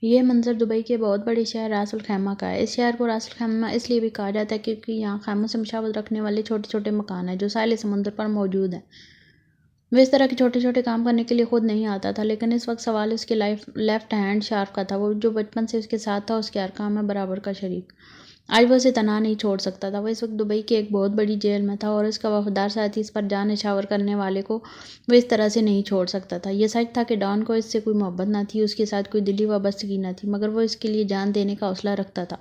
یہ منظر دبئی کے بہت بڑے شہر راس الخیمہ کا ہے۔ اس شہر کو راس الخیمہ اس لیے بھی کہا جاتا ہے کیونکہ یہاں خیموں سے مشابہت رکھنے والے چھوٹے چھوٹے مکان ہیں جو ساحل سمندر پر موجود ہیں۔ وہ اس طرح کے چھوٹے چھوٹے کام کرنے کے لیے خود نہیں آتا تھا، لیکن اس وقت سوال اس کے لیفٹ ہینڈ شارپ کا تھا، وہ جو بچپن سے اس کے ساتھ تھا، اس کے ہر کام میں برابر کا شریک۔ آج وہ اسے تنہا نہیں چھوڑ سکتا تھا۔ وہ اس وقت دبئی کی ایک بہت بڑی جیل میں تھا اور اس کا وفادار ساتھی اس پر جان نچھاور کرنے والے کو وہ اس طرح سے نہیں چھوڑ سکتا تھا۔ یہ سچ تھا کہ ڈان کو اس سے کوئی محبت نہ تھی، اس کے ساتھ کوئی دلی وابستگی نہ تھی، مگر وہ اس کے لیے جان دینے کا حوصلہ رکھتا تھا،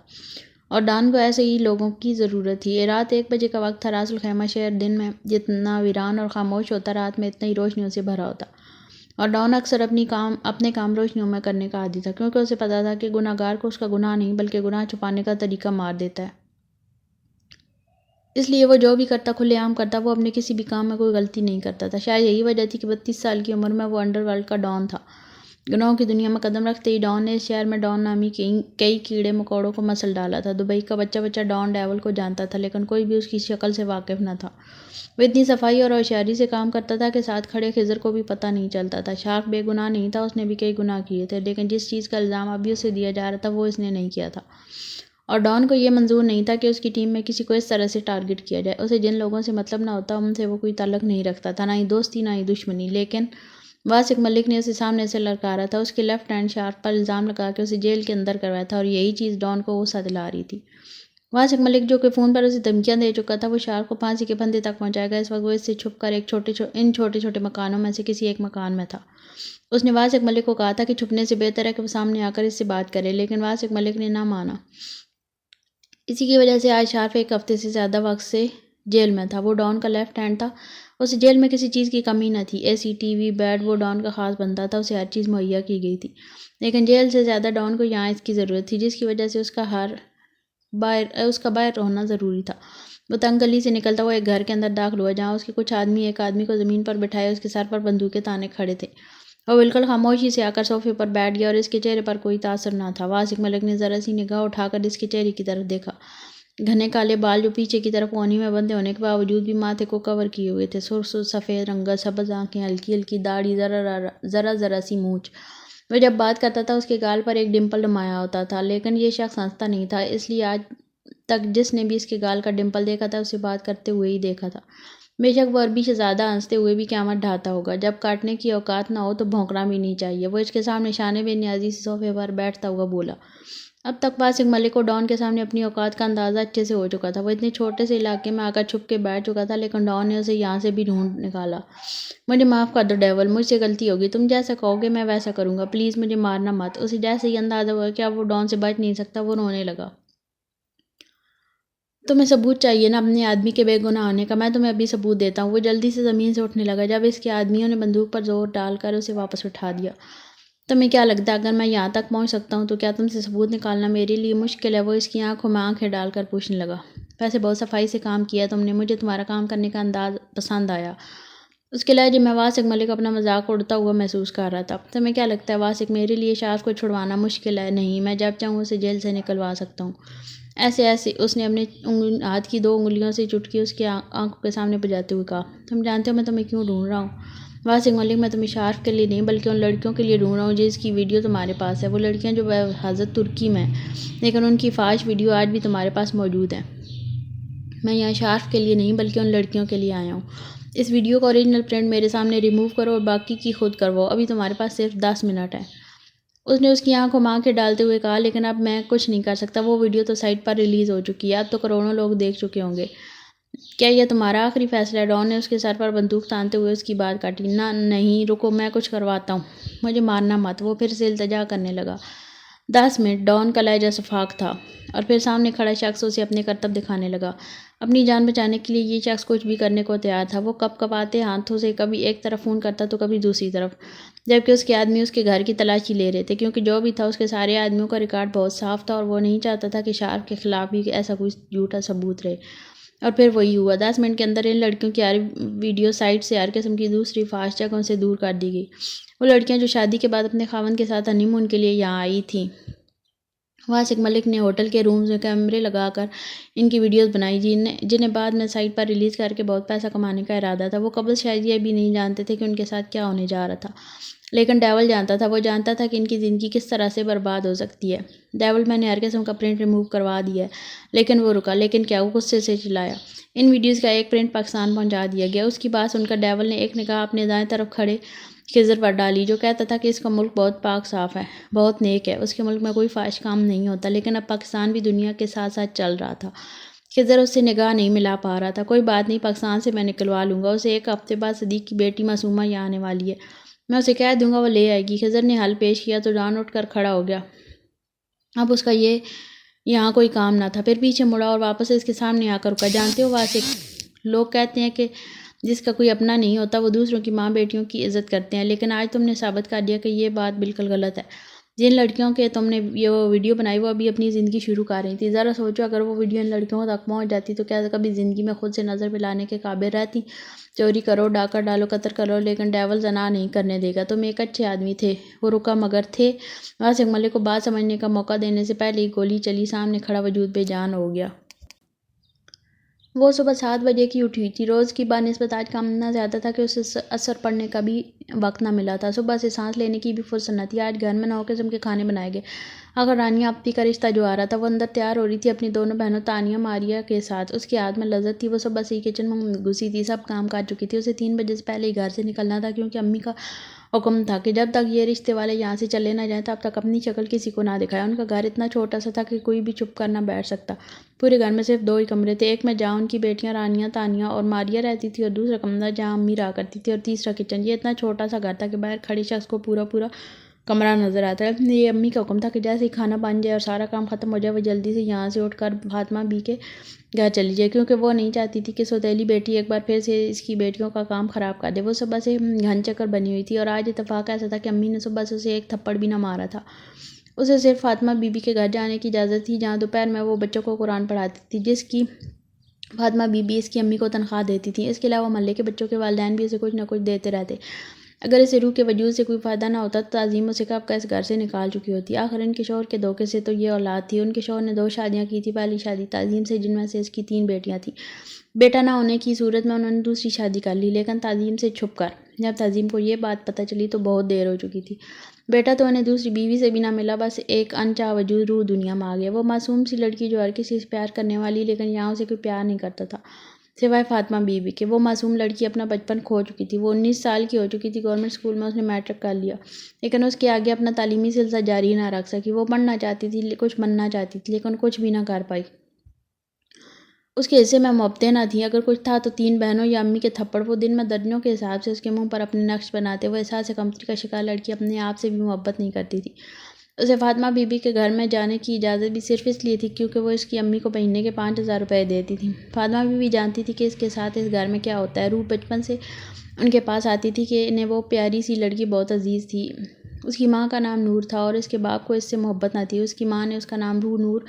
اور ڈان کو ایسے ہی لوگوں کی ضرورت تھی۔ رات 1 بجے کا وقت تھا۔ راس الخیمہ شہر دن میں جتنا ویران اور خاموش ہوتا، رات میں اتنا ہی روشنیوں سے بھرا ہوتا، اور ڈان اکثر اپنے کام روشنیوں میں کرنے کا عادی تھا، کیونکہ اسے پتا تھا کہ گناہ گار کو اس کا گناہ نہیں بلکہ گناہ چھپانے کا طریقہ مار دیتا ہے۔ اس لیے وہ جو بھی کرتا کھلے عام کرتا، وہ اپنے کسی بھی کام میں کوئی غلطی نہیں کرتا تھا۔ شاید یہی وجہ تھی کہ 32 سال کی عمر میں وہ انڈر ورلڈ کا ڈان تھا۔ گناہوں کی دنیا میں قدم رکھتے ہی ڈان نے اس شہر میں ڈان نامی کئی کیڑے مکوڑوں کو مسل ڈالا تھا۔ دبئی کا بچہ ڈان ڈیول کو جانتا تھا، لیکن کوئی بھی اس کی شکل سے واقف نہ تھا۔ وہ اتنی صفائی اور ہوشیاری سے کام کرتا تھا کہ ساتھ کھڑے خضر کو بھی پتہ نہیں چلتا تھا۔ شارپ بے گناہ نہیں تھا، اس نے بھی کئی گناہ کیے تھے، لیکن جس چیز کا الزام ابھی اسے دیا جا رہا تھا وہ اس نے نہیں کیا تھا، اور ڈان کو یہ منظور نہیں تھا کہ اس کی ٹیم میں کسی کو اس طرح سے ٹارگٹ کیا جائے۔ اسے جن لوگوں سے مطلب نہ ہوتا ان سے وہ کوئی تعلق نہیں رکھتا تھا، نہ ہی دوستی نہ ہی دشمنی، لیکن واسق ملک نے اسے سامنے سے للکارا تھا، اس کے لیفٹ ہینڈ شارپ پر الزام لگا کے اسے جیل کے اندر کروایا تھا، اور یہی چیز ڈان کو غصہ دلا رہی تھی۔ واسق ملک جو کہ فون پر اسے دھمکیاں دے چکا تھا، وہ شارپ کو پھانسی کے پھندے تک پہنچائے گا۔ اس وقت وہ اس سے چھپ کر ان چھوٹے چھوٹے مکانوں میں سے کسی ایک مکان میں تھا۔ اس نے واسق ملک کو کہا تھا کہ چھپنے سے بہتر ہے کہ وہ سامنے آ کر اس سے بات کرے، لیکن واسق ملک نے نہ مانا۔ اسی کی وجہ سے آج شارپ 1 ہفتے سے زیادہ وقت سے جیل میں تھا۔ وہ ڈان کا لیفٹ ہینڈ تھا، اسے جیل میں کسی چیز کی کمی نہ تھی۔ اے سی، ٹی وی، بیڈ، وہ ڈان کا خاص بندہ تھا، اسے ہر چیز مہیا کی گئی تھی، لیکن جیل سے زیادہ ڈان کو یہاں اس کی ضرورت تھی، جس کی وجہ سے اس کا باہر ہونا ضروری تھا۔ وہ تنگ گلی سے نکلتا ہوا ایک گھر کے اندر داخل ہوا، جہاں اس کے کچھ آدمی ایک آدمی کو زمین پر بٹھائے اس کے سر پر بندوقیں تانے کھڑے تھے۔ وہ بالکل خاموشی سے آ کر صوفے پر بیٹھ گیا اور اس کے چہرے پر کوئی تاثر نہ تھا۔ واسق ملک نے ذرا سی نگاہ اٹھا کر اس کے چہرے کی طرف دیکھا۔ گھنے کالے بال جو پیچھے کی طرف کونی میں بندھے ہونے کے باوجود بھی ماتھے کو کور کیے ہوئے تھے، سرخ سفید رنگت، سبز آنکھیں، ہلکی ہلکی داڑھی، ذرا سی مونچھ۔ وہ جب بات کرتا تھا اس کے گال پر ایک ڈمپل نمایاں ہوتا تھا، لیکن یہ شخص ہنستا نہیں تھا، اس لیے آج تک جس نے بھی اس کے گال کا ڈمپل دیکھا تھا اسے بات کرتے ہوئے ہی دیکھا تھا۔ بے شک وہ عربی شہزادہ ہنستے ہوئے بھی قیامت ڈھاتا ہوگا، جب کاٹنے کی اوقات نہ ہو تو بھونکنا بھی نہیں چاہیے۔ وہ اس کے سامنے شانے بے نیازی سے صوفے پر بیٹھتا ہوا بولا۔ اب تک واسق ملک کو ڈان کے سامنے اپنی اوقات کا اندازہ اچھے سے ہو چکا تھا۔ وہ اتنے چھوٹے سے علاقے میں آ کر چھپ کے بیٹھ چکا تھا، لیکن ڈان نے اسے یہاں سے بھی ڈھونڈ نکالا۔ مجھے معاف کر دو ڈیول، مجھ سے غلطی ہوگی، تم جیسا کہو گے میں ویسا کروں گا، پلیز مجھے مارنا مت۔ اسے جیسے ہی اندازہ ہوا کہ اب وہ ڈان سے بچ نہیں سکتا، وہ رونے لگا۔ تمہیں ثبوت چاہیے نا اپنے آدمی کے بے گناہ ہونے کا، میں تمہیں ابھی ثبوت دیتا ہوں۔ وہ جلدی سے زمین سے اٹھنے لگا جب اس کے آدمیوں نے بندوق پر زور ڈال کر اسے واپس اٹھا دیا۔ تمہیں کیا لگتا ہے اگر میں یہاں تک پہنچ سکتا ہوں تو کیا تم سے ثبوت نکالنا میرے لیے مشکل ہے؟ وہ اس کی آنکھوں میں آنکھیں ڈال کر پوچھنے لگا۔ ویسے بہت صفائی سے کام کیا تم نے، مجھے تمہارا کام کرنے کا انداز پسند آیا۔ اس کے لہجے میں واسق ملک اپنا مذاق اڑتا ہوا محسوس کر رہا تھا۔ تمہیں کیا لگتا ہے واسق، میرے لیے شارپ کو چھڑوانا مشکل ہے؟ نہیں، میں جب چاہوں اسے جیل سے نکلوا سکتا ہوں۔ ایسے اس نے اپنے ہاتھ کی 2 انگلیوں سے چٹکی اس کی آنکھوں کے سامنے بجاتے ہوئے کہا۔ تم جانتے ہو میں تمہیں کیوں ڈھونڈ رہا ہوں؟ واسق ملک، میں تمہیں شارپ کے لیے نہیں بلکہ ان لڑکیوں کے لیے ڈھونڈ رہا ہوں جس کی ویڈیو تمہارے پاس ہے، وہ لڑکیاں جو بحفاظت ترکی میں ہیں، لیکن ان کی فاحش ویڈیو آج بھی تمہارے پاس موجود ہے۔ میں یہاں شارپ کے لیے نہیں بلکہ ان لڑکیوں کے لیے آیا ہوں۔ اس ویڈیو کا اوریجنل پرنٹ میرے سامنے ریموو کرو اور باقی کی خود کرواؤ، ابھی تمہارے پاس صرف 10 منٹ ہیں۔ اس نے اس کی آنکھوں میں آنکھیں ڈالتے ہوئے کہا، لیکن اب میں کچھ نہیں کر سکتا، وہ ویڈیو تو سائٹ پر ریلیز ہو چکی ہے، اب تو کروڑوں لوگ دیکھ چکے ہوں گے۔ کیا یہ تمہارا آخری فیصلہ ہے؟ ڈان نے اس کے سر پر بندوق تانتے ہوئے اس کی بات کاٹی۔ نہیں، رکو، میں کچھ کرواتا ہوں، مجھے مارنا مت۔ وہ پھر سے التجا کرنے لگا۔ 10 منٹ، ڈان کا لہجہ شفاق تھا، اور پھر سامنے کھڑا شخص اسے اپنے کرتب دکھانے لگا۔ اپنی جان بچانے کے لیے یہ شخص کچھ بھی کرنے کو تیار تھا۔ وہ کپ کپاتے ہاتھوں سے کبھی ایک طرف فون کرتا تو کبھی دوسری طرف، جبکہ اس کے آدمی اس کے گھر کی تلاشی لے رہے تھے، کیونکہ جو بھی تھا اس کے سارے آدمیوں کا ریکارڈ بہت صاف تھا اور وہ نہیں چاہتا تھا کہ شارپ کے خلاف بھی ایسا کوئی جھوٹا ثبوت رہے۔ اور پھر وہی ہوا۔ 10 منٹ کے اندر ان لڑکیوں کی ہر ویڈیو سائٹ سے ہر قسم کی دوسری فحش جگہوں سے دور کر دی گئی۔ وہ لڑکیاں جو شادی کے بعد اپنے خاوند کے ساتھ ہنی مون کے لیے یہاں آئی تھیں۔ واسق ملک نے ہوٹل کے رومز میں کیمرے لگا کر ان کی ویڈیوز بنائی، جنہیں بعد میں سائٹ پر ریلیز کر کے بہت پیسہ کمانے کا ارادہ تھا۔ وہ قبل شاید یہ بھی نہیں جانتے تھے کہ ان کے ساتھ کیا ہونے جا رہا تھا۔ لیکن ڈیول جانتا تھا، وہ جانتا تھا کہ ان کی زندگی کس طرح سے برباد ہو سکتی ہے۔ ڈیول میں نے ہر قسم کا پرنٹ ریموو کروا دیا ہے، لیکن وہ رکا، لیکن کیا وہ غصے سے چلایا۔ ان ویڈیوز کا ایک پرنٹ پاکستان پہنچا دیا گیا۔ اس کی بات سن کر ڈیول نے ایک نگاہ اپنے دائیں طرف کھڑے خضر پر ڈالی، جو کہتا تھا کہ اس کا ملک بہت پاک صاف ہے، بہت نیک ہے، اس کے ملک میں کوئی فاحش کام نہیں ہوتا۔ لیکن اب پاکستان بھی دنیا کے ساتھ ساتھ چل رہا تھا۔ خضر اس سے نگاہ نہیں ملا پا رہا تھا۔ کوئی بات نہیں، پاکستان سے میں نکلوا لوں گا اسے، ایک ہفتے بعد صدیق کی بیٹی معصومہ یہاں آنے والی ہے، میں اسے کہہ دوں گا وہ لے آئے گی۔ خضر نے حل پیش کیا تو جان اٹھ کر کھڑا ہو گیا۔ اب اس کا یہاں کوئی کام نہ تھا۔ پھر پیچھے مڑا اور واپس اس کے سامنے آ کر رکا۔ جانتے ہو واسق، لوگ کہتے ہیں کہ جس کا کوئی اپنا نہیں ہوتا وہ دوسروں کی ماں بیٹیوں کی عزت کرتے ہیں، لیکن آج تم نے ثابت کر دیا کہ یہ بات بالکل غلط ہے۔ جن لڑکیوں کے تم نے یہ ویڈیو بنائی وہ ابھی اپنی زندگی شروع کر رہی تھی۔ ذرا سوچو، اگر وہ ویڈیو ان لڑکیوں تک پہنچ جاتی تو کیا کبھی زندگی میں خود سے نظر ملانے کے قابل رہتی؟ چوری کرو، ڈاکہ ڈالو، قتل کرو، لیکن ڈیول زنا نہیں کرنے دے گا۔ تم ایک اچھے آدمی تھے۔ وہ رکا مگر تھے۔ واسق ملک کو بات سمجھنے کا موقع دینے سے پہلے ہی گولی چلی، سامنے کھڑا وجود بے جان ہو گیا۔ وہ صبح 7 بجے کی اٹھی ہوئی تھی۔ روز کی بنسبت آج کام اتنا زیادہ تھا کہ اسے اثر پڑنے کا بھی وقت نہ ملا تھا۔ صبح سے سانس لینے کی بھی فرصت نہ تھی۔ آج گھر میں 9 قسم کے کھانے بنائے گئے۔ آخر رانیہ آپتی کا رشتہ جو آ رہا تھا، وہ اندر تیار ہو رہی تھی اپنی دونوں بہنوں تانیہ ماریہ کے ساتھ۔ اس کے ہاتھ میں لذت تھی۔ وہ صبح سے ہی کچن میں گھسی تھی، سب کام کر چکی تھی۔ اسے 3 بجے سے پہلے ہی گھر سے نکلنا تھا، کیونکہ امی کا حکم تھا کہ جب تک یہ رشتے والے یہاں سے چلے نہ جائیں تب تک اپنی شکل کسی کو نہ دکھائے۔ ان کا گھر اتنا چھوٹا سا تھا کہ کوئی بھی چھپ کر نہ بیٹھ سکتا۔ پورے گھر میں صرف 2 ہی کمرے تھے، ایک میں جہاں ان کی بیٹیاں رانیہ، تانیہ اور ماریہ رہتی تھی، اور دوسرا کمرہ جہاں امی رہا کرتی تھی، اور تیسرا کچن۔ یہ اتنا چھوٹا سا گھر تھا کہ باہر کھڑے شخص کو پورا کمرہ نظر آتا ہے۔ یہ امی کا حکم تھا کہ جیسے ہی کھانا بن جائے اور سارا کام ختم ہو جائے وہ جلدی سے یہاں سے اٹھ کر فاطمہ بی کے گھر چلی جائے، کیونکہ وہ نہیں چاہتی تھی کہ سوتیلی بیٹی ایک بار پھر سے اس کی بیٹیوں کا کام خراب کر دے۔ وہ صبح سے گھن چکر بنی ہوئی تھی، اور آج اتفاق ایسا تھا کہ امی نے صبح سے اسے ایک تھپڑ بھی نہ مارا تھا۔ اسے صرف فاطمہ بی بی کے گھر جانے کی اجازت تھی، جہاں دوپہر میں وہ بچوں کو قرآن پڑھاتی تھی، جس کی فاطمہ بی بی اس کی امی کو تنخواہ دیتی تھی۔ اس کے علاوہ محلے کے بچوں کے والدین بھی اسے کچھ نہ کچھ دیتے رہتے۔ اگر اسے روح کے وجود سے کوئی فائدہ نہ ہوتا تو تعظیم اسے کب کا اس گھر سے نکال چکی ہوتی۔ آخر ان کے شوہر کے دھوکے سے تو یہ اولاد تھی۔ ان کے شوہر نے 2 شادیاں کی تھی، پہلی شادی تعظیم سے، جن میں سے اس کی 3 بیٹیاں تھیں۔ بیٹا نہ ہونے کی صورت میں انہوں نے دوسری شادی کر لی، لیکن تعظیم سے چھپ کر۔ جب تعظیم کو یہ بات پتہ چلی تو بہت دیر ہو چکی تھی۔ بیٹا تو انہیں دوسری بیوی سے بھی نہ ملا، بس ایک انچاہ وجود روح دنیا میں آ گیا۔ وہ معصوم سی لڑکی جو ہر کسی سے پیار کرنے والی، لیکن یہاں اسے کوئی پیار نہیں کرتا تھا سوائے فاطمہ بی بی کے۔ وہ معصوم لڑکی اپنا بچپن کھو چکی تھی۔ وہ 19 سال کی ہو چکی تھی۔ گورنمنٹ اسکول میں اس نے میٹرک کر لیا، لیکن اس کے آگے اپنا تعلیمی سلسلہ جاری نہ رکھ سکی۔ وہ پڑھنا چاہتی تھی، کچھ بننا چاہتی تھی، لیکن کچھ بھی نہ کر پائی۔ اس کے حصے میں محبتیں نہ تھیں، اگر کچھ تھا تو 3 بہنوں یا امی کے تھپڑ۔ وہ دن میں درجنوں کے حساب سے اس کے منہ پر اپنے نقش بناتے۔ وہ احساس کمتری کا شکار لڑکی اپنے آپ سے بھی محبت نہیں کرتی تھی۔ اسے فاطمہ بی بی کے گھر میں جانے کی اجازت بھی صرف اس لیے تھی کیونکہ وہ اس کی امی کو مہینے کے 5000 روپے دیتی تھی۔ فاطمہ بی بی جانتی تھی کہ اس کے ساتھ اس گھر میں کیا ہوتا ہے۔ روح بچپن سے ان کے پاس آتی تھی کہ انہیں وہ پیاری سی لڑکی بہت عزیز تھی۔ اس کی ماں کا نام نور تھا اور اس کے باپ کو اس سے محبت نہ تھی۔ اس کی ماں نے اس کا نام روح نور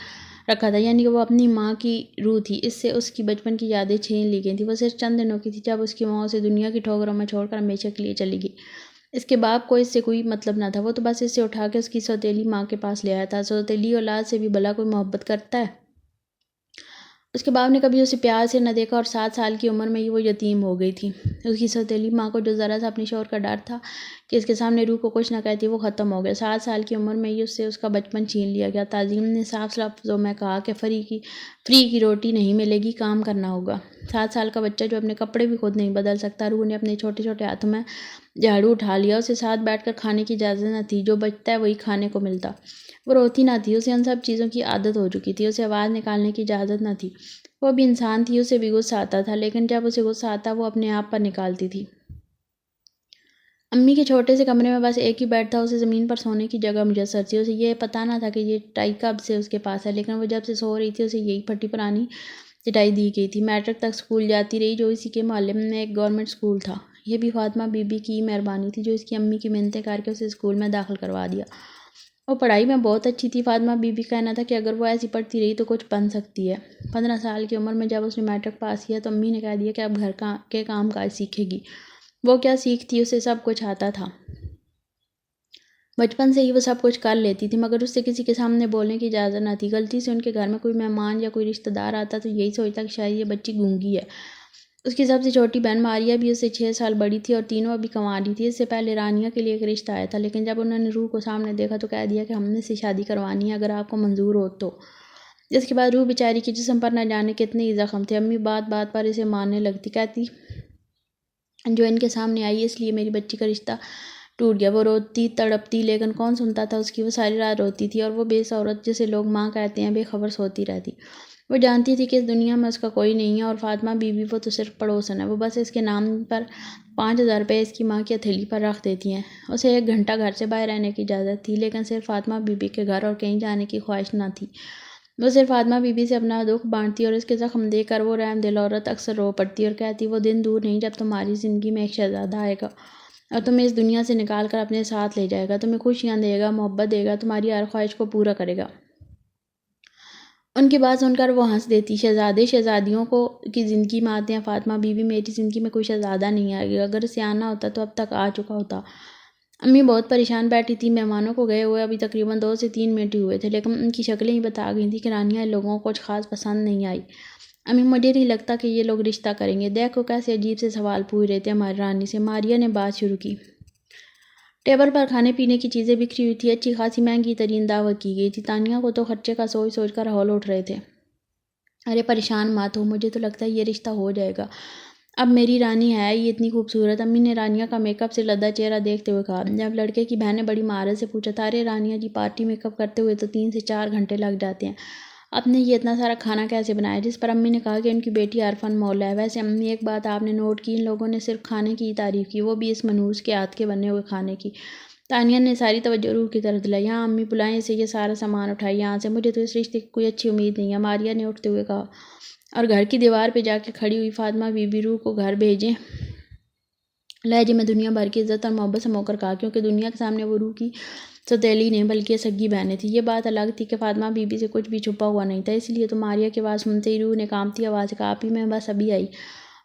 رکھا تھا، یعنی کہ وہ اپنی ماں کی روح تھی۔ اس سے اس کی بچپن کی یادیں چھین لی گئی تھیں۔ وہ صرف چند دنوں کی تھی جب اس کی ماں اسے دنیا کی ٹھوکروں میں چھوڑ کر ہمیشہ کے لیے چلی گئی۔ اس کے باپ کو اس سے کوئی مطلب نہ تھا، وہ تو بس اسے اٹھا کے اس کی سوتیلی ماں کے پاس لے آیا تھا۔ سوتیلی اولاد سے بھی بھلا کوئی محبت کرتا ہے؟ اس کے باپ نے کبھی اسے پیار سے نہ دیکھا، اور 7 سال کی عمر میں ہی وہ یتیم ہو گئی تھی۔ اس کی سوتیلی ماں کو جو ذرا سا اپنے شوہر کا ڈر تھا کہ اس کے سامنے روح کو کچھ نہ کہتی، وہ ختم ہو گیا۔ 7 سال کی عمر میں ہی اس سے اس کا بچپن چھین لیا گیا۔ تعظیم نے صاف لفظوں میں کہا کہ فری کی روٹی نہیں ملے گی، کام کرنا ہوگا۔ 7 سال کا بچہ جو اپنے کپڑے بھی خود نہیں بدل سکتا۔ روح نے اپنے چھوٹے چھوٹے ہاتھوں میں جھاڑو اٹھا لیا۔ اسے ساتھ بیٹھ کر کھانے کی اجازت نہ تھی، جو بچتا ہے وہی کھانے کو ملتا۔ وہ روتی نہ تھی، اسے ان سب چیزوں کی عادت ہو چکی تھی۔ اسے آواز نکالنے کی اجازت نہ تھی۔ وہ بھی انسان تھی، اسے بھی غصہ آتا تھا، لیکن جب اسے غصہ آتا وہ اپنے آپ پر نکالتی تھی۔ امی کے چھوٹے سے کمرے میں بس ایک ہی بیڈ تھا، اسے زمین پر سونے کی جگہ میسر تھی۔ اسے یہ پتہ نہ تھا کہ یہ چٹائی کب سے اس کے پاس ہے، لیکن وہ جب سے سو رہی تھی اسے یہی پھٹی پرانی چٹائی دی گئی تھی۔ میٹرک تک اسکول جاتی رہی، جو اسی کے محلے میں ایک گورنمنٹ اسکول تھا۔ یہ بھی فاطمہ بی بی کی مہربانی تھی، جو اس کی امی کی منتیں کر کے اسے اسکول میں داخل کروا دیا۔ وہ پڑھائی میں بہت اچھی تھی۔ فاطمہ بی بی کا کہنا تھا کہ اگر وہ ایسی پڑھتی رہی تو کچھ بن سکتی ہے۔ 15 سال کی عمر میں جب اس نے میٹرک پاس کیا تو امی نے کہہ دیا کہ اب گھر کے کام کاج سیکھے گی۔ وہ کیا سیکھتی، اسے سب کچھ آتا تھا۔ بچپن سے ہی وہ سب کچھ کر لیتی تھی، مگر اس سے کسی کے سامنے بولنے کی اجازت نہ تھی۔ غلطی سے ان کے گھر میں کوئی مہمان یا کوئی رشتہ دار آتا تو یہی سوچتا کہ شاید یہ بچی گونگی ہے۔ اس کی سب سے چھوٹی بہن ماریا بھی اس سے 6 سال بڑی تھی اور تینوں ابھی کنواری تھی۔ اس سے پہلے رانیہ کے لیے ایک رشتہ آیا تھا، لیکن جب انہوں نے روح کو سامنے دیکھا تو کہہ دیا کہ ہم نے اس سے شادی کروانی ہے، اگر آپ کو منظور ہو تو۔ اس کے بعد روح بیچاری کے جسم پر نہ جانے کتنے ہی زخم تھے۔ امی بات بات پر اسے مارنے لگتی، کہتی جو ان کے سامنے آئی اس لیے میری بچی کا رشتہ ٹوٹ گیا۔ وہ روتی تڑپتی، لیکن کون سنتا تھا اس کی؟ وہ ساری رات روتی تھی اور وہ بے عورت جسے لوگ ماں کہتے ہیں بے خبر سوتی رہتی۔ وہ جانتی تھی کہ اس دنیا میں اس کا کوئی نہیں ہے، اور فاطمہ بی بی وہ تو صرف پڑوسن ہے۔ وہ بس اس کے نام پر 5,000 روپے اس کی ماں کی ہتھیلی پر رکھ دیتی ہیں۔ اسے 1 گھنٹہ گھر سے باہر رہنے کی اجازت تھی، لیکن صرف فاطمہ بی بی کے گھر اور کہیں جانے کی خواہش نہ تھی۔ وہ صرف فاطمہ بی بی سے اپنا دکھ بانٹتی اور اس کے زخم دیکھ کر وہ رحم دل عورت اکثر رو پڑتی اور کہتی وہ دن دور نہیں جب تمہاری زندگی میں ایک شہزادہ آئے گا اور تمہیں اس دنیا سے نکال کر اپنے ساتھ لے جائے گا، تمہیں خوشیاں دے گا، محبت دے گا، تمہاری ہر خواہش کو پورا کرے گا۔ ان کی بات سن کر وہ ہنس دیتی۔ شہزادے شہزادیوں کی زندگی میں آتے ہیں فاطمہ بی بی، میری زندگی میں کوئی شہزادہ نہیں آئے گا، اگر اسے آنا ہوتا تو اب تک آ چکا ہوتا۔ امی بہت پریشان بیٹھی تھی۔ مہمانوں کو گئے ہوئے ابھی تقریباً 2 سے 3 منٹ ہی ہوئے تھے، لیکن ان کی شکلیں ہی بتا گئی تھیں کہ رانیہ ان لوگوں کو کچھ خاص پسند نہیں آئی۔ امی مجھے نہیں لگتا کہ یہ لوگ رشتہ کریں گے، دیکھو کیسے عجیب سے سوال پوچھ رہے تھے ہماری رانی سے۔ ماریا نے بات شروع کی۔ ٹیبل پر کھانے پینے کی چیزیں بکھری ہوئی تھی، اچھی خاصی مہنگی ترین دعوت کی گئی تھی۔ تانیہ کو تو خرچے کا سوچ سوچ کر ہول اٹھ رہے تھے۔ ارے پریشان مت ہو، مجھے تو لگتا ہے یہ رشتہ ہو جائے گا، اب میری رانی ہے یہ اتنی خوبصورت۔ امی نے رانیہ کا میک اپ سے لدا چہرہ دیکھتے ہوئے کہا۔ جب لڑکے کی بہن نے بڑی مہارت سے پوچھا تھا، ارے رانیہ جی پارٹی میک اپ کرتے ہوئے تو 3 سے 4 گھنٹے لگ جاتے ہیں، آپ نے یہ اتنا سارا کھانا کیسے بنایا؟ جس پر امی نے کہا کہ ان کی بیٹی عرفان مولا ہے۔ ویسے امی ایک بات آپ نے نوٹ کی، ان لوگوں نے صرف کھانے کی ہی تعریف کی، وہ بھی اس منحوس کے ہاتھ کے بنے ہوئے کھانے کی۔ تانیہ نے ساری توجہ روح کی طرف دلائی۔ ہاں امی بلائیں اسے، یہ سارا سامان اٹھائیں یہاں سے، مجھے تو اس رشتے کی کوئی اچھی امید نہیں ہے، ماریا نے اٹھتے ہوئے کہا۔ اور گھر کی دیوار پہ جا کے کھڑی ہوئی فاطمہ بی بی روح کو گھر بھیجیں لہجے میں دنیا بھر کی عزت اور محبت سے مو کر کہا، کیونکہ دنیا کے سامنے وہ روح کی سوتیلی نہیں بلکہ سگی بہنیں تھیں۔ یہ بات الگ تھی کہ فاطمہ بی بی سے کچھ بھی چھپا ہوا نہیں تھا، اس لیے تو ماریا کی آواز سنتے ہی روح نے کانپتی آواز سے کہا، آپی میں بس ابھی آئی،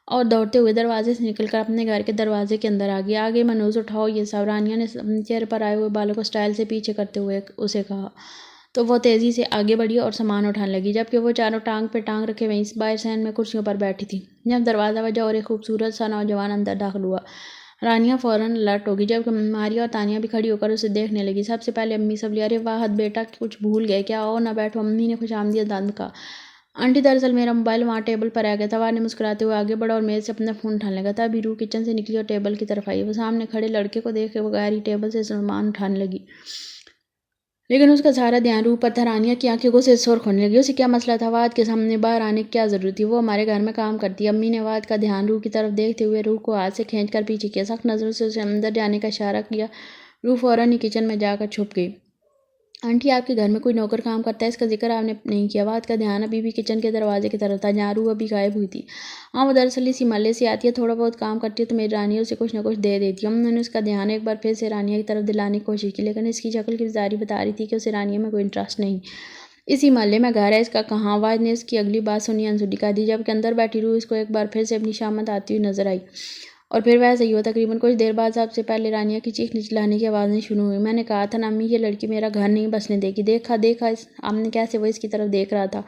اور دوڑتے ہوئے دروازے سے نکل کر اپنے گھر کے دروازے کے اندر آ گئی۔ آگے منوز اٹھاؤ یہ سب، رانیہ نے چہرے پر آئے ہوئے بالوں کو سٹائل سے پیچھے کرتے ہوئے اسے کہا، تو وہ تیزی سے آگے بڑھی اور سامان اٹھانے لگی، جبکہ وہ چاروں ٹانگ پہ ٹانگ رکھے وہیں باہر صحن میں کرسیوں پر بیٹھی تھی۔ جب دروازہ بجا اور ایک خوبصورت سا نوجوان اندر داخل ہوا، رانیہ فوراً الرٹ ہو گئی، جبکہ ماریا اور تانیہ بھی کھڑی ہو کر اسے دیکھنے لگی۔ سب سے پہلے امی سنبھلی، ارے واحد بیٹا کچھ بھول گئے کیا؟ آؤ نہ بیٹھو، امی نے خوش آمدید انداز میں کہا۔ آنٹی دراصل میرا موبائل وہاں ٹیبل پر رہ گیا تھا۔ واحد نے مسکراتے ہوئے آگے بڑھا اور میز سے اپنا فون اٹھانے لگا۔ تبھی روح کچن سے نکلی اور ٹیبل کی طرف آئی۔ وہ سامنے کھڑے لڑکے کو دیکھے بغیر ہی ٹیبل سے سامان اٹھانے لگی، لیکن اس کا سارا دھیان روح پر تھا۔ رانیہ کی آنکھیں غصے سے سرخ ہونے لگی۔ اسے کیا مسئلہ تھا؟ واحد کے سامنے باہر آنے کی کیا ضرورت تھی؟ وہ ہمارے گھر میں کام کرتی ہے۔ امی نے واحد کا دھیان روح کی طرف دیکھتے ہوئے روح کو ہاتھ سے کھینچ کر پیچھے کیا، سخت نظروں سے اسے اندر جانے کا اشارہ کیا۔ روح فوراً ہی کچن میں جا کر چھپ گئی۔ آنٹی آپ کے گھر میں کوئی نوکر کام کرتا ہے؟ اس کا ذکر آپ نے نہیں کیا۔ واحد کا دھیان ابھی بھی کچن کے دروازے کی طرف تھا جہاں روح ابھی غائب ہوئی تھی۔ ہاں وہ دراصل اسی محلے سے آتی ہے، تھوڑا بہت کام کرتی ہے تو میری رانی اسے کچھ نہ کچھ دے دیتی ہے۔ انہوں نے اس کا دھیان ایک بار پھر سے رانیہ کی طرف دلانے کی کوشش کی، لیکن اس کی شکل کی بیزاری بتا رہی تھی کہ اسے رانیہ میں کوئی انٹرسٹ نہیں۔ اسی محلے میں گھر ہے اس کا کہاں؟ واحد نے اس کی اگلی بات سنی انسدی کر دی، جبکہ اندر بیٹھی روح اس کو ایک بار پھر سے اپنی شامت آتی ہوئی نظر آئی۔ اور پھر ویسے ہی ہوا۔ تقریباً کچھ دیر بعد سب سے پہلے رانیہ کی چیخنے چلانے کی آوازیں شروع ہوئیں۔ میں نے کہا تھا نا امی یہ لڑکی میرا گھر نہیں بسنے دے گی، دیکھا دیکھا آپ نے کیسے وہ اس کی طرف دیکھ رہا تھا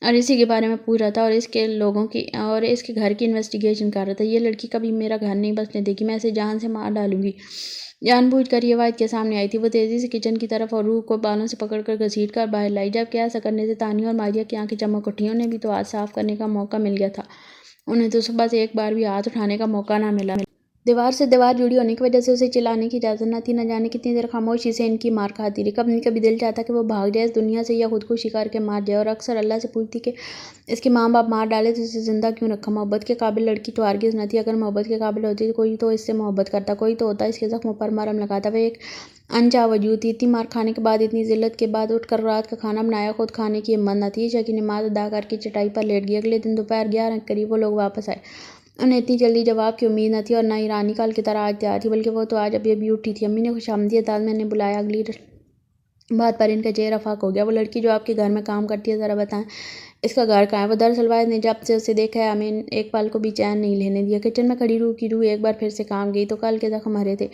اور اسی کے بارے میں پوچھ رہا تھا اور اس کے گھر کی انویسٹیگیشن کر رہا تھا۔ یہ لڑکی کبھی میرا گھر نہیں بسنے دے گی، میں اسے جان سے مار ڈالوں گی۔ جان بوجھ کر یہ واحد کے سامنے آئی تھی۔ وہ تیزی سے کچن کی طرف اور روح کو بالوں سے پکڑ کر گھسیٹ کر باہر لائی، جبکہ ایسا کرنے سے تانیہ اور ماریا کی آنکھیں چمک اٹھیں۔ انہیں بھی تو ہاتھ صاف کرنے کا موقع مل گیا تھا، انہیں تو صبح سے ایک بار بھی ہاتھ اٹھانے کا موقع نہ ملا۔ دیوار سے دیوار جڑی ہونے کی وجہ سے اسے چلانے کی اجازت نہ تھی، نہ جانے کتنی دیر خاموشی سے ان کی مار کھاتی رہی۔ کبھی کبھی دل چاہتا کہ وہ بھاگ جائے اس دنیا سے یا خودکشی کر کے مر جائے، اور اکثر اللہ سے پوچھتی کہ اس کے ماں باپ مار ڈالے تو اسے زندہ کیوں رکھا؟ محبت کے قابل لڑکی تو ہرگز نہ تھی۔ اگر محبت کے قابل ہوتی تو کوئی تو اس سے محبت کرتا، کوئی تو ہوتا اس کے زخموں پر مرہم لگاتا۔ وہ ایک انچا وجود تھی، اتنی مار کھانے کے بعد، اتنی ذلت کے بعد اٹھ کر رات کا کھانا بنایا خود کھانے کی ہمت نہ تھی۔ عشاء کی نماز ادا کر کے چٹائی پر لیٹ گئی۔ اگلے دن دوپہر 11 کے قریب وہ لوگ واپس آئے۔ انہیں اتنی جلدی جواب کی امید نہ تھی، اور نہ ہی رانی کل کی طرح آج تیار تھی، بلکہ وہ تو آج ابھی اٹھی تھی۔ امی نے خوش آمدید انداز میں انہیں بلایا۔ اگلی بات پر ان کا چہرہ فاق ہو گیا۔ وہ لڑکی جو آپ کے گھر میں کام کرتی ہے، ذرا بتائیں اس کا گھر کہاں ہے؟ وہ دراصل واحد نے جب سے اسے دیکھا ہے ہمیں ایک پل کو بھی چین نہیں لینے دیا۔ کچن میں کھڑی روح کی روح ایک بار پھر سے کانپ گئی، تو کل کے زخم ہرے تھے،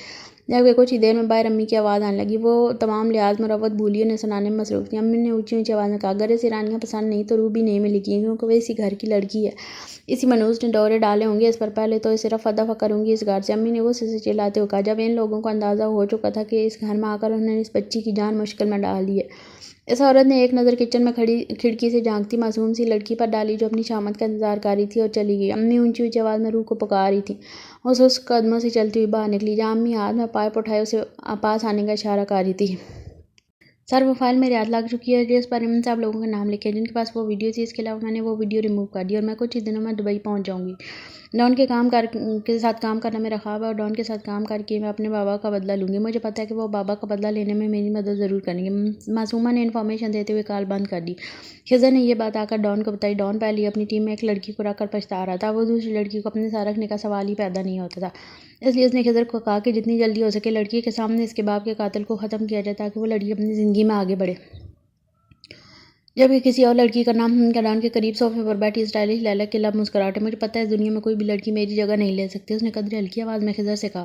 جبکہ کچھ ہی دیر میں باہر امی کی آواز آنے لگی۔ وہ تمام لحاظ مروت بھولی انہیں سنانے میں مصروف تھی۔ امی نے اونچی اونچی آواز میں کہا، اگر اسے رانیاں پسند نہیں تو روح بھی نہیں ملے گی، کیونکہ وہ اسی گھر کی لڑکی ہے۔ اسی منحوس نے ڈورے ڈالے ہوں گے اس پر، پہلے تو اسے رفع دفع کروں گی اس گھر سے۔ امی نے غصے سے چلاتے ہوئے کہا، جب ان لوگوں کو اندازہ ہو چکا تھا کہ اس گھر میں آ کر انہوں نے اس بچی کی جان مشکل میں ڈال دی ہے۔ اس عورت نے ایک نظر کچن میں کھڑی کھڑکی سے جھانکتی معصوم سی لڑکی پر ڈالی جو اپنی شامت کا انتظار کر رہی تھی، اور چلی گئی۔ امی اونچی اونچی آواز میں روح کو پکار رہی تھیں۔ وہ سست قدموں سے چلتی ہوئی باہر نکلی۔ جہاں امی ہاتھ میں پائپ اٹھائے اسے پاس آنے کا اشارہ کر رہی تھی۔ سر وہ فائل میرے ہاتھ لگ چکی ہے جس پر ان سب لوگوں کے نام لکھے ہیں جن کے پاس وہ ویڈیو تھی۔ اس کے علاوہ میں نے وہ ویڈیو ریموو کر دی اور میں کچھ ہی دنوں میں دبئی پہنچ جاؤں گی۔ ڈان کے ساتھ کام کرنا میرا خواب ہے، اور ڈان کے ساتھ کام کر کے میں اپنے بابا کا بدلہ لوں گی۔ مجھے پتہ ہے کہ وہ بابا کا بدلہ لینے میں میری مدد ضرور کریں گے۔ معصومہ نے انفارمیشن دیتے ہوئے کال بند کر دی۔ خضر نے یہ بات آ کر ڈان کو بتائی۔ ڈان پہلے ہی اپنی ٹیم میں ایک لڑکی کو رکھ کر پچھتا رہا تھا۔ وہ دوسری لڑکی کو اپنے ساتھ رکھنے کا سوال ہی پیدا نہیں ہوتا تھا۔ اس لیے اس نے خضر کو کہا کہ جتنی جلدی ہو سکے لڑکی کے سامنے اس کے باپ کے قاتل کو ختم کیا جائے تاکہ وہ لڑکی اپنی زندگی میں آگے بڑھے۔ جبکہ کسی اور لڑکی کا نام ڈان کے قریب صوفے پر بیٹھی اسٹائلش لیلا کی لب مسکراہٹ ہے۔ مجھے پتہ ہے اس دنیا میں کوئی بھی لڑکی میری جگہ نہیں لے سکتی، اس نے قدرے ہلکی آواز میں خضر سے کہا،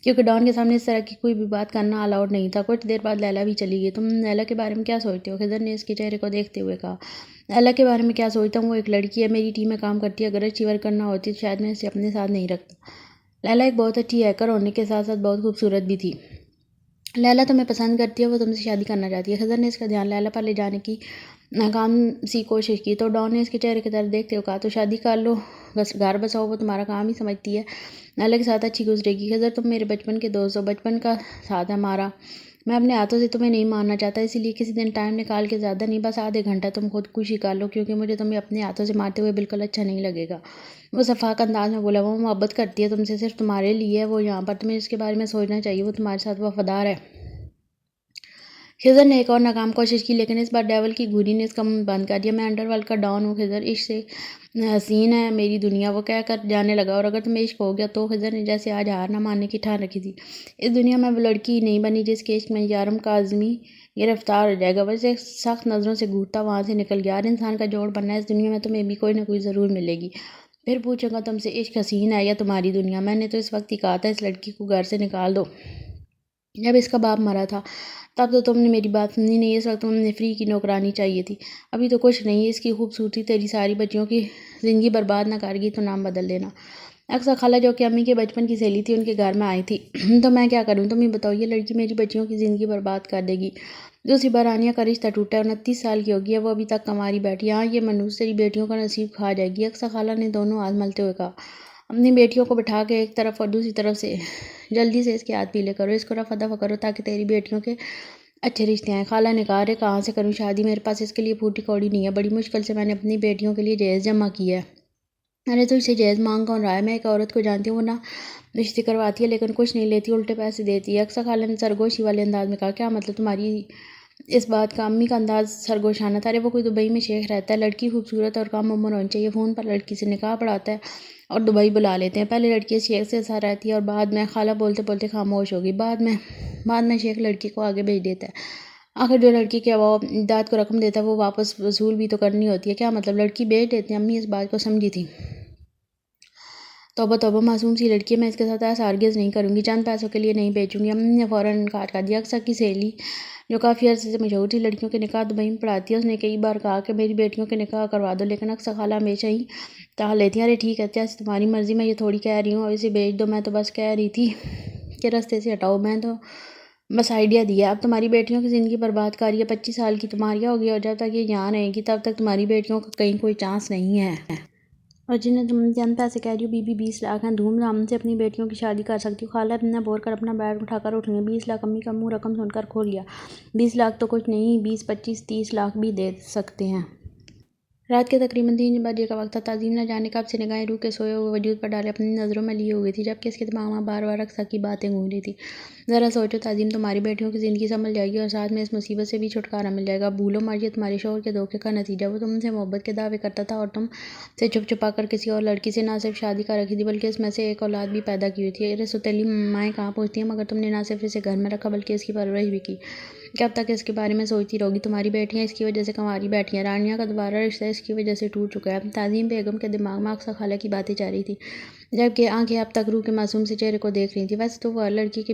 کیونکہ ڈان کے سامنے اس طرح کی کوئی بھی بات کرنا الاؤڈ نہیں تھا۔ کچھ دیر بعد لیلا بھی چلی گئی۔ تم لیلا کے بارے میں کیا سوچتے ہو؟ خضر نے اس کے چہرے کو دیکھتے ہوئے کہا۔ لیلا کے بارے میں کیا سوچتا ہوں؟ وہ ایک لڑکی ہے، میری ٹیم میں کام کرتی ہے۔ اگر اچھی ورک کرنا ہوتی تو شاید میں اسے اپنے ساتھ نہیں رکھتا۔ لیلا ایک بہت اچھی ہیکر ہونے کے ساتھ ساتھ بہت خوبصورت بھی تھی۔ لیلا تمہیں پسند کرتی ہے، وہ تم سے شادی کرنا چاہتی ہے۔ خضر نے اس کا دھیان لیلا پر لے جانے کی ناکام سی کوشش کی تو ڈان نے اس کے چہرے کی طرف دیکھتے ہوئے کہا، تو شادی کر لو، گھر بساؤ، وہ تمہارا کام ہی سمجھتی ہے، لیلا کے ساتھ اچھی گزرے گی۔ خضر تم میرے بچپن کے دوست ہو، بچپن کا ساتھ ہے ہمارا، میں اپنے ہاتھوں سے تمہیں نہیں مارنا چاہتا، اسی لیے کسی دن ٹائم نکال کے، زیادہ نہیں بس آدھے گھنٹہ تم خودکشی کر لو، کیونکہ مجھے تمہیں اپنے ہاتھوں سے مارتے ہوئے بالکل اچھا نہیں لگے گا۔ وہ شفاق انداز میں بولا، وہ محبت کرتی ہے تم سے، صرف تمہارے لیے ہے وہ یہاں پر، تمہیں اس کے بارے میں سوچنا چاہیے، وہ تمہارے ساتھ وفادار ہے۔ خضر نے ایک اور ناکام کوشش کی لیکن اس بار ڈیول کی گھوڑی نے اس کا منہ بند کر دیا۔ میں انڈر ورلڈ کا ڈان ہوں خضر، عشق سے حسین ہے میری دنیا، وہ کہہ کر جانے لگا۔ اور اگر تمہیں عشق ہو گیا تو؟ خضر نے جیسے آج ہار نہ ماننے کی ٹھان رکھی تھی۔ اس دنیا میں وہ لڑکی ہی نہیں بنی جس کے عشق میں یارم کاظمی گرفتار ہو جائے گا۔ ویسے سخت نظروں سے گھورتا وہاں سے نکل گیا۔ ہر انسان کا جوڑ بننا ہے، اس دنیا میں تمہیں بھی کوئی نہ کوئی ضرور ملے گی۔ پھر پوچھوں گا تم سے، عشق حسین ہے یا تمہاری دنیا؟ میں نے تو اس وقت ہی کہا تھا اس لڑکی کو گھر سے نکال دو، جب اس کا باپ مرا تھا، تب تو تم نے میری بات سنی نہیں، اس وقت تم نے فری کی نوکرانی چاہیے تھی۔ ابھی تو کچھ نہیں، اس کی خوبصورتی تیری ساری بچیوں کی زندگی برباد نہ کر گی تو نام بدل دینا۔ اکثر خالہ جو کہ امی کے بچپن کی سہیلی تھی ان کے گھر میں آئی تھی، تو میں کیا کروں؟ تم ہی بتاؤ، یہ لڑکی میری بچیوں کی زندگی برباد کر دے گی۔ دوسری بار رانیہ کا رشتہ ٹوٹا ہے، 29 سال کی ہوگی ہے وہ، ابھی تک کنواری بیٹھی ہے۔ ہاں یہ منحوس تیری بیٹیوں کا نصیب کھا جائے گی، اکثر خالہ نے دونوں ہاتھ ملتے ہوئے کہا۔ اپنی بیٹیوں کو بٹھا کے ایک طرف اور دوسری طرف سے جلدی سے اس کے ہاتھ پیلے کرو، اس کو رفع دفع کرو تاکہ تیری بیٹیوں کے اچھے رشتے آئیں۔ خالہ نے کہا، ارے کہاں سے کروں شادی، میرے پاس اس کے لیے پھوٹی کوڑی نہیں ہے، بڑی مشکل سے میں نے اپنی بیٹیوں کے لیے جہیز جمع کی ہے۔ ارے تو اسے جہیز مانگ کون رہا ہے؟ میں ایک عورت کو جانتی ہوں، وہ نہ رشتے کرواتی ہے لیکن کچھ نہیں لیتی، الٹے پیسے دیتی ہے۔ اکثر خالہ نے سرگوشی والے انداز میں کہا، کیا مطلب تمہاری اس بات کا؟ امی کا انداز سرگوشانہ تھا۔ ارے وہ کوئی دبئی میں شیخ رہتا ہے، لڑکی خوبصورت اور کم عمر ہونی چاہیے، فون پر لڑکی سے نکاح پڑھاتا ہے اور دبئی بلا لیتے ہیں۔ پہلے لڑکی اس شیخ سے ساتھ رہتی ہے اور بعد میں، خالہ بولتے بولتے خاموش ہو گئی، بعد میں شیخ لڑکی کو آگے بھیج دیتا ہے۔ آخر جو لڑکی کے امداد کو رقم دیتا ہے وہ واپس وصول بھی تو کرنی ہوتی ہے۔ کیا مطلب لڑکی بیچ دیتے ہیں؟ امی اس بات کو سمجھی تھی۔ توبہ توبہ، معصوم سی لڑکی ہے، میں اس کے ساتھ ایسا ہرگز نہیں کروں گی، چند پیسوں کے لیے نہیں بیچوں گی۔ امی نے فوراً انکار کر دیا۔ اکثر کی سہیلی جو کافی عرصے سے مشہور تھی، لڑکیوں کے نکاح دبئی میں پڑھاتی ہے، اس نے کئی بار کہا کہ میری بیٹیوں کے نکاح کروا دو، لیکن اکثر خالہ ہمیشہ ہی ٹال لیتی ہیں۔ ارے ٹھیک ہے، جیسے تمہاری مرضی، میں یہ تھوڑی کہہ رہی ہوں اب اسے بیچ دو، میں تو بس کہہ رہی تھی کہ راستے سے ہٹاؤ، میں تو بس آئیڈیا دیا۔ اب تمہاری بیٹیوں کی زندگی برباد کر، 25 سال کی تمہاریا ہوگی اور جب تک یہ یہاں رہیں گی تب تک تمہاری بیٹیوں کا کہیں کوئی چانس نہیں ہے۔ اور جنہیں تم چند پیسے کہہ رہی ہو، 20 لاکھ ہیں، دھوم دھام سے اپنی بیٹیوں کی شادی کر سکتی ہو۔ خالہ نے بول کر اپنا بیگ اٹھا کر اٹھ گئی۔ 20 لاکھ! امی کا منہ رقم سن کر کھول گیا۔ 20 لاکھ تو کچھ نہیں، 20 25 30 لاکھ بھی دے سکتے ہیں۔ رات کے تقریباً 3 بجے کا وقت تھا۔ تعظیم نہ جانے کب سے نگاہیں روح کے سوئے ہوئے وجود پر ڈالے اپنی نظروں میں لیے ہوئی تھی، جبکہ اس کے دماغ میں بار بار اکثر کی باتیں گونج رہی تھیں۔ ذرا سوچو تعظیم، تمہاری بیٹیوں کی زندگی سنبھل جائے گی اور ساتھ میں اس مصیبت سے بھی چھٹکارا مل جائے گا۔ بھولو مت، یہ تمہارے شوہر کے دھوکے کا نتیجہ ہے۔ وہ تم سے محبت کے دعوے کرتا تھا اور تم سے چھپ چھپا کر کسی اور لڑکی سے نہ صرف شادی کر رکھی تھی بلکہ اس میں سے ایک اولاد بھی پیدا کی ہوئی تھی۔ ارے سوتیلی مائیں کہاں پوچھتی ہیں، مگر تم نے نہ صرف اسے گھر میں رکھا بلکہ اس کی پرورش بھی کی۔ کب تک اس کے بارے میں سوچتی رہو گی؟ تمہاری بیٹیاں اس کی وجہ سے کنواری بیٹھی ہیں، رانیہ کا دوبارہ رشتہ اس کی وجہ سے ٹوٹ چکا ہے۔ تعظیم بیگم کے دماغ میں اکثر خالہ کی باتیں جا رہی تھیں، جبکہ آنکھیں اب تک روح کے معصوم سے چہرے کو دیکھ رہی تھیں۔ ویسے تو وہ ہر لڑکی کے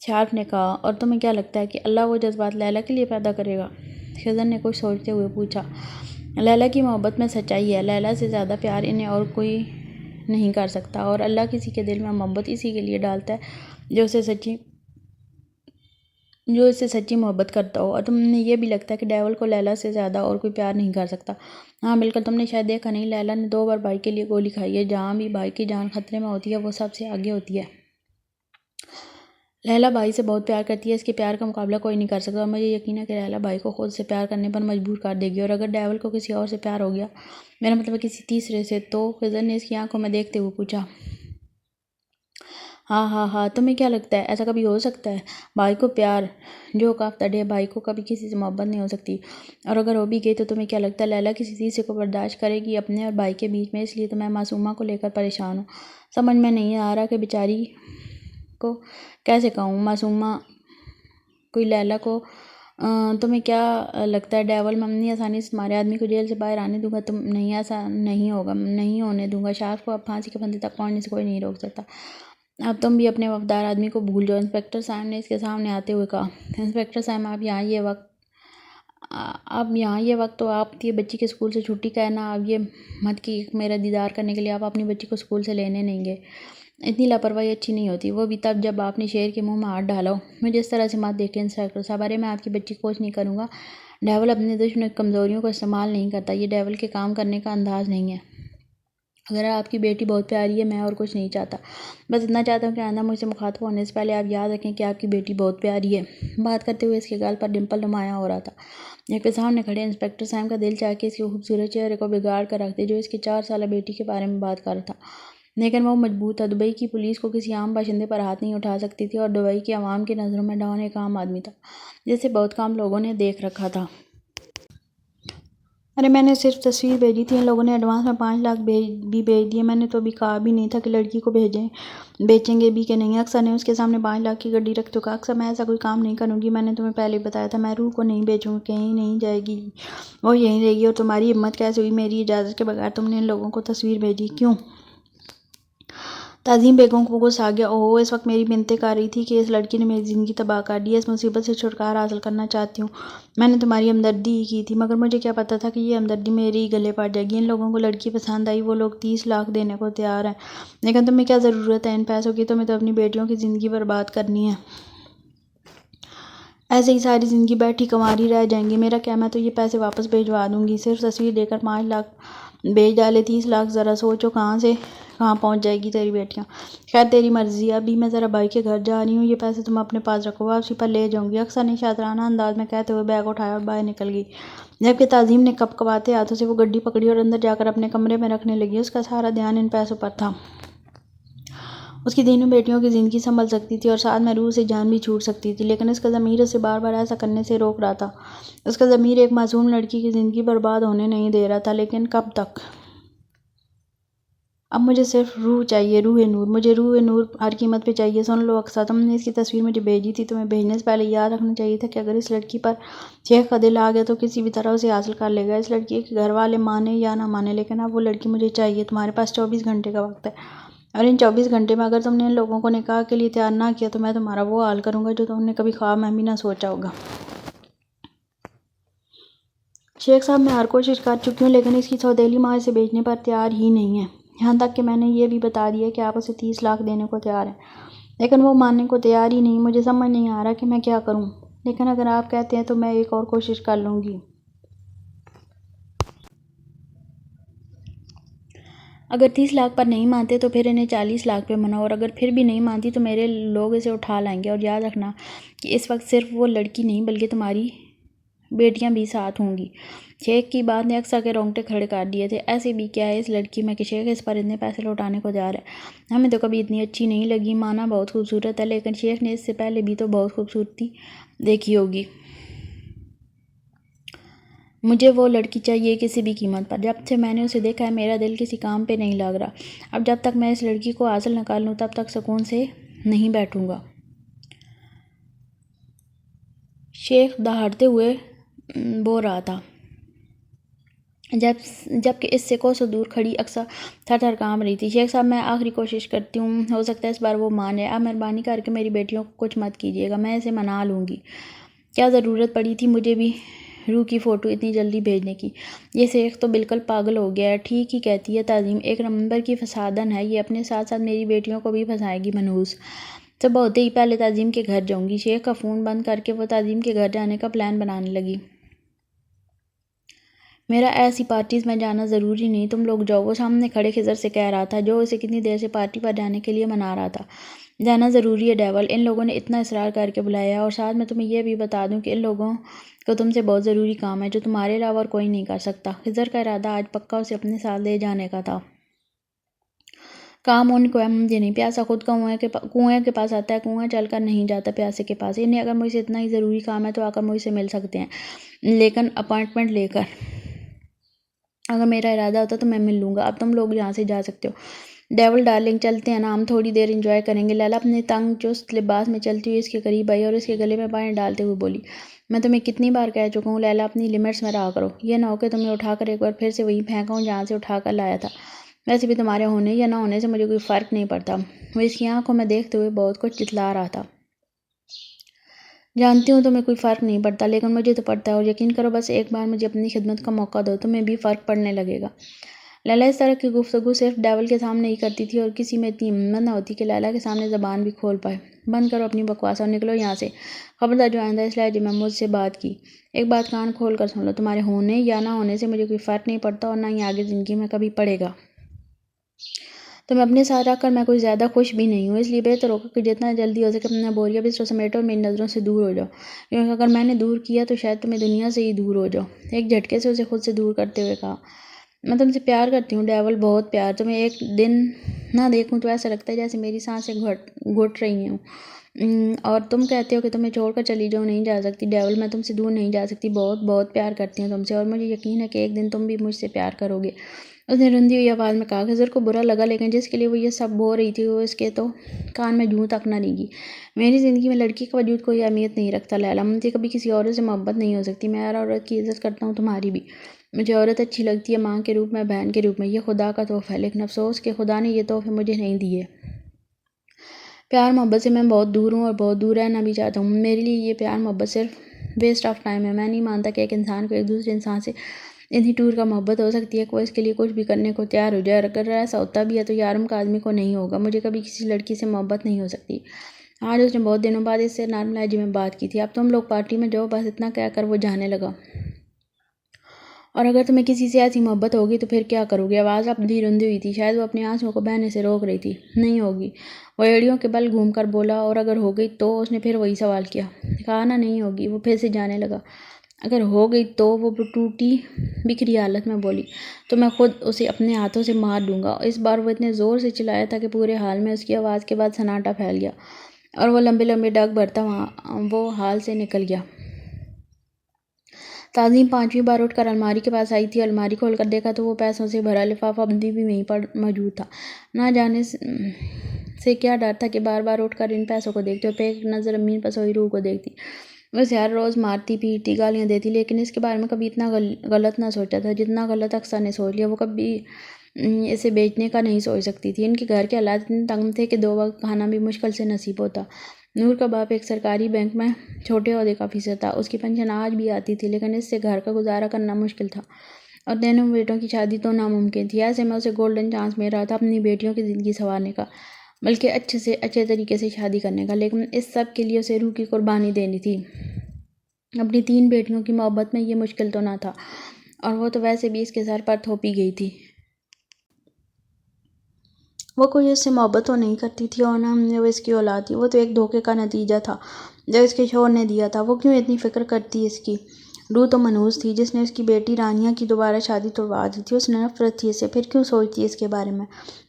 شارف نے کہا، اور تمہیں کیا لگتا ہے کہ اللہ وہ جذبات لیلا کے لیے پیدا کرے گا؟ خضر نے کچھ سوچتے ہوئے پوچھا۔ لیلا کی محبت میں سچائی ہے، لیلا سے زیادہ پیار انہیں اور کوئی نہیں کر سکتا، اور اللہ کسی کے دل میں محبت اسی کے لیے ڈالتا ہے جو اس سے سچی محبت کرتا ہو۔ اور تمہیں یہ بھی لگتا ہے کہ ڈیول کو لیلا سے زیادہ اور کوئی پیار نہیں کر سکتا؟ ہاں بالکل، تم نے شاید دیکھا نہیں، لیلا نے 2 بار بھائی کے لیے گولی کھائی ہے۔ جہاں بھی بھائی کی جان خطرے میں ہوتی ہے وہ سب سے آگے ہوتی ہے۔ لیلا بھائی سے بہت پیار کرتی ہے، اس کے پیار کا مقابلہ کوئی نہیں کر سکتا، اور مجھے یقین ہے کہ لیلا بھائی کو خود سے پیار کرنے پر مجبور کر دے گی۔ اور اگر ڈیول کو کسی اور سے پیار ہو گیا، میرا مطلب ہے کسی تیسرے سے، تو خضر نے اس کی آنکھوں میں دیکھتے ہوئے پوچھا۔ ہاں ہاں ہاں، تمہیں کیا لگتا ہے ایسا کبھی ہو سکتا ہے؟ بھائی کو پیار جو آف دا ڈے، بھائی کو کبھی کسی سے محبت نہیں ہو سکتی، اور اگر ہو بھی گئی تو تمہیں کیا لگتا ہے لیلا کسی تیسرے کو برداشت کرے گی اپنے اور بھائی کے بیچ میں؟ اس لیے تو میں معصومہ کو لے کر پریشان ہوں، سمجھ میں نہیں آ رہا کہ بیچاری کو کیسے کہوں۔ معصومہ کوئی لیلا کو تمہیں کیا لگتا ہے ڈیول میں اتنی آسانی سے تمہارے آدمی کو جیل سے باہر آنے دوں گا؟ تم نہیں، ایسا نہیں ہوگا، نہیں ہونے دوں گا۔ شارف کو اب پھانسی کے پھندے تک پہنچنے سے کوئی نہیں روک سکتا۔ اب تم بھی اپنے وفادار آدمی کو بھول جاؤ، انسپکٹر صاحب نے اس کے سامنے آتے ہوئے کہا۔ انسپکٹر صاحب، اب یہاں یہ وقت تو آپ کی بچی کے اسکول سے چھٹی کا ہے نا، اب یہ مت کہ میرا دیدار کرنے کے لیے آپ اپنی بچی کو اسکول سے لینے نہیں گئے۔ اتنی لاپرواہی اچھی نہیں ہوتی، وہ بھی تب جب آپ نے شیر کے منہ میں ہاتھ ڈالا ہو۔ مجھے اس طرح سے مت دیکھیں انسپکٹر صاحب، ارے میں آپ کی بچی کو کچھ نہیں کروں گا۔ ڈیول اپنے دشمن کی کمزوریوں کو استعمال نہیں کرتا، یہ ڈیول کے کام کرنے کا انداز نہیں ہے۔ اگر آپ کی بیٹی بہت پیاری ہے، میں اور کچھ نہیں چاہتا، بس اتنا چاہتا ہوں کہ آئندہ مجھ سے مخاطب ہونے سے پہلے آپ یاد رکھیں کہ آپ کی بیٹی بہت پیاری ہے۔ بات کرتے ہوئے اس کے گال پر ڈمپل نمایاں ہو رہا تھا۔ اس کے سامنے کھڑے انسپکٹر صاحب کا دل چاہ کے اس کے خوبصورت چہرے کو بگاڑ کر رکھ دے جو اس کی 4 سالہ بیٹی کے بارے میں بات کر رہا تھا، لیکن وہ مجبور تھا۔ دبئی کی پولیس کو کسی عام باشندے پر ہاتھ نہیں اٹھا سکتی تھی، اور دبئی کی عوام کی نظروں میں ڈان ایک عام آدمی تھا جسے بہت کم لوگوں نے دیکھ رکھا تھا۔ ارے میں نے صرف تصویر بھیجی تھی، ان لوگوں نے ایڈوانس میں 5 لاکھ بھی بھیج دیے، میں نے تو ابھی کہا بھی نہیں تھا کہ لڑکی کو بیچیں گے بھی کہ نہیں۔ اکثر نے اس کے سامنے 5 لاکھ کی گڈی رکھ تو کہا، اکثر میں ایسا کوئی کام نہیں کروں گی، میں نے تمہیں پہلے بتایا تھا، میں روح کو نہیں بیچوں گی، کہیں نہیں جائے گی، وہ یہیں رہے گی۔ اور تمہاری ہمت کیسے ہوئی میری اجازت کے بغیر تم نے ان لوگوں کو تصویر بھیجی؟ کیوں؟ تعظیم بیگم کو غصہ آ گیا۔ اوہو، اس وقت میری بنتیں کر رہی تھی کہ اس لڑکی نے میری زندگی تباہ کر دی ہے، اس مصیبت سے چھٹکارا حاصل کرنا چاہتی ہوں، میں نے تمہاری ہمدردی ہی کی تھی، مگر مجھے کیا پتہ تھا کہ یہ ہمدردی میرے ہی گلے پڑ جائے گی۔ ان لوگوں کو لڑکی پسند آئی، وہ لوگ 30 لاکھ دینے کو تیار ہیں، لیکن تمہیں کیا ضرورت ہے ان پیسوں کی؟ تمہیں تو اپنی بیٹیوں کی زندگی برباد کرنی ہے، ایسے ہی ساری زندگی بیٹھی کنواری رہ جائیں گی۔ میرا کیا، میں تو یہ پیسے واپس بھیجوا دوں گی، صرف تصویر دے کر 5 لاکھ بھیج ڈالے، 30 لاکھ ذرا سوچو کہاں سے کہاں پہنچ جائے گی تیری بیٹیاں۔ خیر تیری مرضی، ابھی میں ذرا بھائی کے گھر جا رہی ہوں، یہ پیسے تم اپنے پاس رکھو، واپسی پر لے جاؤں گی، اکثر نے شاطرانہ انداز میں کہتے ہوئے بیگ اٹھایا اور باہر نکل گئی، جبکہ تعظیم نے کپکپاتے ہاتھوں سے وہ گڈی پکڑی اور اندر جا کر اپنے کمرے میں رکھنے لگی۔ اس کا سارا دھیان ان پیسوں پر تھا۔ اس کی تینوں بیٹیوں کی زندگی سنبھل سکتی تھی اور ساتھ میں روح سے جان بھی چھوٹ سکتی تھی، لیکن اس کا ضمیر اسے بار بار ایسا کرنے سے روک رہا تھا۔ اس کا ضمیر ایک معصوم لڑکی کی زندگی برباد ہونے نہیں دے رہا تھا، لیکن کب تک؟ اب مجھے صرف روح چاہیے، روح نور، مجھے روح نور ہر قیمت پہ چاہیے۔ سن لو اقصیٰ، تم نے اس کی تصویر مجھے بھیجی تھی، تمہیں بھیجنے سے پہلے یاد رکھنا چاہیے تھا کہ اگر اس لڑکی پر شیخ کا دل آ گیا تو کسی بھی طرح اسے حاصل کر لے گا، اس لڑکی کے گھر والے مانے یا نہ مانے، لیکن اب وہ لڑکی مجھے چاہیے۔ تمہارے پاس 24 گھنٹے کا وقت ہے، اور ان 24 گھنٹے میں اگر تم نے ان لوگوں کو نکاح کے لیے تیار نہ کیا تو میں تمہارا وہ حال کروں گا جو تم نے کبھی خواب میں بھی نہ سوچا ہوگا۔ شیخ صاحب، میں ہر کوشش کر چکی ہوں، لیکن اس کی سودیلی ماں اسے بیچنے پر تیار ہی نہیں ہے، یہاں تک کہ میں نے یہ بھی بتا دیا کہ آپ اسے 30 لاکھ دینے کو تیار ہیں، لیکن وہ ماننے کو تیار ہی نہیں۔ مجھے سمجھ نہیں آ رہا کہ میں کیا کروں، لیکن اگر آپ کہتے ہیں تو میں ایک اور کوشش کر لوں گی۔ اگر 30 لاکھ پر نہیں مانتے تو پھر انہیں 40 لاکھ پہ مناؤ، اور اگر پھر بھی نہیں مانتی تو میرے لوگ اسے اٹھا لائیں گے، اور یاد رکھنا کہ اس وقت صرف وہ لڑکی نہیں بلکہ تمہاری بیٹیاں بھی ساتھ ہوں گی۔ شیخ کی بات نے اقصیٰ کے رونگٹے کھڑے کر دیے تھے۔ ایسے بھی کیا ہے اس لڑکی میں کہ شیخ اس پر اتنے پیسے لوٹانے کو تیار ہے؟ ہمیں تو کبھی اتنی اچھی نہیں لگی، مانا بہت خوبصورت ہے، لیکن شیخ نے اس سے پہلے بھی تو بہت خوبصورتی دیکھی ہوگی۔ مجھے وہ لڑکی چاہیے کسی بھی قیمت پر، جب سے میں نے اسے دیکھا ہے میرا دل کسی کام پہ نہیں لگ رہا، اب جب تک میں اس لڑکی کو حاصل نہ کر لوں تب تک سکون سے نہیں بیٹھوں گا۔ شیخ دہاڑتے ہوئے بول رہا تھا۔ جبکہ اس سے کوسوں دور کھڑی اکثر تھر تھر کانپ رہی تھی۔ شیخ صاحب میں آخری کوشش کرتی ہوں، ہو سکتا ہے اس بار وہ مان جائے۔ آپ مہربانی کر کے میری بیٹیوں کو کچھ مت کیجیے گا، میں اسے منا لوں گی۔ کیا ضرورت پڑی تھی مجھے بھی روح کی فوٹو اتنی جلدی بھیجنے کی؟ یہ شیخ تو بالکل پاگل ہو گیا ہے۔ ٹھیک ہی کہتی ہے تعظیم، ایک نمبر کی فسادن ہے یہ، اپنے ساتھ ساتھ میری بیٹیوں کو بھی پھنسائے گی منحوس۔ صبح ہوتے ہی پہلے تعظیم کے گھر جاؤں گی۔ شیخ کا فون بند کر کے وہ تعظیم کے گھر جانے کا پلان بنانے لگی۔ میرا ایسی پارٹیز میں جانا ضروری نہیں، تم لوگ جاؤ، وہ سامنے کھڑے خضر سے کہہ رہا تھا، جو اسے کتنی دیر سے پارٹی پر جانے کے لیے منا رہا تھا۔ جانا ضروری ہے ڈیول، ان لوگوں نے اتنا اصرار کر کے بلایا ہے، اور ساتھ میں تمہیں یہ بھی بتا دوں کہ ان لوگوں کو تم سے بہت ضروری کام ہے جو تمہارے علاوہ اور کوئی نہیں کر سکتا۔ خضر کا ارادہ آج پکا اسے اپنے ساتھ لے جانے کا تھا۔ کام ان کو ہے، مجھے نہیں۔ پیاسا خود کنویں کے پاس آتا ہے، کنواں چل کر نہیں جاتا پیاسے کے پاس۔ انہیں اگر مجھ سے اتنا ہی ضروری کام ہے تو آ کر مجھ سے مل سکتے ہیں، لیکن اپائنٹمنٹ لے کر۔ اگر میرا ارادہ ہوتا تو میں مل لوں گا۔ اب تم لوگ یہاں سے جا سکتے ہو۔ ڈیول ڈارلنگ چلتے ہیں نا، ہم تھوڑی دیر انجوائے کریں گے۔ لیلا اپنے تنگ چست لباس میں چلتی ہوئی اس کے قریب آئی اور اس کے گلے میں بائیں ڈالتے ہوئے بولی، میں تمہیں کتنی بار کہہ چکا ہوں لیلا، اپنی لمٹس میں رہا کرو۔ یہ نہ ہو کہ تمہیں اٹھا کر ایک بار پھر سے وہیں پھینکاؤں جہاں سے اٹھا کر لایا تھا۔ ویسے بھی تمہارے ہونے یا نہ ہونے سے مجھے کوئی فرق نہیں پڑتا۔ وہ اس کی آنکھوں میں دیکھتے ہوئے بہت کچھ جتلا رہا تھا۔ جانتی ہوں تمہیں کوئی فرق نہیں پڑتا، لیکن مجھے تو پڑتا ہے، اور یقین کرو بس ایک بار مجھے اپنی خدمت کا موقع دو، تمہیں بھی فرق پڑنے لگے گا۔ لیلا اس طرح کی گفتگو صرف ڈیول کے سامنے ہی کرتی تھی، اور کسی میں اتنی ہمت نہ ہوتی کہ لیلا کے سامنے زبان بھی کھول پائے۔ بند کرو اپنی بکواس اور نکلو یہاں سے، خبردار جو آئندہ اس لہجے میں مجھ سے بات کی۔ ایک بات کان کھول کر سن لو، تمہارے ہونے یا نہ ہونے سے مجھے کوئی فرق نہیں پڑتا، اور نہ ہی آگے زندگی میں کبھی پڑے گا۔ تمہیں اپنے ساتھ رکھ کر میں کچھ زیادہ خوش بھی نہیں ہوں، اس لیے بہتر ہوگا کہ جتنا جلدی ہو سکے اپنا بوریا بستر سمیٹو اور میری نظروں سے دور ہو جاؤ، کیونکہ اگر میں نے دور کیا تو شاید تمہیں دنیا سے ہی دور ہو جاؤ۔ ایک جھٹکے سے اسے خود سے دور کرتے ہوئے کہا، میں تم سے پیار کرتی ہوں ڈیول، بہت پیار۔ تمہیں ایک دن نہ دیکھوں تو ایسا لگتا ہے جیسے میری سانسیں گھٹ رہی ہوں، اور تم کہتے ہو کہ تمہیں چھوڑ کر چلی جاؤں، نہیں جا سکتی ڈیول، میں تم سے دور نہیں جا سکتی، بہت بہت پیار کرتی ہوں تم سے، اور مجھے یقین ہے کہ ایک دن تم بھی مجھ سے پیار کرو گے۔ اس نے رندی ہوئی آواز میں کہا۔ خضر کو برا لگا، لیکن جس کے لیے وہ یہ سب بول رہی تھی وہ اس کے تو کان میں جوں تک نہ ریگی۔ میری زندگی میں لڑکی کا وجود کوئی اہمیت نہیں رکھتا لیلا، مجھے کبھی کسی عورت سے محبت نہیں ہو سکتی۔ میں ہر عورت کی عزت کرتا ہوں، تمہاری بھی۔ مجھے عورت اچھی لگتی ہے، ماں کے روپ میں، بہن کے روپ میں، یہ خدا کا تحفہ ہے، لیکن افسوس کہ خدا نے یہ تحفے مجھے نہیں دیے۔ پیار محبت سے میں بہت دور ہوں، اور بہت دور رہنا بھی چاہتا ہوں۔ میرے لیے یہ پیار محبت صرف ویسٹ آف ٹائم ہے۔ میں نہیں مانتا کہ ایک انسان کو ایک دوسرے انسان سے اتنی ٹور کا محبت ہو سکتی ہے کہ وہ اس کے لیے کچھ بھی کرنے کو تیار ہو جائے، اور اگر ایسا ہوتا بھی ہے تو یارم کا آدمی کو نہیں ہوگا۔ مجھے کبھی کسی لڑکی سے محبت نہیں ہو سکتی۔ آج اس نے بہت دنوں بعد اس سے نرم لہجے میں بات کی تھی۔ اب تم لوگ پارٹی میں جاؤ، بس اتنا کہہ کر وہ جانے لگا۔ اور اگر تمہیں کسی سے ایسی محبت ہوگی تو پھر کیا کرو گی؟ آواز اب بھی رندی ہوئی تھی، شاید وہ اپنے آنسوؤں کو بہنے سے روک رہی تھی۔ نہیں ہوگی، وہ ایڑیوں کے بل گھوم کر بولا، اور اگر ہو گئی تو؟ اس نے پھر وہی سوال کیا۔ کہا نا نہیں ہوگی، وہ پھر سے جانے لگا۔ اگر ہو گئی تو؟ وہ ٹوٹی بکھری حالت میں بولی، تو میں خود اسے اپنے ہاتھوں سے مار دوں گا۔ اس بار وہ اتنے زور سے چلایا تھا کہ پورے ہال میں اس کی آواز کے بعد سناٹا پھیل گیا، اور وہ لمبے لمبے ڈگ بھرتا وہ ہال سے نکل گیا۔ تعظیم پانچویں بار اٹھ کر الماری کے پاس آئی تھی۔ الماری کھول کر دیکھا تو وہ پیسوں سے بھرا لفافہ ابھی بھی وہیں پر موجود تھا۔ نہ جانے سے کیا ڈر تھا کہ بار بار اٹھ کر ان پیسوں کو دیکھتی، اور پھر ایک نظر امین پر سوئی روح کو دیکھتی۔ وہ اسے ہر روز مارتی، پیٹتی، گالیاں دیتی، لیکن اس کے بارے میں کبھی اتنا غلط نہ سوچا تھا جتنا غلط اقصیٰ نے سوچ لیا۔ وہ کبھی اسے بیچنے کا نہیں سوچ سکتی تھی۔ ان کے گھر کے حالات اتنے تنگ تھے کہ 2 وقت کھانا بھی مشکل سے نصیب ہوتا۔ نور کا باپ ایک سرکاری بینک میں چھوٹے عہدے کا آفیسر تھا۔ اس کی پنشن آج بھی آتی تھی، لیکن اس سے گھر کا گزارا کرنا مشکل تھا، اور تینوں بیٹوں کی شادی تو ناممکن تھی۔ ایسے میں اسے گولڈن چانس مل رہا تھا اپنی بیٹیوں کی زندگی سنوارنے کا، بلکہ اچھے سے اچھے طریقے سے شادی کرنے کا، لیکن اس سب کے لیے اسے روح کی قربانی دینی تھی۔ اپنی 3 بیٹیوں کی محبت میں یہ مشکل تو نہ تھا، اور وہ تو ویسے بھی اس کے سر پر تھوپی گئی تھی۔ وہ کوئی اس سے محبت تو نہیں کرتی تھی، اور نہ وہ اس کی اولاد تھی۔ وہ تو ایک دھوکے کا نتیجہ تھا جو اس کے شوہر نے دیا تھا۔ وہ کیوں اتنی فکر کرتی؟ اس کی روح تو منحوس تھی جس نے اس کی بیٹی رانیہ کی دوبارہ شادی توڑوا دی تھی۔ اسے نفرت تھی اس سے، پھر کیوں سوچتی اس کے بارے میں؟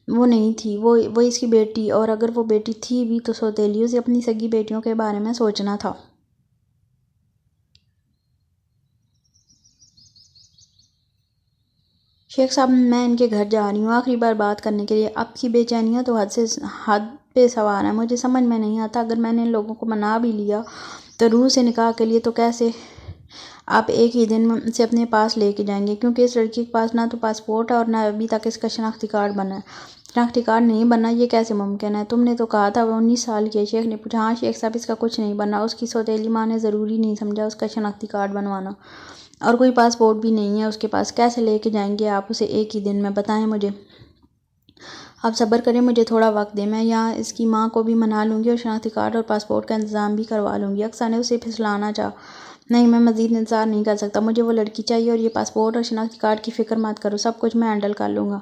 وہ نہیں تھی، وہ اس کی بیٹی، اور اگر وہ بیٹی تھی بھی تو سوتیلی۔ اسے اپنی سگی بیٹیوں کے بارے میں سوچنا تھا۔ شیخ صاحب، میں ان کے گھر جا رہی ہوں آخری بار بات کرنے کے لیے۔ آپ کی بے چینیاں تو حد پہ سوار ہیں۔ مجھے سمجھ میں نہیں آتا، اگر میں نے ان لوگوں کو منا بھی لیا تو روح سے نکاح کے لیے تو کیسے؟ آپ ایک ہی دن میں سے اپنے پاس لے کے جائیں گے، کیونکہ اس لڑکی کے پاس نہ تو پاسپورٹ ہے اور نہ ابھی تک اس کا شناختی کارڈ بنا ہے۔ شناختی کارڈ نہیں بنا، یہ کیسے ممکن ہے؟ تم نے تو کہا تھا وہ 19 سال کی ہے۔ شیخ نے پوچھا۔ ہاں شیخ صاحب، اس کا کچھ نہیں بنا، اس کی سوتیلی ماں نے ضروری نہیں سمجھا اس کا شناختی کارڈ بنوانا، اور کوئی پاسپورٹ بھی نہیں ہے اس کے پاس۔ کیسے لے کے جائیں گے آپ اسے ایک ہی دن میں؟ بتائیں مجھے۔ آپ صبر کریں، مجھے تھوڑا وقت دیں، میں یہاں اس کی ماں کو بھی منا لوں گی اور شناختی کارڈ اور پاسپورٹ کا انتظام بھی کروا لوں گی۔ اقصیٰ نے اسے پھسلانا چاہا۔ نہیں، میں مزید انتظار نہیں کر سکتا، مجھے وہ لڑکی چاہیے، اور یہ پاسپورٹ اور شناختی کارڈ کی فکر مت کرو، سب کچھ میں ہینڈل کر لوں گا۔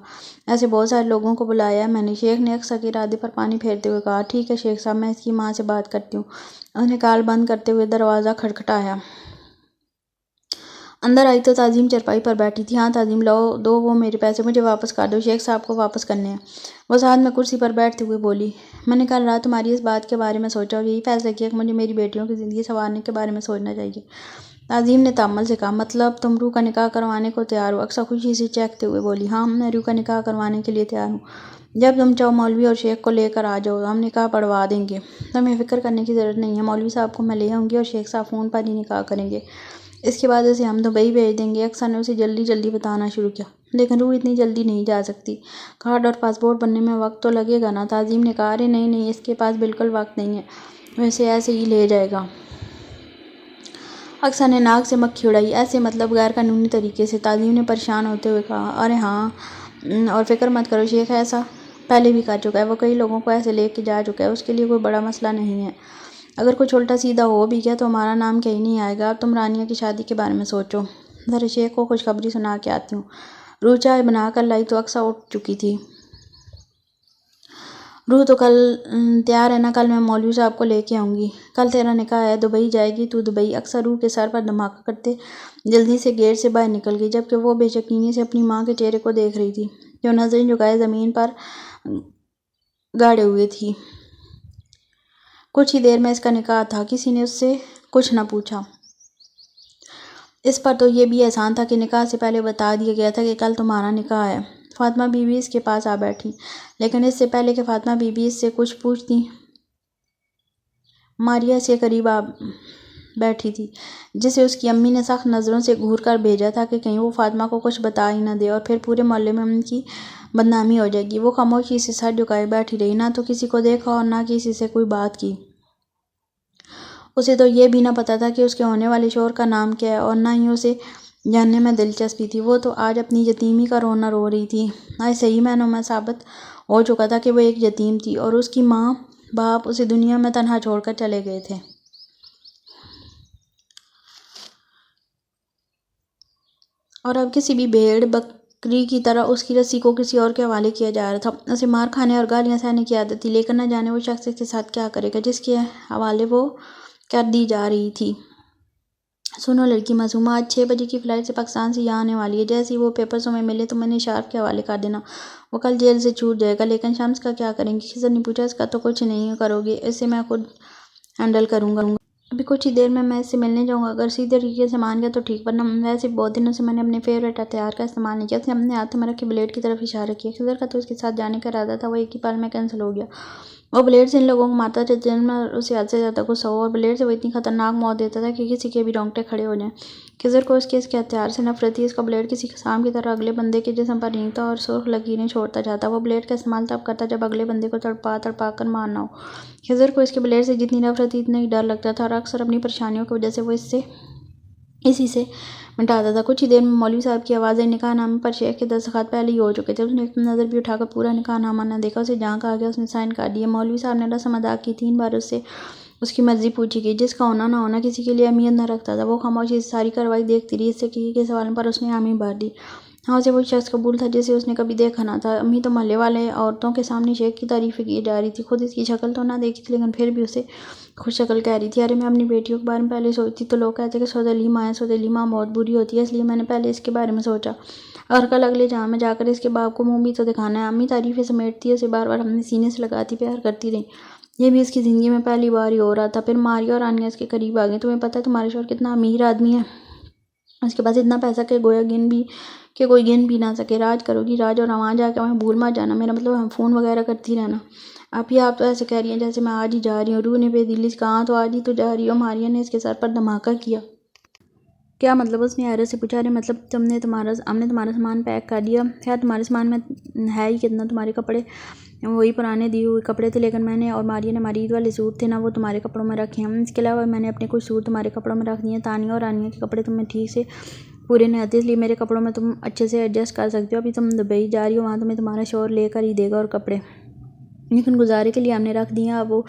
ایسے بہت سارے لوگوں کو بلایا ہے میں نے، شیخ نے اقصیٰ کے ارادے پر پانی پھیرتے ہوئے کہا۔ ٹھیک ہے شیخ صاحب، میں اس کی ماں سے بات کرتی ہوں۔ اس نے کال بند کرتے ہوئے دروازہ کھٹکھٹایا۔ اندر آئی تو تعظیم چرپائی پر بیٹھی تھی۔ ہاں تعظیم، لو دو وہ میرے پیسے، مجھے واپس کر دو، شیخ صاحب کو واپس کرنے ہیں۔ وہ ساتھ میں کرسی پر بیٹھتے ہوئے بولی۔ میں نے کل رات تمہاری اس بات کے بارے میں سوچا اور یہی فیصلہ کیا کہ مجھے میری بیٹیوں کی زندگی سنوارنے کے بارے میں سوچنا چاہیے۔ تعظیم نے تأمل سے کہا۔ مطلب تم روح کا نکاح کروانے کو تیار ہو؟ اقصیٰ خوشی سے چہکتے ہوئے بولی۔ ہاں، میں روح کا نکاح کروانے کے لیے تیار ہوں، جب تم چاہو مولوی اور شیخ کو لے کر آ جاؤ، ہم نکاح پڑھوا دیں گے، تمہیں فکر کرنے کی ضرورت نہیں ہے۔ مولوی صاحب کو میں لے آؤں گی اور شیخ صاحب فون پر ہی نکاح کریں گے، اس کے بعد اسے ہم دبئی بھیج دیں گے۔ اقصیٰ نے اسے جلدی جلدی بتانا شروع کیا۔ لیکن روح اتنی جلدی نہیں جا سکتی، کارڈ اور پاسپورٹ بننے میں وقت تو لگے گا نا۔ تعظیم نے کہا۔ ارے نہیں نہیں، اس کے پاس بالکل وقت نہیں ہے، وہ اسے ایسے ہی لے جائے گا۔ اقصیٰ نے ناک سے مکھی اڑائی۔ ایسے مطلب غیر قانونی طریقے سے؟ تعظیم نے پریشان ہوتے ہوئے کہا۔ ارے ہاں، اور فکر مت کرو، شیخ ایسا پہلے بھی کر چکا ہے، وہ کئی لوگوں کو ایسے لے کے جا چکا ہے، اس کے لیے کوئی بڑا مسئلہ نہیں ہے۔ اگر کچھ الٹا سیدھا ہو بھی گیا تو ہمارا نام کہیں نہیں آئے گا۔ اب تم رانیہ کی شادی کے بارے میں سوچو، ذرا شیخ کو خوشخبری سنا کے آتی ہوں۔ روح چائے بنا کر لائی تو اقصیٰ اٹھ چکی تھی۔ روح تو کل تیار ہے نا؟ کل میں مولوی صاحب کو لے کے آؤں گی۔ کل تیرا نکاح ہے، دبئی جائے گی تو دبئی؟ اقصیٰ روح کے سر پر دھماکہ کرتے جلدی سے گیٹ سے باہر نکل گئی، جبکہ وہ بے یقینی سے اپنی ماں کے چہرے کو دیکھ رہی تھی، جو نظریں جھکائے زمین پر گاڑے ہوئے تھی۔ کچھ ہی دیر میں اس کا نکاح تھا، کسی نے اس سے کچھ نہ پوچھا۔ اس پر تو یہ بھی احسان تھا کہ نکاح سے پہلے بتا دیا گیا تھا کہ کل تمہارا نکاح ہے۔ فاطمہ بی بی اس کے پاس آ بیٹھی، لیکن اس سے پہلے کہ فاطمہ بی بی اس سے کچھ پوچھتی، ماریہ اس کے قریب آ بیٹھی تھی، جسے اس کی امی نے سخت نظروں سے گھور کر بھیجا تھا کہ کہیں وہ فاطمہ کو کچھ بتا ہی نہ دے اور پھر پورے محلے میں ان کی بدنامی ہو جائے گی۔ وہ خاموشی سے سر جھکائے بیٹھی رہی، نہ تو کسی کو دیکھا اور نہ کسی سے کوئی بات کی۔ اسے تو یہ بھی نہ پتا تھا کہ اس کے ہونے والے شوہر کا نام کیا ہے، اور نہ ہی اسے جاننے میں دلچسپی تھی۔ وہ تو آج اپنی یتیمی کا رونا رو رہی تھی۔ آج صحیح معنوں میں ثابت ہو چکا تھا کہ وہ ایک یتیم تھی، اور اس کی ماں باپ اسے دنیا میں تنہا چھوڑ کر چلے گئے تھے۔ اور اب کسی بھی بھیڑ بکری کی طرح اس کی رسی کو کسی اور کے حوالے کیا جا رہا تھا۔ اسے مار کھانے اور گالیاں سہنے کی عادت تھی، لیکن نہ جانے وہ شخص اس کے ساتھ کیا کرے گا جس کے حوالے وہ کر دی جا رہی تھی۔ سنو لڑکی معصومہ، آج 6 بجے کی فلائٹ سے پاکستان سے یہاں آنے والی ہے، جیسے ہی وہ پیپرز تمہیں ملے تو انہیں شارف کے حوالے کر دینا، وہ کل جیل سے چھوٹ جائے گا۔ لیکن شمس کا کیا کریں گے؟ خضر نے پوچھا۔ اس کا تو کچھ نہیں کرو گے، اسے میں خود ہینڈل کروں گا۔ ابھی کچھ ہی دیر میں اس سے ملنے جاؤں گا، اگر سیدھے طریقے سے مان گیا تو ٹھیک، ورنہ ویسے بھی بہت دنوں سے میں نے اپنے فیوریٹ ہتھیار کا استعمال نہیں کیا۔ اس نے اپنے ہاتھ میں رکھے بلیڈ کی طرف اشارہ کیا۔ خضر کا تو اس کے ساتھ جانے کا ارادہ تھا، وہ ایک ہی پل میں کینسل ہو گیا۔ وہ بلیڈ سے ان لوگوں کو مارتا تھا جن پر اسے حد سے زیادہ غصہ ہو، اور بلیڈ سے وہ اتنی خطرناک موت دیتا تھا کہ کسی کے بھی رونگٹے کھڑے ہو جائیں۔ خضر کو اس کے ہتھیار سے نفرت تھی۔ اس کا بلیڈ کسی سام کی طرح اگلے بندے کے جسم پر رینگتا اور سرخ لکیریں چھوڑتا جاتا۔ وہ بلیڈ کا استعمال تب کرتا جب اگلے بندے کو تڑپا تڑپا کر مارنا ہو۔ خضر کو اس کے بلیڈ سے جتنی نفرت تھی اتنا ہی ڈر لگتا تھا، اور اکثر اپنی پریشانیوں کی وجہ سے وہ اسی سے مٹاتا تھا۔ کچھ ہی دیر میں مولوی صاحب کی آواز آئی۔ نکاح نامے پر شیخ کے دستخط پہلے ہی ہو چکے تھے۔ اس نے ایک نظر بھی اٹھا کر پورا نکاح نامہ نہ دیکھا، اسے جھانک آ گیا، اس نے سائن کر دیے۔ مولوی صاحب نے رسم ادا کی، 3 بار اس سے اس کی مرضی پوچھی گئی، جس کا ہونا نہ ہونا کسی کے لیے اہمیت نہ رکھتا تھا۔ وہ خاموشی سے ساری کارروائی دیکھتی رہی، اس سے کسی کے سوالوں پر اس نے حامی بھر دی۔ ہاں، اسے وہی شخص قبول تھا جسے اس نے کبھی دیکھا نہ تھا۔ امی تو محلے والے عورتوں کے سامنے شیخ کی تعریفیں کی جا رہی تھی، خود اس کی شکل تو نہ دیکھی تھی لیکن پھر بھی اسے خوش شکل کہہ رہی تھی۔ ارے میں اپنی بیٹیوں کے بارے میں پہلے سوچتی تو لوگ کہتے کہ سوتیلی ماں ہے، سوتیلی ماں بہت بری ہوتی ہے، اس لیے میں نے پہلے اس کے بارے میں سوچا، اور کل اگلے جہاں میں جا کر اس کے باپ کو منہ بھی تو دکھانا ہے۔ امی تعریفیں سمیٹتی اسے بار بار اپنے سینے سے لگاتی پیار کرتی رہی۔ یہ بھی اس کی زندگی میں پہلی بار ہی ہو رہا تھا۔ پھر ماریہ اور رانیہ اس کے قریب آ گئیں۔ تمہیں پتہ ہے تمہارا شوہر کتنا امیر آدمی ہے؟ اس کے پاس اتنا پیسہ کہ گویا کوئی گن بھی نہ سکے۔ راج کرو گی راج، اور وہاں جا کے وہیں بھول مت جانا، میرا مطلب ہم فون وغیرہ کرتی رہنا۔ آپ تو ایسے کہہ رہی ہیں جیسے میں آج ہی جا رہی ہوں۔ روح نے بے دلی سے کہا۔ ہاں تو آج ہی تو جا رہی ہو۔ ماریہ نے اس کے سر پر دھماکہ کیا۔ کیا مطلب؟ اس نے حیرت سے پوچھا۔ ارے مطلب ہم نے تمہارا سامان پیک کر لیا، خیر تمہارے سامان میں ہے ہی کتنا، تمہارے کپڑے وہی پرانے دیے ہوئے کپڑے تھے، لیکن میں نے اور ماریہ نے ہمارے عید والے سوٹ تھے نا، وہ تمہارے کپڑوں میں رکھے ہیں، اس کے علاوہ میں نے اپنے کچھ سوٹ تمہارے کپڑوں میں رکھ دیے ہیں۔ تانیہ اور رانیہ کے کپڑے تمہیں ٹھیک سے پورے نہیں آتے، اس لیے میرے کپڑوں میں تم اچھے سے ایڈجسٹ کر سکتے ہو۔ ابھی تم دبئی جا رہی ہو، وہاں تمہیں تمہارا شوہر لے کر ہی دے گا اور کپڑے، لیکن گزارے کے لیے ہم نے رکھ دیے ہیں۔ اب وہ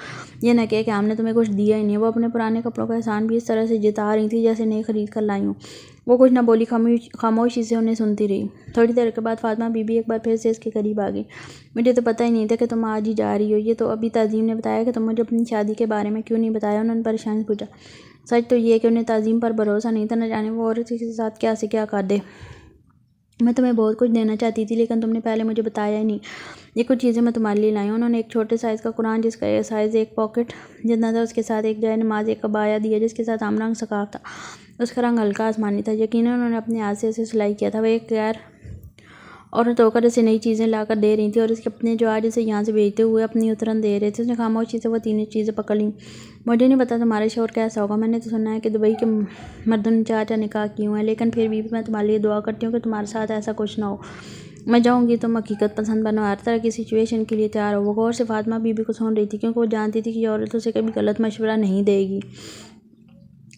یہ نہ کہے کہ ہم نے تمہیں کچھ دیا ہی نہیں۔ وہ اپنے پرانے کپڑوں کا احسان بھی اس طرح سے جتا رہی تھی جیسے نئے خرید کر لائی ہوں۔ وہ کچھ نہ بولی، خاموشی سے انہیں سنتی رہی۔ تھوڑی دیر کے بعد فاطمہ بی بی ایک بار پھر سے اس کے قریب آ گئی۔ مجھے تو پتہ ہی نہیں تھا کہ تم آج ہی جا رہی ہو، یہ تو ابھی تعظیم نے بتایا کہ تم مجھے اپنی شادی کے بارے میں کیوں نہیں بتایا؟ انہوں نے پریشانی سے پوچھا۔ سچ تو یہ ہے کہ انہیں تعظیم پر بھروسہ نہیں تھا، نہ جانے وہ عورت کے ساتھ کیا سے کیا کر دے۔ میں تمہیں بہت کچھ دینا چاہتی تھی، لیکن تم نے پہلے مجھے بتایا ہی نہیں۔ یہ کچھ چیزیں میں تمہارے لیے لائی ہوں۔ انہوں نے ایک چھوٹے سائز کا قرآن جس کا سائز ایک پاکٹ جتنا تھا، اس کے ساتھ ایک جائے نماز، ایک عبایا دیا جس کے ساتھ ہم رنگ سکاف تھا، اس کا رنگ ہلکا آسمانی تھا۔ یقیناً انہوں نے اپنے ہاتھ سے اسے سلائی کیا تھا۔ وہ ایک غیر عورت ہو کر اسے نئی چیزیں لا کر دے رہی تھی، اور اس کے اپنے جو آج اسے یہاں سے بھیجتے ہوئے اپنی اترن دے رہے تھے۔ اس نے خاموشی سے وہ تینوں چیزیں پکڑ لیں۔ مجھے نہیں پتا تمہارا شوہر کیسا ہوگا، میں نے تو سنا ہے کہ دبئی کے مردوں نے 4 نکاح کیے ہوئے ہیں، لیکن پھر بھی میں تمہارے لیے دعا کرتی ہوں کہ تمہارے ساتھ ایسا کچھ نہ ہو۔ میں چاہوں گی تم حقیقت پسند بنو، ہر طرح کی سچویشن کے لیے تیار ہو۔ وہ غور سے فاطمہ بی بی کو سن رہی تھی، کیونکہ وہ جانتی تھی کہ یہ عورت اسے کبھی غلط مشورہ نہیں دے گی۔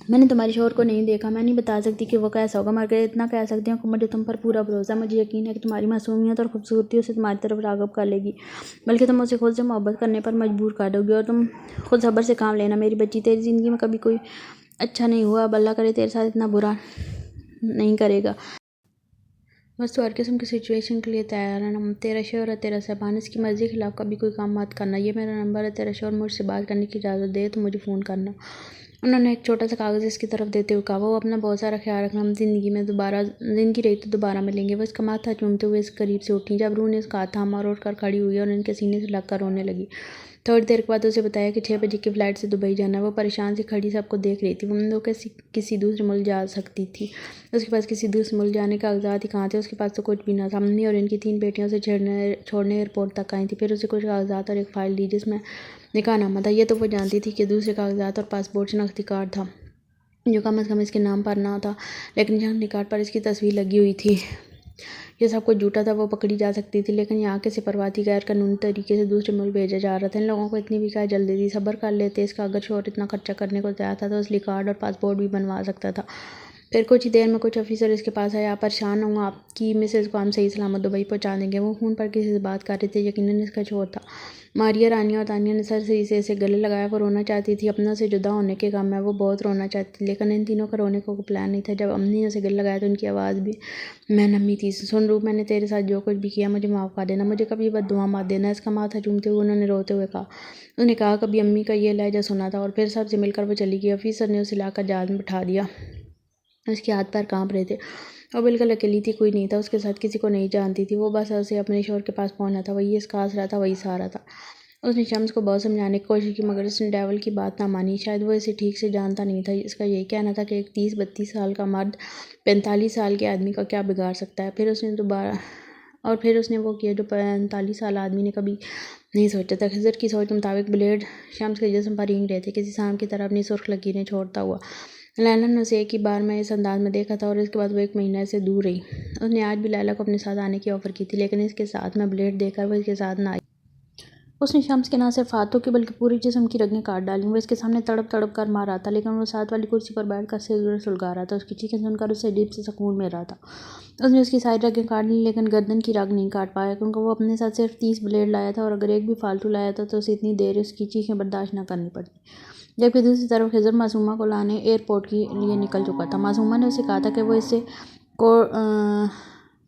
میں نے تمہارے شوہر کو نہیں دیکھا، میں نہیں بتا سکتی کہ وہ کیسا ہوگا، مگر اتنا کہہ سکتی ہوں کہ مجھے تم پر پورا بھروسہ ہے۔ مجھے یقین ہے کہ تمہاری معصومیت اور خوبصورتی اسے تمہاری طرف راغب کر لے گی، بلکہ تم اسے خود سے محبت کرنے پر مجبور کر دو گی، اور تم خود صبر سے کام لینا۔ میری بچی، تیری زندگی میں کبھی کوئی اچھا نہیں ہوا، اب اللہ کرے تیرے ساتھ اتنا برا نہیں کرے گا۔ بس تو ہر قسم کی سچویشن کے لیے تیار رہنا۔ تیرا شوہر ہے، تیرا صاحبان، اس کی مرضی کے خلاف کبھی کوئی کام مت کرنا۔ یہ میرا نمبر ہے، تیرا شوہر مجھ سے بات کرنے کی اجازت دے تو مجھے فون کرنا۔ انہوں نے ایک چھوٹا سا کاغذ اس کی طرف دیتے ہوئے کہا۔ وہ اپنا بہت سارا خیال رکھنا، ہم زندگی رہی تو دوبارہ ملیں گے۔ وہ اس کا ماتھا چومتے ہوئے اس قریب سے اٹھیں۔ جب روح نے اس کا ہاتھ تھاما اور اٹھ کر کھڑی ہوئی اور ان کے سینے سے لگ کر رونے لگی۔ تھوڑی دیر کے بعد اسے بتایا کہ 6 بجے کی فلائٹ سے دبئی جانا ہے۔ وہ پریشان سی کھڑی سب کو دیکھ رہی تھی۔ وہ کسی دوسرے ملک جا سکتی تھی، اس کے پاس کسی دوسرے ملک جانے کے کاغذات ہی کہاں تھے؟ اس کے پاس تو کچھ بھی نہ تھا۔ امی اور ان کی 3 بیٹیاں اسے چھوڑنے ایئرپورٹ تک آئی تھیں، پھر اسے کچھ کاغذات اور ایک فائل دی جس میں نکاح نامہ تھا۔ یہ تو وہ جانتی تھی کہ دوسرے کاغذات اور پاسپورٹ شناختی کارڈ تھا جو کم از کم اس کے نام پر نہ تھا، لیکن شناختی کارڈ پر اس کی تصویر لگی ہوئی تھی۔ یہ سب کچھ جھوٹا تھا، وہ پکڑی جا سکتی تھی، لیکن یہاں کے سفارتی غیر قانونی طریقے سے دوسرے ملک بھیجا جا رہا تھا۔ ان لوگوں کو اتنی بھی کیا جلدی تھی، صبر کر لیتے اس کا۔ اگر شوہر اتنا خرچہ کرنے کو تیار تھا تو اصلی کارڈ اور پاسپورٹ بھی بنوا سکتا تھا۔ پھر کچھ ہی دیر میں کچھ آفیسر اس کے پاس آئے۔ آپ پریشان ہوں، آپ کی مسز کو ہم صحیح سلامت دبئی پہنچا دیں گے۔ وہ فون پر کسی سے بات کر رہے تھے، یقیناً اس کا شوہر تھا۔ ماریہ، رانیہ اور تانیہ نے سرسری سے اسے گلے لگایا۔ وہ رونا چاہتی تھی، اپنوں سے جدا ہونے کے غم میں وہ بہت رونا چاہتی تھی، لیکن ان تینوں کا رونے کا کوئی پلان نہیں تھا۔ جب امی نے اسے گلے لگایا تو ان کی آواز میں نمی تھی۔ سن روح، میں نے تیرے ساتھ جو کچھ بھی کیا مجھے معاف کر دینا، مجھے کبھی بد دعا مت دینا۔ اس کا ماتھا چومتے ہوئے انہوں نے روتے ہوئے کہا۔ اس نے کہا کبھی امی کا یہ لہجہ سنا تھا، اور پھر سب سے مل کر وہ چلی گئی۔ آفیسر نے اسے لا کر جہاز میں بٹھا دیا۔ اس کے ہاتھ پیر کانپ رہے تھے، وہ بالکل اکیلی تھی، کوئی نہیں تھا اس کے ساتھ، کسی کو نہیں جانتی تھی۔ وہ بس اسے اپنے شوہر کے پاس پہنچنا تھا، وہی اس کا آسرا تھا، وہی سہارا تھا۔ اس نے شمس کو بہت سمجھانے کی کوشش کی، مگر اس نے ڈیول کی بات نہ مانی۔ شاید وہ اسے ٹھیک سے جانتا نہیں تھا۔ اس کا یہی کہنا تھا کہ ایک 30-32 سال کا مرد 45 سال کے آدمی کا کیا بگاڑ سکتا ہے۔ پھر اس نے وہ کیا جو 45 سال آدمی نے کبھی نہیں سوچا تھا۔ خضر کی سوچ کے مطابق بلیڈ شمس کے جسم پر رینگ رہے تھے، کسی سانپ کی طرح اپنی سرخ لکیریں چھوڑتا ہوا۔ لیلا نے اسے ایک ہی بار میں اس انداز میں دیکھا تھا، اور اس کے بعد وہ 1 مہینہ سے دور رہی۔ اس نے آج بھی لیلا کو اپنے ساتھ آنے کی آفر کی تھی، لیکن اس کے ساتھ میں بلیڈ دیکھ کر وہ اس کے ساتھ نہ آئی۔ اس نے شمس کے نہ صرف ہاتھوں کی بلکہ پورے جسم کی رگیں کاٹ ڈالیں۔ وہ اس کے سامنے تڑپ تڑپ کر مر رہا تھا، لیکن وہ ساتھ والی کرسی پر بیٹھ کر سگریٹ سلگا رہا تھا۔ اس کی چیخیں سن کر اسے عجیب سے سکون مل رہا تھا۔ اس نے اس کی ساری رگیں کاٹ لیں، لیکن گردن کی رگ نہیں کاٹ پایا، کیونکہ وہ اپنے ساتھ صرف 30 بلیڈ لایا تھا، اور اگر ایک بھی فالتو لایا تھا تو اسے اتنی دیر اس کی چیخیں برداشت نہ کرنی پڑتی۔ جبکہ دوسری طرف خضر معصومہ کو لانے ایئرپورٹ کے لیے نکل چکا تھا۔ معصومہ نے اسے کہا تھا کہ وہ اس سے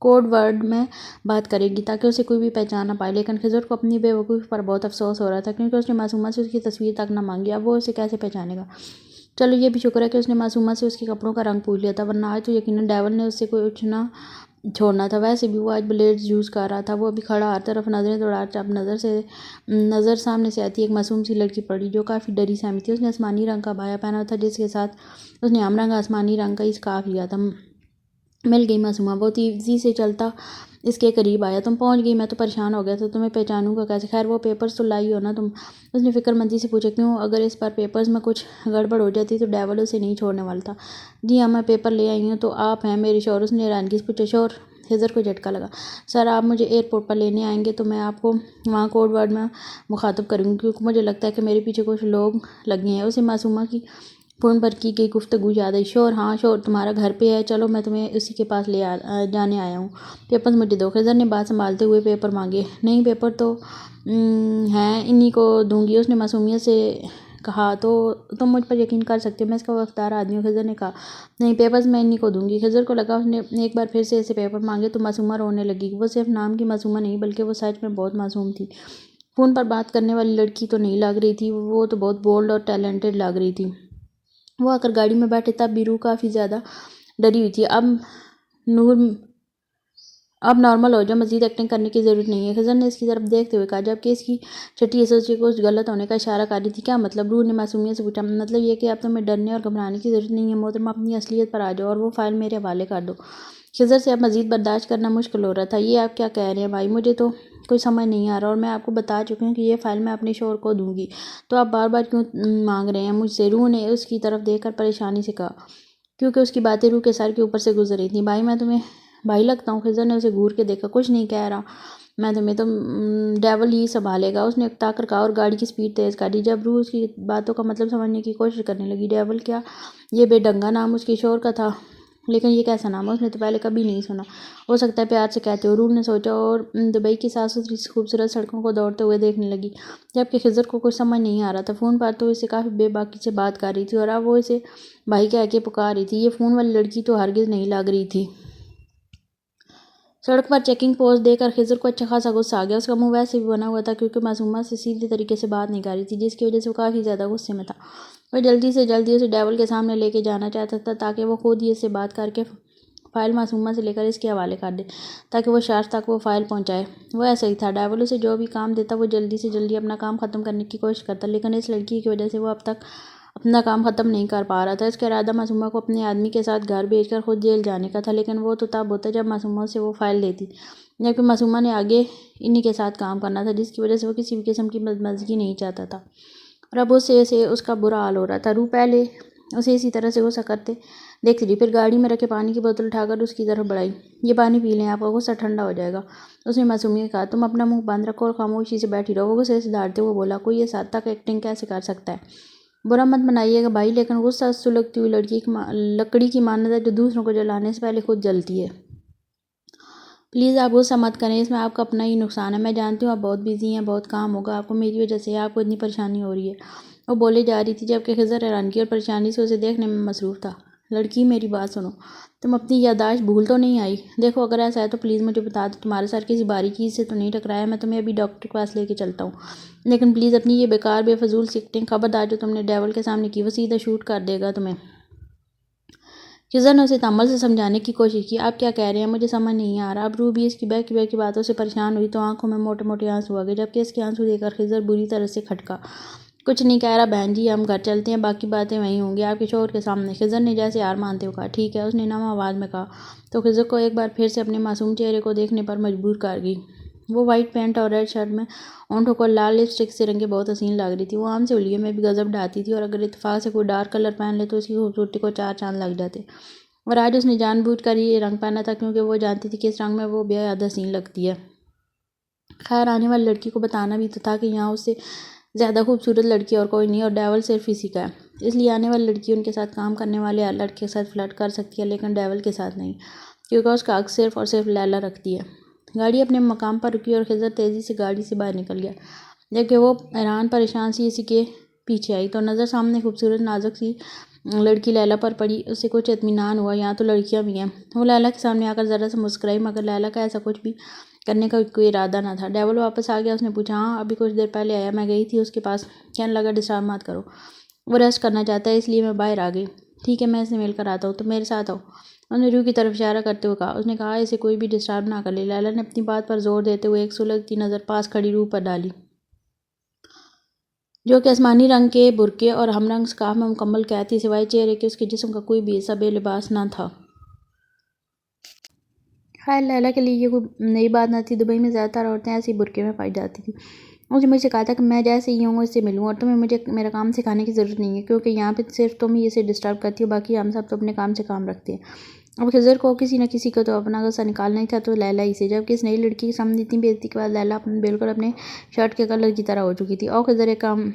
کوڈ ورڈ میں بات کرے گی تاکہ اسے کوئی بھی پہچان نہ پائے، لیکن خضر کو اپنی بے وقوفی پر بہت افسوس ہو رہا تھا، کیونکہ اس نے معصومہ سے اس کی تصویر تک نہ مانگی۔ اب وہ اسے کیسے پہچانے گا؟ چلو یہ بھی شکر ہے کہ اس نے معصومہ سے اس کے کپڑوں کا رنگ پوچھ لیا تھا، ورنہ آج تو یقیناً ڈیول نے اس سے کچھ نہ چھوڑنا تھا۔ ویسے بھی وہ آج بلیڈز یوز کر رہا تھا۔ وہ ابھی کھڑا ہر طرف نظریں دوڑا رہا تھا۔ اب نظر سامنے سے آتی ایک معصوم سی لڑکی پڑی جو کافی ڈری سہمی تھی۔ اس نے آسمانی رنگ کا عبایا پہنا تھا، جس کے ساتھ اس نے ہم رنگ آسمانی رنگ کا ہی سکارف لیا تھا۔ مل گئی معصومہ بہت ایزی سے چلتا اس کے قریب آیا. تم پہنچ گئی. میں تو پریشان ہو گیا تھا تمہیں پہچانوں گا کیسے. خیر وہ پیپرز تو لائی ہو نا تم. اس نے فکر مندی سے پوچھا. کیوں؟ اگر اس بار پیپرز میں کچھ گڑبڑ ہو جاتی تو ڈیول اسے نہیں چھوڑنے والا تھا. جی ہاں میں پیپر لے آئی ہوں. تو آپ ہیں میرے شوہر؟ اس نے حیرانگی سے پوچھا. شوہر؟ خضر کو جھٹکا لگا. سر آپ مجھے ایئرپورٹ پر لینے آئیں گے تو میں آپ کو وہاں کوڈ ورڈ میں مخاطب کروں گی کیونکہ مجھے لگتا ہے کہ میرے پیچھے کچھ لوگ لگے ہیں. اسے معصومہ کی فون پر کی گئی گفتگو یاد آئی. شوہر؟ ہاں شوہر تمہارا گھر پہ ہے. چلو میں تمہیں اسی کے پاس جانے آیا ہوں. پیپرز مجھے دو. خضر نے بات سنبھالتے ہوئے پیپر مانگے. نہیں پیپر تو ہیں انہی کو دوں گی. اس نے معصومیت سے کہا. تو تم مجھ پر یقین کر سکتے ہو میں اس کا وفادار آدمی ہوں. خضر نے کہا. نہیں پیپرز میں انہی کو دوں گی. خضر کو لگا اس نے ایک بار پھر سے ایسے پیپر مانگے تو معصومہ رونے لگی. وہ صرف نام کی معصومہ نہیں بلکہ وہ سچ میں بہت معصوم تھی. فون پر بات کرنے والی لڑکی تو نہیں لگ رہی تھی. وہ تو بہت بولڈ اور ٹیلنٹڈ لگ رہی تھی. وہ آ کر گاڑی میں بیٹھے تب بھی روح کافی زیادہ ڈری ہوئی تھی. اب نارمل ہو جاؤ. مزید ایکٹنگ کرنے کی ضرورت نہیں ہے. خضر نے اس کی طرف دیکھتے ہوئے کہا جبکہ اس کی چھٹی ایسوسی کو کچھ غلط ہونے کا اشارہ کر رہی تھی. کیا مطلب؟ روح نے معصومیت سے پوچھا. مطلب یہ کہ اب تمہیں ڈرنے اور گھبرانے کی ضرورت نہیں ہے. محترمہ اپنی اصلیت پر آ جاؤ اور وہ فائل میرے حوالے کر دو. خضر سے اب مزید برداشت کرنا مشکل ہو رہا تھا. یہ آپ کیا کہہ رہے ہیں بھائی؟ مجھے تو کوئی سمجھ نہیں آ رہا اور میں آپ کو بتا چکی ہوں کہ یہ فائل میں اپنے شوہر کو دوں گی. تو آپ بار بار کیوں مانگ رہے ہیں مجھ سے؟ روح نے اس کی طرف دیکھ کر پریشانی سے کہا. کیونکہ اس کی باتیں روح کے سر کے اوپر سے گزر رہی تھیں. بھائی میں تمہیں بھائی لگتا ہوں؟ خضر نے اسے گھور کے دیکھا. کچھ نہیں کہہ رہا میں تمہیں. تو ڈیول ہی سنبھالے گا. اس نے اکتا کر کہا اور گاڑی کی سپیڈ تیز کر دی. جب روح اس کی باتوں کا مطلب سمجھنے کی کوشش کرنے لگی. ڈیول؟ کیا یہ بے ڈنگا نام اس کے شوہر کا تھا؟ لیکن یہ کیسا نام ہے؟ اس نے تو پہلے کبھی نہیں سنا. ہو سکتا ہے پیار سے کہتے ہو. روح نے سوچا اور دبئی کی صاف ستھری خوبصورت سڑکوں کو دوڑتے ہوئے دیکھنے لگی. جبکہ خضر کو کچھ سمجھ نہیں آ رہا تھا. فون پر تو اسے کافی بے باکی سے بات کر رہی تھی اور اب وہ اسے بھائی کہہ کے پکار رہی تھی. یہ فون والی لڑکی تو ہرگز نہیں لگ رہی تھی. سڑک پر چیکنگ پوسٹ دیکھ کر خضر کو اچھا خاصا غصہ آ گیا. اس کا منہ ویسے بھی بنا ہوا تھا کیونکہ معصومہ سے سیدھے طریقے سے بات نہیں کر رہی تھی جس کی وجہ سے وہ کافی زیادہ غصے میں تھا. وہ جلدی سے جلدی اسے ڈیول کے سامنے لے کے جانا چاہتا تھا تاکہ وہ خود ہی اس سے بات کر کے فائل معصومہ سے لے کر اس کے حوالے کر دے تاکہ وہ شارج تک وہ فائل پہنچائے. وہ ایسا ہی تھا. ڈیول اسے جو بھی کام دیتا وہ جلدی سے جلدی اپنا کام ختم کرنے کی کوشش کرتا لیکن اس لڑکی کی وجہ سے وہ اب تک اپنا کام ختم نہیں کر پا رہا تھا. اس کا ارادہ معصومہ کو اپنے آدمی کے ساتھ گھر بھیج کر خود جیل جانے کا تھا لیکن وہ تو تب ہوتا جب معصومہ سے وہ فائل دیتی جبکہ معصومہ نے آگے انہی کے ساتھ کام کرنا تھا جس کی وجہ سے وہ کسی بھی قسم کی بدمزگی نہیں چاہتا تھا اور اب سے اس کا برا حال ہو رہا تھا. روح پہلے اسے اسی طرح سے غصہ کرتے دیکھتی رہی. پھر گاڑی میں رکھے پانی کی بوتل اٹھا کر اس کی طرف بڑھائی. یہ پانی پی لیں آپ کا غصہ ٹھنڈا ہو جائے گا. اس نے معصومیت سے کہا. تم اپنا منہ بند رکھو اور خاموشی سے بیٹھی رہو. وہ غصے سے دھاڑتے ہوئے بولا. کوئی اس حد تک ایکٹنگ کیسے کر سکتا ہے؟ برا مت منائیے گا بھائی لیکن غصہ سلگتی ہوئی لکڑی کی مانند ہے جو دوسروں کو جلانے سے پہلے خود جلتی ہے. پلیز آپ غصہ مت کریں. اس میں آپ کا اپنا ہی نقصان ہے. میں جانتی ہوں آپ بہت بزی ہیں. بہت کام ہوگا آپ کو میری وجہ سے. آپ کو اتنی پریشانی ہو رہی ہے. وہ بولے جا رہی تھی جبکہ خضر حیرانگی اور پریشانی سے اسے دیکھنے میں مصروف تھا. لڑکی میری بات سنو. تم اپنی یادداشت بھول تو نہیں آئی؟ دیکھو اگر ایسا ہے تو پلیز مجھے بتا دو. تمہارا سر کسی باریک چیز سے تو نہیں ٹکرایا؟ میں تمہیں ابھی ڈاکٹر کے پاس لے کے چلتا ہوں لیکن پلیز اپنی یہ بیکار بے فضول سی ایکٹنگ خبردار جو تم نے ڈیول کے سامنے کی وہ سیدھا شوٹ کر دے گا تمہیں. خضر نے اسے تامل سے سمجھانے کی کوشش کی. آپ کیا کہہ رہے ہیں؟ مجھے سمجھ نہیں آ رہا. اب روح بھی اس کی بہکی بہکی باتوں سے پریشان ہوئی تو آنکھوں میں موٹے موٹے آنسو آ گئے جبکہ اس کے آنسو دیکھ کر خضر بری طرح سے کھٹکا. کچھ نہیں کہہ رہا بہن جی. ہم گھر چلتے ہیں. باقی باتیں وہیں ہوں گی آپ کے شوہر کے سامنے. خضر نے جیسے ہار مانتے ہوئے کہا. ٹھیک ہے. اس نے نم آواز میں کہا تو خضر کو ایک بار پھر سے اپنے معصوم چہرے کو دیکھنے پر مجبور کر گئی. وہ وائٹ پینٹ اور ریڈ شرٹ میں ہونٹوں کو لال لپسٹک سے رنگے بہت حسین لگ رہی تھی. وہ عام سے ہولیوں میں بھی غضب ڈھاتی تھی اور اگر اتفاق سے کوئی ڈارک کلر پہن لے تو اس کی خوبصورتی کو چار چاند لگ جاتے اور آج اس نے جان بوجھ کر یہ رنگ پہنا تھا کیونکہ وہ جانتی تھی کہ اس رنگ میں وہ بے حد حسین لگتی ہے. خیر آنے والی لڑکی کو بتانا بھی تو تھا کہ یہاں اس سے زیادہ خوبصورت لڑکی اور کوئی نہیں اور ڈیول صرف اسی کا ہے. اس لیے آنے والی لڑکی ان کے ساتھ کام کرنے والے ہر لڑکے کے ساتھ فلرٹ کر سکتی ہے لیکن ڈیول کے ساتھ نہیں کیونکہ اس کا حق صرف اور صرف لیلا رکھتی ہے. گاڑی اپنے مقام پر رکی اور خضر تیزی سے گاڑی سے باہر نکل گیا. جبکہ وہ حیران پریشان سی اسی کے پیچھے آئی تو نظر سامنے خوبصورت نازک سی لڑکی لیلا پر پڑی. اسے کچھ اطمینان ہوا. یہاں تو لڑکیاں بھی ہیں. وہ لیلا کے سامنے آ کر ذرا سے مسکرائی مگر لیلا کا ایسا کچھ بھی کرنے کا کوئی ارادہ نہ تھا. ڈیول واپس آ گیا. اس نے پوچھا. ہاں ابھی کچھ دیر پہلے آیا. میں گئی تھی اس کے پاس. کہنے لگا ڈسٹرب مت کرو. وہ ریسٹ کرنا چاہتا ہے اس لیے میں باہر آ گئی. ٹھیک ہے میں اسے مل کر آتا ہوں. تم میرے ساتھ آؤ. اس نے روح کی طرف اشارہ کرتے ہوئے کہا. اس نے کہا اسے کوئی بھی ڈسٹرب نہ کر لے. لیلا نے اپنی بات پر زور دیتے ہوئے ایک سلگتی نظر پاس کھڑی روح پر ڈالی جو کہ آسمانی رنگ کے برقعے اور ہم رنگ سکارف میں مکمل قید تھی سوائے چہرے کے اس کے جسم کا کوئی بھی حصہ بے لباس نہ تھا. خیر لیلا کے لیے یہ کوئی نئی بات نہ تھی، دبئی میں زیادہ تر عورتیں ایسی برقعے میں پائی جاتی تھیں۔ اس نے مجھ سے کہا تھا کہ میں جیسے ہی ہوں اس سے ملوں، اور تمہیں مجھے میرا کام سکھانے کی ضرورت نہیں ہے، کیونکہ یہاں پہ صرف تم ہی اسے ڈسٹرب کرتی ہو، باقی ہم سب تو اپنے کام سے کام رکھتے ہیں۔ اب خضر کو کسی نہ کسی کو تو اپنا غصہ نکالنا ہی تھا، تو لیلا ہی سے، جبکہ اس نئی لڑکی کے سامنے اتنی بے عزتی کے بعد لیلا بالکل اپنے شرٹ کے کلر کی طرح ہو چکی تھی۔ اور خضر ایک کام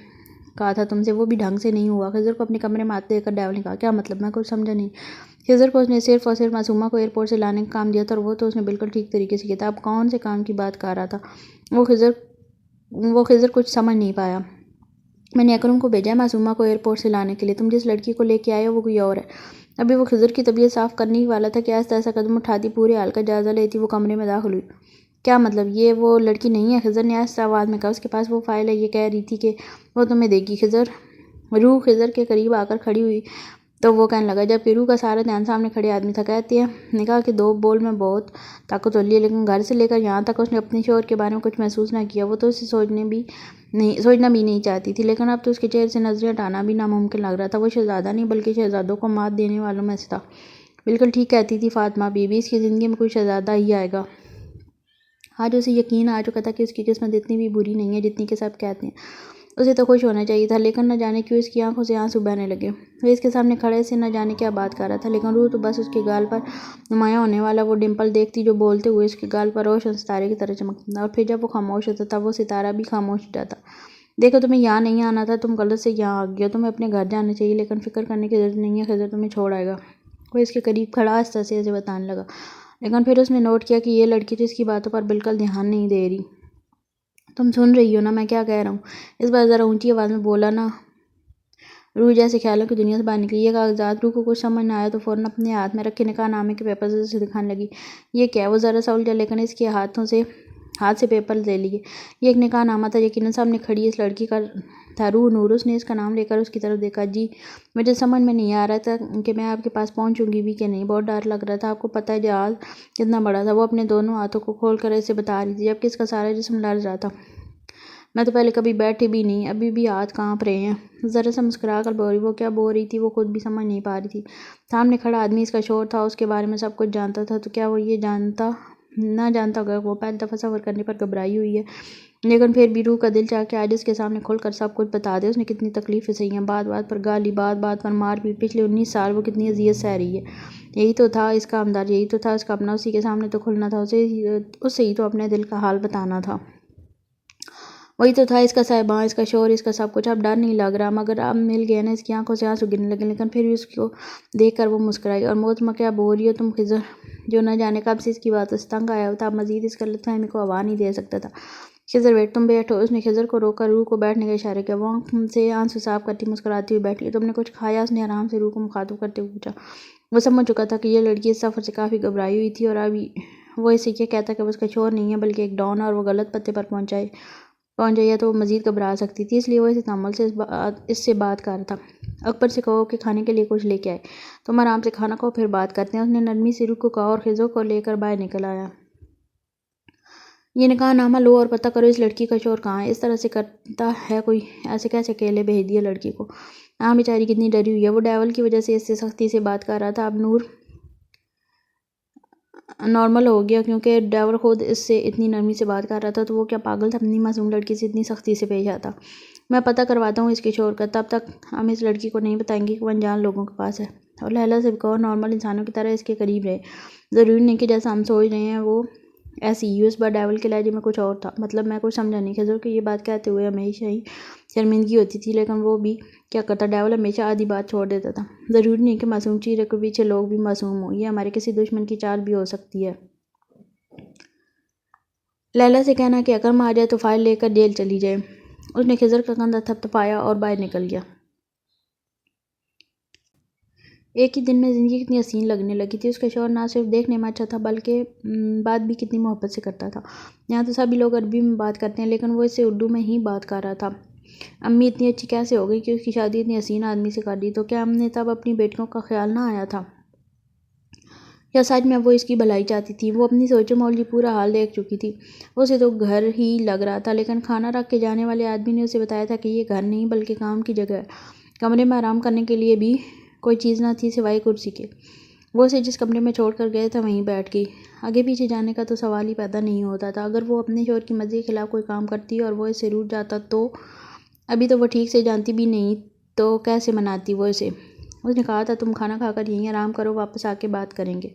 کہا تھا تم سے، وہ بھی ڈھنگ سے نہیں ہوا۔ خضر کو اپنے کمرے میں آتے دیکھ کر ڈیول نے کہا، کیا مطلب؟ میں کچھ سمجھا نہیں۔ خضر کو اس نے صرف اور صرف معصومہ کو ایئرپورٹ سے لانے کا کام دیا تھا، اور وہ تو اس نے بالکل ٹھیک طریقے سے کیا تھا۔ اب کون سے کام کی بات کر رہا تھا وہ خضر کچھ سمجھ نہیں پایا۔ میں نے اکرم کو بھیجا ہے معصومہ کو ایئرپورٹ سے لانے کے لیے، تم جس لڑکی کو لے کے آئے ہو وہ کوئی اور ہے۔ ابھی وہ خضر کی طبیعت صاف کرنے ہی والا تھا کہ آہستہ آہستہ قدم اٹھاتی پورے حال کا جائزہ لیتی وہ کمرے میں داخل ہوئی۔ کیا مطلب؟ یہ وہ لڑکی نہیں ہے؟ خضر نے آہستہ آواز میں کہا، اس کے پاس وہ فائل ہے، یہ کہہ رہی تھی کہ وہ تمہیں دے گی۔ روح خضر کے قریب آ کر کھڑی ہوئی تو وہ کہنے لگا، جبکہ روح کا سارا دھیان سامنے کھڑے آدمی تھا۔ کہتی ہے نے کہا کہ 2 بول میں بہت طاقت ہوتی ہے، لیکن گھر سے لے کر یہاں تک اس نے اپنے شوہر کے بارے میں کچھ محسوس نہ کیا۔ وہ تو اسے سوچنا بھی نہیں چاہتی تھی، لیکن اب تو اس کے چہرے سے نظریں ہٹانا بھی ناممکن لگ رہا تھا۔ وہ شہزادہ نہیں بلکہ شہزادوں کو مات دینے والوں میں سے تھا۔ بالکل ٹھیک کہتی تھی فاطمہ بی بی، اس کی زندگی میں کوئی شہزادہ ہی آئے گا۔ آج اسے یقین آ چکا تھا کہ اس کی قسمت اتنی بھی بری نہیں ہے جتنی کہ سب کہتے ہیں۔ اسے تو خوش ہونا چاہیے تھا، لیکن نہ جانے کیوں اس کی آنکھوں سے آنسو بہنے لگے۔ وہ اس کے سامنے کھڑے سے نہ جانے کیا بات کر رہا تھا، لیکن روح تو بس اس کے گال پر نمایاں ہونے والا وہ ڈمپل دیکھتی جو بولتے ہوئے اس کے گال پر روشن ستارے کی طرح چمکتا تھا، اور پھر جب وہ خاموش ہوتا تھا وہ ستارہ بھی خاموش ہو جاتا۔ دیکھو تمہیں یہاں نہیں آنا تھا، تم غلط سے یہاں آ گئی ہو، تمہیں اپنے گھر جانا چاہیے، لیکن فکر کرنے کی ضرورت نہیں ہے، خضر تمہیں چھوڑ آئے گا۔ وہ اس کے قریب کھڑا آہستہ سے اسے بتانے لگا، لیکن پھر اس نے نوٹ کیا کہ یہ لڑکی تو اس کی باتوں پر بالکل دھیان نہیں دے رہی۔ تم سن رہی ہو نا میں کیا کہہ رہا ہوں؟ اس بار ذرا اونچی آواز میں بولا نا۔ روح جیسے خیالوں کی دنیا سے باہر نکلی۔ یہ کاغذات، روح کو کچھ سمجھ نہ آیا تو فوراً اپنے ہاتھ میں رکھے نکاح نامے کے پیپرز اسے دکھانے لگی۔ یہ کیا ہے؟ وہ ذرا سا الجھا، لیکن اس کے ہاتھ سے پیپرز لے لیے۔ یہ ایک نکاح نامہ تھا، یقیناً سامنے کھڑی اس لڑکی کا تھا، روح نور۔ اس نے اس کا نام لے کر اس کی طرف دیکھا۔ جی مجھے سمجھ میں نہیں آ رہا تھا کہ میں آپ کے پاس پہنچوں گی بھی کہ نہیں، بہت ڈر لگ رہا تھا، آپ کو پتہ ہے جہاز کتنا بڑا تھا۔ وہ اپنے دونوں ہاتھوں کو کھول کر اسے بتا رہی تھی، جبکہ اس کا سارا جسم لرز رہا تھا۔ میں تو پہلے کبھی بیٹھی بھی نہیں، ابھی بھی ہاتھ کانپ رہے ہیں۔ ذرا سا مسکرا کر بولی۔ وہ کیا بول رہی تھی وہ خود بھی سمجھ نہیں پا رہی تھی۔ سامنے کھڑا آدمی اس کا شوہر تھا، اس کے بارے میں سب کچھ جانتا تھا، تو کیا وہ یہ نہ جانتا ہوگا کہ وہ پہلی دفعہ سفر کرنے پر گھبرائی ہوئی ہے؟ لیکن پھر بھی روح کا دل چاہا کہ آج اس کے سامنے کھل کر سب کچھ بتا دے۔ اس نے کتنی تکلیفیں سہی ہیں، بات بات پر گالی، بات بات پر مار پیٹ، پچھلے 19 سال وہ کتنی اذیت سہ رہی ہے۔ یہی تو تھا اس کا ہمدرد، یہی تو تھا اس کا اپنا، اسی کے سامنے تو کھلنا تھا، اسے ہی تو اپنے دل کا حال بتانا تھا۔ وہی تو تھا اس کا صاحباں، اس کا شوہر، اس کا سب کچھ۔ اب ڈر نہیں لگ رہا، مگر اب مل گیا نا۔ اس کی آنکھوں سے آنسو گرنے لگے، لیکن پھر بھی اس کو دیکھ کر وہ مسکرائی۔ اور محترمہ کیا بول رہی ہو تم خضر، جو نہ جانے کب سے اس کی باتوں سے تنگ آیا تھا، اب مزید اس غلط فہمی کو ہوا نہیں دے سکتا تھا۔ خضر بیٹھ، تم بیٹھو۔ اس نے خضر کو روک کر روح کو بیٹھنے کا اشارہ کیا۔ وہ آنکھ سے آنسو صاف کرتی مسکراتی ہوئی بیٹھی۔ تم نے کچھ کھایا؟ اس نے آرام سے روح کو مخاطب کرتے ہوئے پوچھا۔ وہ سمجھ چکا تھا کہ یہ لڑکی اس سفر سے کافی گھبرائی ہوئی تھی، اور اب وہ اسے یہ کہتا کہ وہ اس کا شوہر نہیں ہے بلکہ ایک ڈان ہے، اور وہ غلط پتے پر پہنچ جائے تو وہ مزید گھبرا سکتی تھی، اس لیے وہ اسے تحمل سے اس سے بات کر رہا تھا۔ اکبر سے کہو کہ کھانے کے لیے کچھ لے کے آئے، تم آرام سے کھانا کھاؤ پھر بات کرتے ہیں۔ اس نے نرمی سے روح کو کہا اور خضر کو لے کر باہر نکل آیا۔ یہ نکاح نامہ لو اور پتہ کرو اس لڑکی کا شوہر کہاں ہے۔ اس طرح سے کرتا ہے کوئی؟ ایسے کیسے اکیلے بھیج دیا لڑکی کو؟ ہاں بیچاری کتنی ڈری ہوئی ہے۔ وہ ڈیول کی وجہ سے اس سے سختی سے بات کر رہا تھا، اب نور نارمل ہو گیا کیونکہ ڈیول خود اس سے اتنی نرمی سے بات کر رہا تھا، تو وہ کیا پاگل تھا اپنی معصوم لڑکی سے اتنی سختی سے پیش آتا؟ میں پتہ کرواتا ہوں اس کے شوہر کا، تب تک ہم اس لڑکی کو نہیں بتائیں گے کہ وہ انجان لوگوں کے پاس ہے۔ اور لیلا سے کہو نارمل انسانوں کی طرح اس کے قریب رہے، ضروری نہیں کہ جیسا ہم سوچ رہے ہیں وہ ایسی ہی۔ اس بار ڈیول کے لہجے میں کچھ اور تھا، مطلب میں کچھ سمجھا نہیں۔ خضر کو یہ بات کہتے ہوئے ہمیشہ ہی شرمندگی ہوتی تھی، لیکن وہ بھی کیا کرتا، ڈیول ہمیشہ آدھی بات چھوڑ دیتا تھا۔ ضروری نہیں کہ معصوم چہرے کے پیچھے لوگ بھی معصوم ہوں، یہ ہمارے کسی دشمن کی چال بھی ہو سکتی ہے۔ لیلا سے کہنا کہ اکرم آ جائے تو فائل لے کر جیل چلی جائے۔ اس نے خضر کا کندھا تھپتھپایا اور باہر نکل گیا۔ ایک ہی دن میں زندگی کتنی حسین لگنے لگی تھی۔ اس کا شوہر نہ صرف دیکھنے میں اچھا تھا بلکہ بات بھی کتنی محبت سے کرتا تھا۔ یہاں تو سبھی لوگ عربی میں بات کرتے ہیں، لیکن وہ اس سے اردو میں ہی بات کر رہا تھا۔ امی اتنی اچھی کیسے ہو گئی کہ اس کی شادی اتنی حسین آدمی سے کر دی؟ تو کیا ہم نے تب اپنی بیٹیوں کا خیال نہ آیا تھا؟ یا سچ میں وہ اس کی بھلائی چاہتی تھی؟ وہ اپنی سوچوں میں الجھی پورا حال دیکھ چکی تھی۔ اسے تو گھر ہی لگ رہا تھا، لیکن کھانا رکھ کے جانے والے آدمی نے اسے بتایا تھا کہ یہ گھر نہیں بلکہ کام کی جگہ ہے۔ کمرے میں آرام کرنے کے لیے بھی کوئی چیز نہ تھی سوائے کرسی کے۔ وہ اسے جس کمرے میں چھوڑ کر گئے تھے وہیں بیٹھ گئی۔ آگے پیچھے جانے کا تو سوال ہی پیدا نہیں ہوتا تھا۔ اگر وہ اپنے شوہر کی مرضی کے خلاف کوئی کام کرتی اور وہ اسے روٹھ جاتا تو ابھی تو وہ ٹھیک سے جانتی بھی نہیں تو کیسے مناتی وہ اسے۔ اس نے کہا تھا تم کھانا کھا کر یہیں آرام کرو، واپس آ کے بات کریں گے۔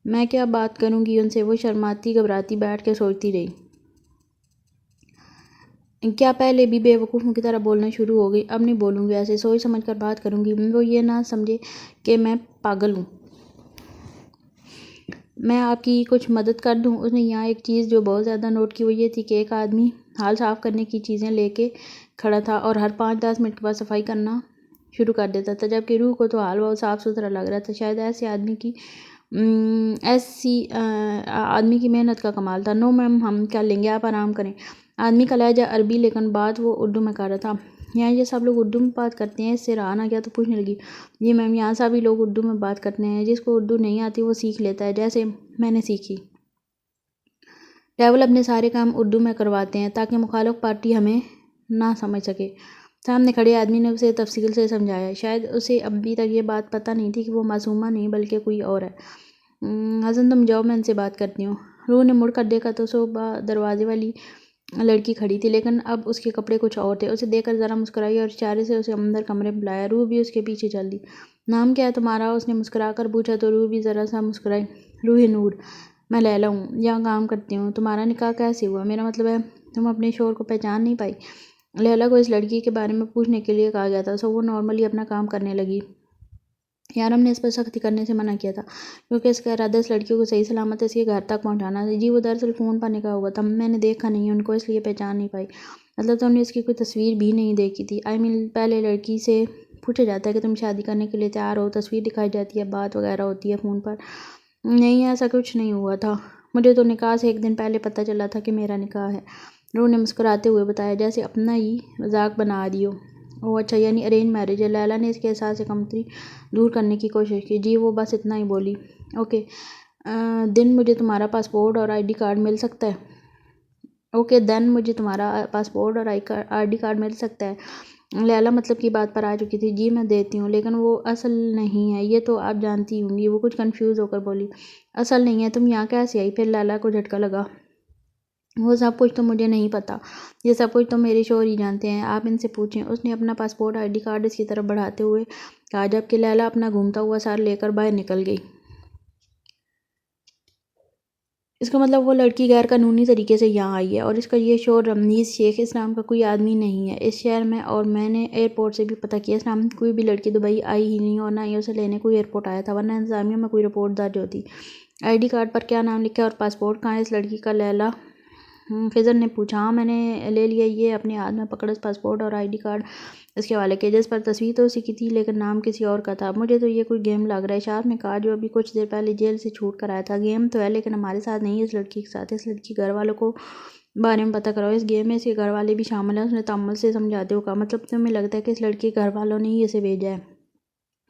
میں کیا بات کروں گی ان سے؟ وہ شرماتی گھبراتی بیٹھ کے سوچتی رہی۔ کیا پہلے بھی بے وقوفوں کی طرح بولنا شروع ہو گئی؟ اب نہیں بولوں گی ایسے، سوچ سمجھ کر بات کروں گی، وہ یہ نہ سمجھے کہ میں پاگل ہوں۔ میں آپ کی کچھ مدد کر دوں؟ اس نے یہاں ایک چیز جو بہت زیادہ نوٹ کی وہ یہ تھی کہ ایک آدمی حال صاف کرنے کی چیزیں لے کے کھڑا تھا اور ہر 5-10 منٹ کے بعد صفائی کرنا شروع کر دیتا تھا، جبکہ روح کو تو حال بہت صاف ستھرا لگ رہا تھا۔ شاید ایسی آدمی کی محنت کا کمال تھا۔ نو میم، ہم کر لیں گے، آپ آرام کریں۔ آدمی کا لہجہ عربی لیکن بات وہ اردو میں کر رہا تھا۔ یہاں یہ سب لوگ اردو میں بات کرتے ہیں؟ اس سے رہا نہ گیا تو پوچھنے لگی۔ جی میم، یہاں سبھی لوگ اردو میں بات کرتے ہیں، جس کو اردو نہیں آتی وہ سیکھ لیتا ہے، جیسے میں نے سیکھی۔ ڈیول اپنے سارے کام اردو میں کرواتے ہیں تاکہ مخالف پارٹی ہمیں نہ سمجھ سکے۔ سامنے کھڑے آدمی نے اسے تفصیل سے سمجھایا۔ شاید اسے ابھی تک یہ بات پتہ نہیں تھی کہ وہ معصومہ نہیں بلکہ کوئی اور ہے۔ حسن تم جاؤ، میں ان سے بات کرتی ہوں۔ روح نے مڑ کر دیکھا تو صبح دروازے والی لڑکی کھڑی تھی، لیکن اب اس کے کپڑے کچھ اور تھے۔ اسے دیکھ کر ذرا مسکرائی اور اشارے سے اسے اندر کمرے میں بلایا۔ روح بھی اس کے پیچھے چل دی۔ نام کیا ہے تمہارا؟ اس نے مسکرا کر پوچھا تو روح بھی ذرا سا مسکرائی۔ روح نور، میں لیلی ہوں، یہاں کام کرتی ہوں۔ تمہارا نکاح کیسے ہوا؟ میرا مطلب ہے تم اپنے شوہر کو پہچان نہیں پائی؟ لیلی کو اس لڑکی کے بارے میں پوچھنے کے لیے کہا گیا تھا، سو وہ نارملی اپنا کام کرنے لگی۔ یارم نے اس پر سختی کرنے سے منع کیا تھا کیونکہ اس کا ارادہ اس لڑکی کو صحیح سلامت اس کے گھر تک پہنچانا تھا۔ جی وہ دراصل فون پر نکاح ہوا تھا، میں نے دیکھا نہیں ان کو، اس لیے پہچان نہیں پائی۔ مطلب تم نے اس کی کوئی تصویر بھی نہیں دیکھی تھی؟ پہلے لڑکی سے پوچھا جاتا ہے کہ تم شادی کرنے کے لیے تیار ہو، تصویر دکھائی جاتی ہے، بات وغیرہ ہوتی ہے فون پر۔ نہیں، ایسا کچھ نہیں ہوا تھا، مجھے تو نکاح سے ایک دن پہلے پتہ چلا تھا کہ میرا نکاح ہے۔ روح نے مسکراتے ہوئے بتایا، جیسے اپنا ہی مذاق بنا رہی ہو۔ اوہ اچھا، یعنی ارینج میرج ہے۔ لیلی نے اس کے احساس سے کمتری دور کرنے کی کوشش کی۔ جی وہ بس اتنا ہی بولی۔ اوکے دن مجھے تمہارا پاسپورٹ اور آئی ڈی کارڈ مل سکتا ہے؟ اوکے دن مجھے تمہارا پاسپورٹ اور آئی ڈی کارڈ مل سکتا ہے؟ لیلی مطلب کی بات پر آ چکی تھی۔ جی میں دیتی ہوں، لیکن وہ اصل نہیں ہے، یہ تو آپ جانتی ہوں گی۔ وہ کچھ کنفیوز ہو کر بولی۔ اصل نہیں ہے؟ تم یہاں کیسے آئی؟ پھر لیلی کو جھٹکا لگا۔ وہ سب کچھ تو مجھے نہیں پتا، یہ سب کچھ تو میرے شوہر ہی جانتے ہیں، آپ ان سے پوچھیں۔ اس نے اپنا پاسپورٹ آئی ڈی کارڈ اس کی طرف بڑھاتے ہوئے کہا، جبکہ لیلی اپنا گھومتا ہوا سر لے کر باہر نکل گئی۔ اس کا مطلب وہ لڑکی غیر قانونی طریقے سے یہاں آئی ہے اور اس کا یہ شوہر رمنیز شیخ اس نام کا کوئی آدمی نہیں ہے اس شہر میں، اور میں نے ایئرپورٹ سے بھی پتہ کیا، اس نام کی کوئی بھی لڑکی دبئی آئی ہی نہیں اور نہ ہی اسے لینے کوئی ایئرپورٹ آیا تھا، ورنہ انتظامیہ میں کوئی رپورٹ درج ہوتی۔ آئی ڈی کارڈ پر کیا نام لکھا ہے اور پاسپورٹ کہاں ہے اس لڑکی کا؟ لیلی خضر نے پوچھا۔ ہاں میں نے لے لیا، یہ اپنے ہاتھ میں پکڑ اس پاسپورٹ اور آئی ڈی کارڈ اس کے حوالے کیا، جس پر تصویر تو اسی کی تھی لیکن نام کسی اور کا تھا۔ مجھے تو یہ کوئی گیم لگ رہا ہے، اشارت نے کہا، جو ابھی کچھ دیر پہلے جیل سے چھوٹ کر آیا تھا۔ گیم تو ہے لیکن ہمارے ساتھ نہیں، اس لڑکی کے ساتھ۔ اس لڑکی کے گھر والوں کو بارے میں پتہ کراؤ، اس گیم میں اس کے گھر والے بھی شامل ہیں۔ اس نے تامل سے سمجھاتے ہوئے کہا، مطلب تمہیں لگتا ہے کہ اس لڑکی کے گھر والوں نے ہی اسے بھیجا ہے؟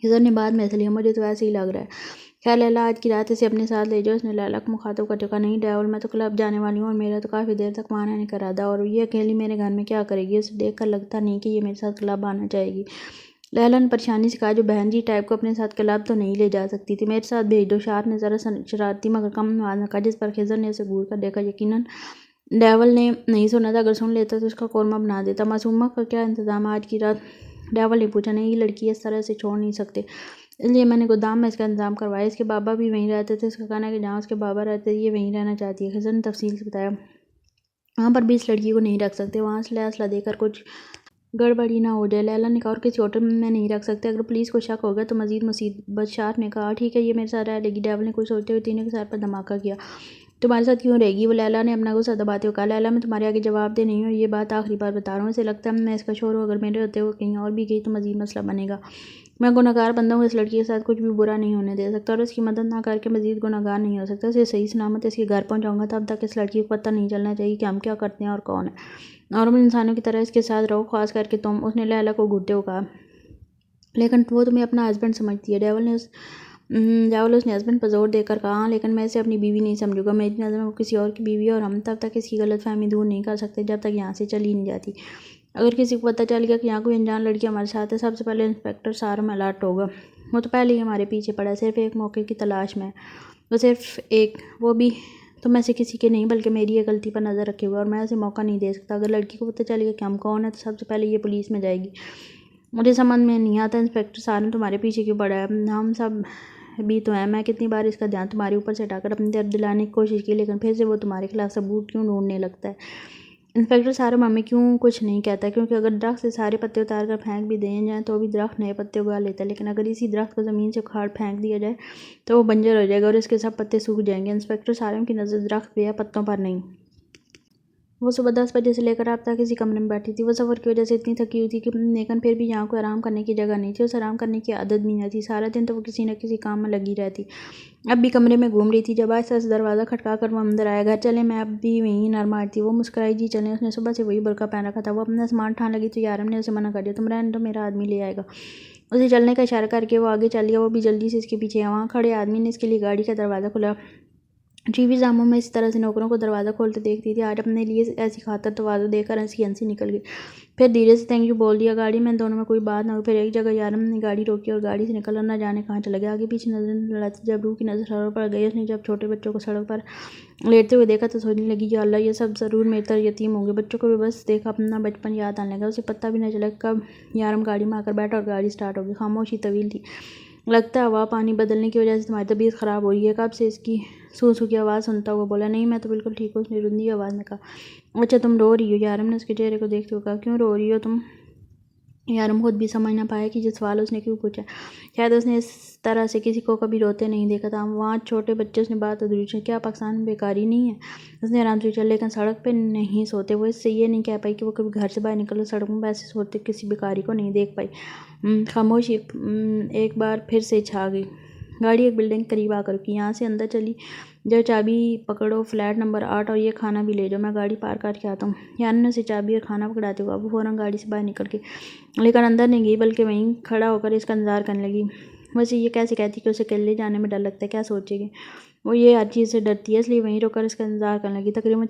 خضر نے بعد میں لیا، مجھے تو ایسے ہی لگ رہا ہے۔ خیر لیلی آج کی رات اسے اپنے ساتھ لے جاؤ۔ اس نے لیلی کو مخاطب کرتے ہوئے کہا۔ نہیں ڈیول، میں تو کلب جانے والی ہوں اور میرا تو کافی دیر تک وہاں رہنے کا ارادہ، اور یہ اکیلی میرے گھر میں کیا کرے گی؟ اسے دیکھ کر لگتا نہیں کہ یہ میرے ساتھ کلب آنا چاہے گی۔ لیلی نے پریشانی سے کہا، جو بہن جی ٹائپ کو اپنے ساتھ کلب تو نہیں لے جا سکتی تھی، میرے ساتھ بھیج دو۔ اشارت نے ذرا شرارتی مگر کم آواز میں کہا، جس پر خضر نے اسے گھور کر دیکھا۔ یقیناً ڈیول نے نہیں سنا تھا، اگر سن لیتا تو اس کا قورمہ بنا دیتا۔ معصومہ کا کیا انتظام آج کی رات؟ ڈیول نے پوچھا۔ نہیں، یہ لڑکی اس طرح سے چھوڑ نہیں سکتے، اس لیے میں نے گودام میں اس کا انتظام کروایا۔ اس کے بابا بھی وہیں رہتے تھے، اس کا کہنا ہے کہ جہاں اس کے بابا رہتے تھے یہ وہیں رہنا چاہتی ہے۔ خضر نے تفصیل سے بتایا۔ وہاں پر بھی اس لڑکی کو نہیں رکھ سکتے، وہاں اسلحہ دے کر کچھ گڑبڑی نہ ہو جائے۔ لیلی نے کہا، اور کسی ہوٹل میں نہیں رکھ سکتے، اگر پولیس کو شک ہوگا تو مزید مصیبت۔ اشارت نے کہا، ٹھیک ہے، یہ میرے ساتھ رہ لے گی۔ ڈیول نے کچھ سوچتے ہوئے تینوں کے سر پر دھماکہ کیا۔ تمہارے ساتھ کیوں رہے گی وہ؟ لیلی نے اپنا غصہ دباتے ہوئے کہا۔ لیلی میں تمہارے آگے جواب دہ نہیں ہوں، یہ بات آخری بار بتا رہا ہوں، اسے لگتا ہے میں اس کا شوہر ہوں، اگر میرے ہوتے ہوئے کہیں اور بھی گئی تو مزید مسئلہ بنے گا۔ میں گنہگار بندہ ہوں، اس لڑکی کے ساتھ کچھ بھی برا نہیں ہونے دے سکتا اور اس کی مدد نہ کر کے مزید گنہگار نہیں ہو سکتا۔ اسے صحیح سلامت اس کے گھر پہنچاؤں گا، تب تک اس لڑکی کو پتہ نہیں چلنا چاہیے کہ ہم کیا کرتے ہیں اور کون ہے۔ نارمل انسانوں کی طرح اس کے ساتھ رہو، خاص کر کے تم، اس نے لیلی کو گھورتے ہوئے کہا۔ لیکن وہ تمہیں اپنا ہسبینڈ سمجھتی ہے۔ ڈیول اس نے ہسبینڈ پر زور دے کر کہا، ہاں لیکن میں اسے اپنی بیوی نہیں سمجھوں گا، میری نظر میں وہ کسی اور کی بیوی ہے اور ہم تب تک اس کی غلط فہمی دور نہیں کر سکتے جب تک یہاں سے چلی نہیں جاتی۔ اگر کسی کو پتہ چل گیا کہ یہاں کوئی انجان لڑکی ہمارے ساتھ ہے، سب سے پہلے انسپکٹر سارم الرٹ ہوگا۔ وہ تو پہلے ہی ہمارے پیچھے پڑا، صرف ایک موقع کی تلاش میں، وہ صرف ایک، وہ بھی تم میں سے کسی کے نہیں بلکہ میری ایک غلطی پر نظر رکھے ہوئے، اور میں اسے موقع نہیں دے سکتا۔ اگر لڑکی کو پتہ چلے گا کہ ہم کون ہیں تو سب سے پہلے یہ پولیس میں جائے گی۔ مجھے سمجھ میں نہیں آتا انسپکٹر صاحب تمہارے پیچھے کیوں پڑا ہے، ہم سب بھی تو ہیں۔ میں کتنی بار اس کا دھیان تمہارے اوپر سے ہٹا کر اپنی طرف دلانے کی کوشش کی، لیکن پھر سے وہ تمہارے خلاف ثبوت کیوں ڈھونڈنے لگتا ہے۔ انسپکٹر صاحب ہمیں کیوں کچھ نہیں کہتا، کیونکہ اگر درخت سے سارے پتے اتار کر پھینک بھی دیں جائیں تو بھی درخت نئے پتے اگا لیتا ہے، لیکن اگر اسی درخت کو زمین سے اکھاڑ پھینک دیا جائے تو وہ بنجر ہو جائے گا اور اس کے سب پتے سوکھ جائیں گے۔ انسپکٹر صاحب کی نظر درخت پہ ہے، پتوں پر نہیں۔ وہ صبح 10 بجے سے لے کر اب تک اسی کمرے میں بیٹھی تھی۔ وہ سفر کی وجہ سے اتنی تھکی ہوئی تھی کہ لیکن پھر بھی یہاں کوئی آرام کرنے کی جگہ نہیں تھی، اسے آرام کرنے کی عادت بھی نہ تھی۔ سارا دن تو وہ کسی نہ کسی کام میں لگی رہتی، اب بھی کمرے میں گھوم رہی تھی۔ جب آہستہ سے دروازہ کھٹکا کر وہ اندر آیا۔ گھر چلیں، میں اب بھی وہیں نرما تھی۔ وہ مسکرائی، جی چلیں۔ اس نے صبح سے وہی برقع پہن رکھا تھا۔ وہ اپنا سامان اٹھانے لگی تو یارم نے اسے منع کر دیا، تم رہنے دو، میرا آدمی لے آئے گا۔ اسے چلنے کا اشارہ کر کے وہ آگے چل گیا، وہ بھی جلدی سے اس کے پیچھے آیا۔ وہاں کھڑے آدمی نے اس کے لیے گاڑی کا دروازہ کھولا۔ ٹی وی زاموں میں اس طرح سے نوکروں کو دروازہ کھولتے دیکھتی تھی، آج اپنے لیے ایسی خاطر تواضع دیکھ کر ہنسی نکل گئی۔ پھر دھیرے سے تھینک یو بول دیا۔ گاڑی میں دونوں میں کوئی بات نہ ہوئی۔ پھر ایک جگہ یارم نے گاڑی روکی اور گاڑی سے نکل کر نہ جانے کہاں چلا گیا۔ آگے پیچھے نظریں لڑاتی جب روح کی نظر سڑک پر گئی، اس نے جب چھوٹے بچوں کو سڑک پر لیٹتے ہوئے دیکھا تو سوچنے لگی، یا اللہ یہ سب ضرور میری طرح یتیم ہوں گے۔ بچوں کو بھی بس دیکھا اپنا بچپن یاد آنے لگا۔ اسے پتہ بھی نہ چلا کب یارم گاڑی میں آ کر بیٹھا اور گاڑی سٹارٹ ہو گئی۔ خاموشی طویل تھی۔ لگتا ہے ہوا پانی بدلنے کی وجہ سے تمہاری طبیعت خراب ہو رہی ہے، کب سے اس کی سو سو کی آواز سنتا ہوا بولا۔ نہیں میں تو بالکل ٹھیک ہوں، اس نے رندی آواز میں کہا۔ اچھا تم رو رہی ہو، یارم نے اس کے چہرے کو دیکھتے ہوئے کہا۔ کیوں رو رہی ہو تم؟ یارم خود بھی سمجھ نہ پایا کہ یہ سوال اس نے کیوں پوچھا، شاید اس نے اس طرح سے کسی کو کبھی روتے نہیں دیکھا تھا۔ وہاں چھوٹے بچے، اس نے بات ادھوری چھوڑی، کیا پاکستان میں بیکاری نہیں ہے؟ اس نے آرام سے پوچھا۔ لیکن سڑک پہ نہیں سوتے۔ وہ اس سے یہ نہیں کہہ پائی کہ وہ کبھی گھر سے باہر نکل کر سڑکوں پہ ایسے سوتے کسی بیکاری کو نہیں دیکھ پائی۔ خاموشی ایک بار پھر سے چھا گئی۔ گاڑی ایک بلڈنگ کے قریب آ کر رکی۔ یہاں سے اندر چلی جاؤ، چابی پکڑو، فلیٹ نمبر 8 اور یہ کھانا بھی لے جاؤ، میں گاڑی پارک کر کے آتا ہوں۔ یارم نے اسے چابی اور کھانا پکڑاتے ہوئے وہ فوراً گاڑی سے باہر نکل گئی، لیکن اندر نہیں گئی بلکہ وہیں کھڑا ہو کر اس کا انتظار کرنے لگی۔ وہ اسے یہ کیسے کہتی کہ اسے اکیلے جانے میں ڈر لگتا ہے، کیا سوچے گی؟ وہ یہ ہر چیز سے ڈرتی ہے، اس لیے وہیں رک کر اس کا انتظار کرنے لگی۔ تقریباً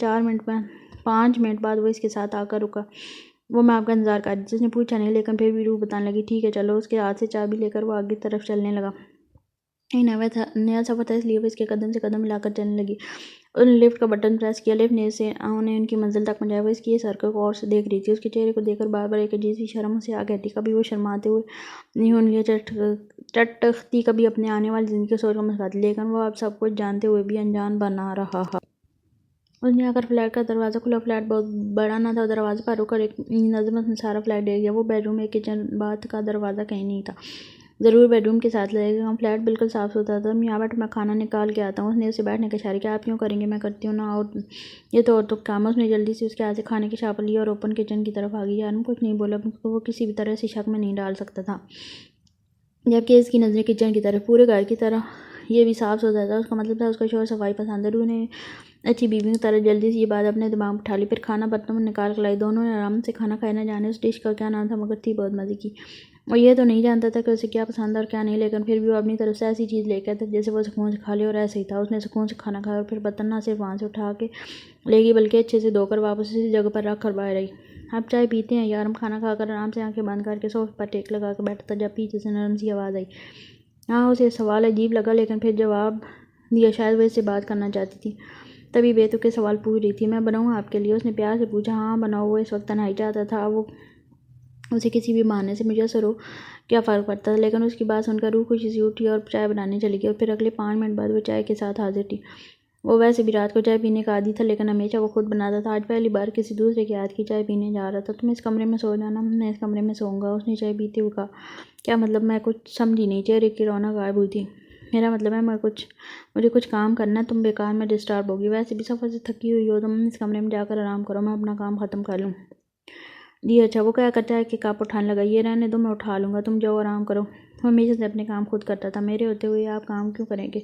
5 منٹ بعد وہ اس کے ساتھ آ کر رکا۔ وہ میں آپ کا انتظار کر رہی تھی، اس نے پوچھا نہیں، لیکن پھر بھی روح بتانے لگی، ٹھیک ہے چلو۔ اس کے ہاتھ سے چابی لے کر وہ آگے طرف چلنے لگا۔ یہ نیا سفر تھا، اس لیے وہ اس کے قدم سے قدم ملا کر چلنے لگی۔ اس نے لفٹ کا بٹن پریس کیا، لفٹ نے انہیں ان کی منزل تک پہنچایا۔ وہ اس کی سڑک کو غور سے دیکھ رہی تھی، اس کے چہرے کو دیکھ کر بار بار ایک عجیب سی شرم اسے آ گئی تھی۔ کبھی وہ شرماتے ہوئے نہیں انگلیاں چٹکتی، کبھی اپنے آنے والی زندگی کو سوچ کر مسکراتی، لیکن وہ اب سب کچھ جانتے ہوئے بھی انجان بنا رہا۔ اس نے آ کر فلیٹ کا دروازہ کھولا۔ فلیٹ بہت بڑا نہ تھا۔ دروازے پر رک کر ایک نظر میں اس نے سارا فلیٹ دیکھ لیا۔ وہ بیڈ روم، ایک کچن، باتھ کا دروازہ کہیں نہیں تھا، ضرور بیڈ روم کے ساتھ لگے گا۔ فلیٹ بالکل صاف ستھرا تھا۔ تم یہاں بیٹھو، میں کھانا نکال کے آتا ہوں۔ اس نے اسے بیٹھنے کا اشارہ کیا۔ آپ کیوں کریں گے، میں کرتی ہوں نا، اور یہ تو عورتوں کا کام ہے۔ اس نے جلدی سے اس کے ہاتھ سے کھانے کی شاپر لی اور اوپن کچن کی طرف آگئی۔ یارم کچھ نہیں بولا، وہ کسی بھی طرح سے شک میں نہیں ڈال سکتا تھا، جبکہ اس کی نظریں کچن کی طرف، پورے گھر کی طرح یہ بھی صاف ستھرا تھا۔ اس کا مطلب تھا اس کا شوہر صفائی پسند ہے۔ روح نے اچھی بیوی کی طرح جلدی سے یہ بات اپنے دماغ میں اٹھا لی، پھر کھانا برتنوں میں نکال کر لائی۔ دونوں نے آرام سے کھانا کھایا۔ نہ جانے اس ڈش کا کیا نام تھا، مگر تھی بہت مزے کی۔ وہ یہ تو نہیں جانتا تھا کہ اسے کیا پسند ہے اور کیا نہیں، لیکن پھر بھی وہ اپنی طرف سے ایسی چیز لے کے آتا جیسے وہ سکون سے کھا لے، اور ایسا ہی تھا۔ اس نے سکون سے کھانا کھایا اور پھر برتن نہ صرف وہاں سے اٹھا کے لے گئی بلکہ اچھے سے دھو کر واپس اسی جگہ پر رکھ کر باہر آئی۔ اب چائے پیتے ہیں؟ یارم کھانا کھا کر آرام سے آنکھیں بند کر کے صوفے پر ٹیک لگا کے بیٹھا تھا، جب پیچھے سے نرم سی آواز آئی۔ ہاں، اسے سوال عجیب لگا، لیکن پھر جواب دیا، شاید وہ اس سے بات کرنا چاہتی تھی۔ تبھی بے تکے سوال پوچھ رہی تھی، میں بناؤں آپ کے لیے؟ اس نے پیار سے پوچھا۔ ہاں بناؤ۔ وہ اس وقت تنہائی چاہتا تھا، وہ اسے کسی بھی بہانے سے میسر ہو کیا فرق پڑتا تھا، لیکن اس کی بات سن کر روح خوشی سے اٹھی اور چائے بنانے چلی گئی، اور پھر اگلے 5 منٹ بعد وہ چائے کے ساتھ حاضر تھی۔ وہ ویسے بھی رات کو چائے پینے کا عادی تھا، لیکن ہمیشہ وہ خود بناتا تھا، آج پہلی بار کسی دوسرے کے ہاتھ کی چائے پینے جا رہا تھا۔ تم اس کمرے میں سو جانا، میں اس کمرے میں سوؤں گا، اس نے چائے پیتے ہوئے کہا۔ کیا مطلب؟ میں کچھ سمجھی نہیں۔ چہرے کی رونق غائب ہوئی تھی۔ میرا مطلب ہے مجھے کچھ کام کرنا ہے، تم بیکار میں ڈسٹرب ہوگی، ویسے بھی سفر سے تھکی ہوئی ہو، تم اس کمرے میں جا کر آرام کرو، میں اپنا کام ختم کر لوں۔ جی اچھا، وہ کہہ کر چائے کے کپ اٹھانے لگا۔ یہ رہنے دو، میں اٹھا لوں گا، تم جاؤ آرام کرو۔ وہ ہمیشہ سے اپنے کام خود کرتا تھا، میرے ہوتے ہوئے آپ کام کیوں کریں گے؟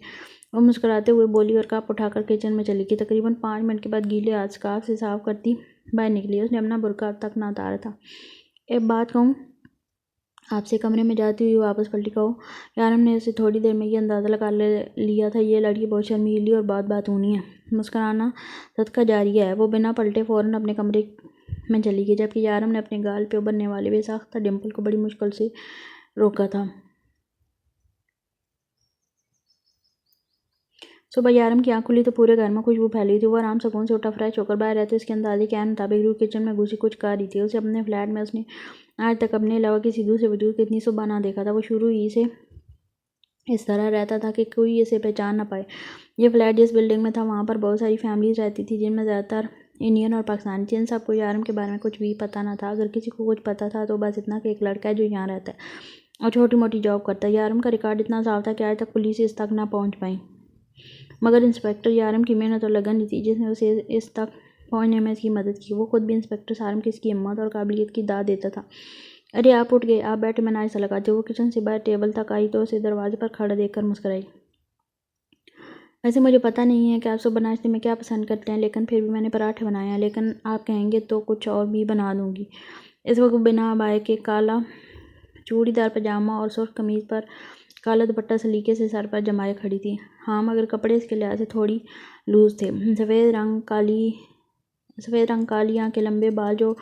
وہ مسکراتے ہوئے بولی اور کپ اٹھا کر کچن میں چلی گئی۔ تقریباً 5 منٹ کے بعد گیلے ہاتھ سکارف سے صاف کرتی باہر نکلی۔ اس نے اپنا برقع اب تک نہ اتارا تھا۔ ایک بات کہوں آپ سے؟ کمرے میں جاتی ہوئی واپس پلٹی۔ کہو۔ یارم نے اسے تھوڑی دیر میں یہ اندازہ لگا لیا تھا، یہ لڑکی بہت شرمیلی اور بہت باتونی ہے۔ مسکرانا صدقہ جاریہ ہے۔ وہ بنا پلٹے فوراً اپنے کمرے میں چلی گئی، جبکہ یارم نے اپنے گال پہ ابھرنے والے بے ساختہ ڈمپل کو بڑی مشکل سے روکا تھا۔ صبح یارم کی آنکھ کھلی تو پورے گھر میں خوشبو پھیلی تھی۔ وہ آرام سکون سے اٹھا، فریش ہو کر باہر رہتے اس کے اندازے کے مطابق روح کچن میں گھسی کچھ کر رہی تھی۔ اسے اپنے فلیٹ میں اس نے آج تک اپنے علاوہ کسی دوسرے وجود کو اتنی صبح نہ دیکھا تھا۔ وہ شروع ہی سے اس طرح رہتا تھا کہ کوئی اسے پہچان نہ پائے۔ یہ فلیٹ جس بلڈنگ میں تھا وہاں پر بہت ساری فیملیز رہتی تھی، جن میں زیادہ تر انڈین اور پاکستانی تھیں۔ ان سب کو یارم کے بارے میں کچھ بھی پتہ نہ تھا۔ اگر کسی کو کچھ پتہ تھا تو بس اتنا کہ ایک لڑکا ہے جو یہاں رہتا ہے اور چھوٹی موٹی جاب کرتا ہے۔ یارم کا ریکارڈ اتنا صاف تھا کہ آج تک پولیس اس تک نہ پہنچ پائی، مگر انسپکٹر یارم کی محنت اور لگن ہی تھی جس نے اسے اس تک پہنچنے میں اس کی مدد کی۔ وہ خود بھی انسپکٹر سارم کی اس کی ہمت اور قابلیت کی داد دیتا تھا۔ ارے آپ اٹھ گئے، آپ بیٹھے، میں ناشتہ لگاتی ہوں۔ وہ کچن سے باہر ٹیبل تک آئی تو اسے دروازے پر کھڑا دیکھ کر مسکرائی۔ ویسے مجھے پتہ نہیں ہے کہ آپ صبح ناشتے میں کیا پسند کرتے ہیں، لیکن پھر بھی میں نے پراٹھے بنائے ہیں، لیکن آپ کہیں گے تو کچھ اور بھی بنا دوں گی۔ اس وقت بنا عبایا کے کالا چوڑی دار پاجامہ اور سرخ قمیض پر کالا دوپٹہ سلیقے سے سر پر جمائے کھڑی تھی۔ ہاں، مگر کپڑے اس کے لحاظ سے تھوڑی لوز تھے۔ سفید رنگ کالی آنکھیں، لمبے بال جو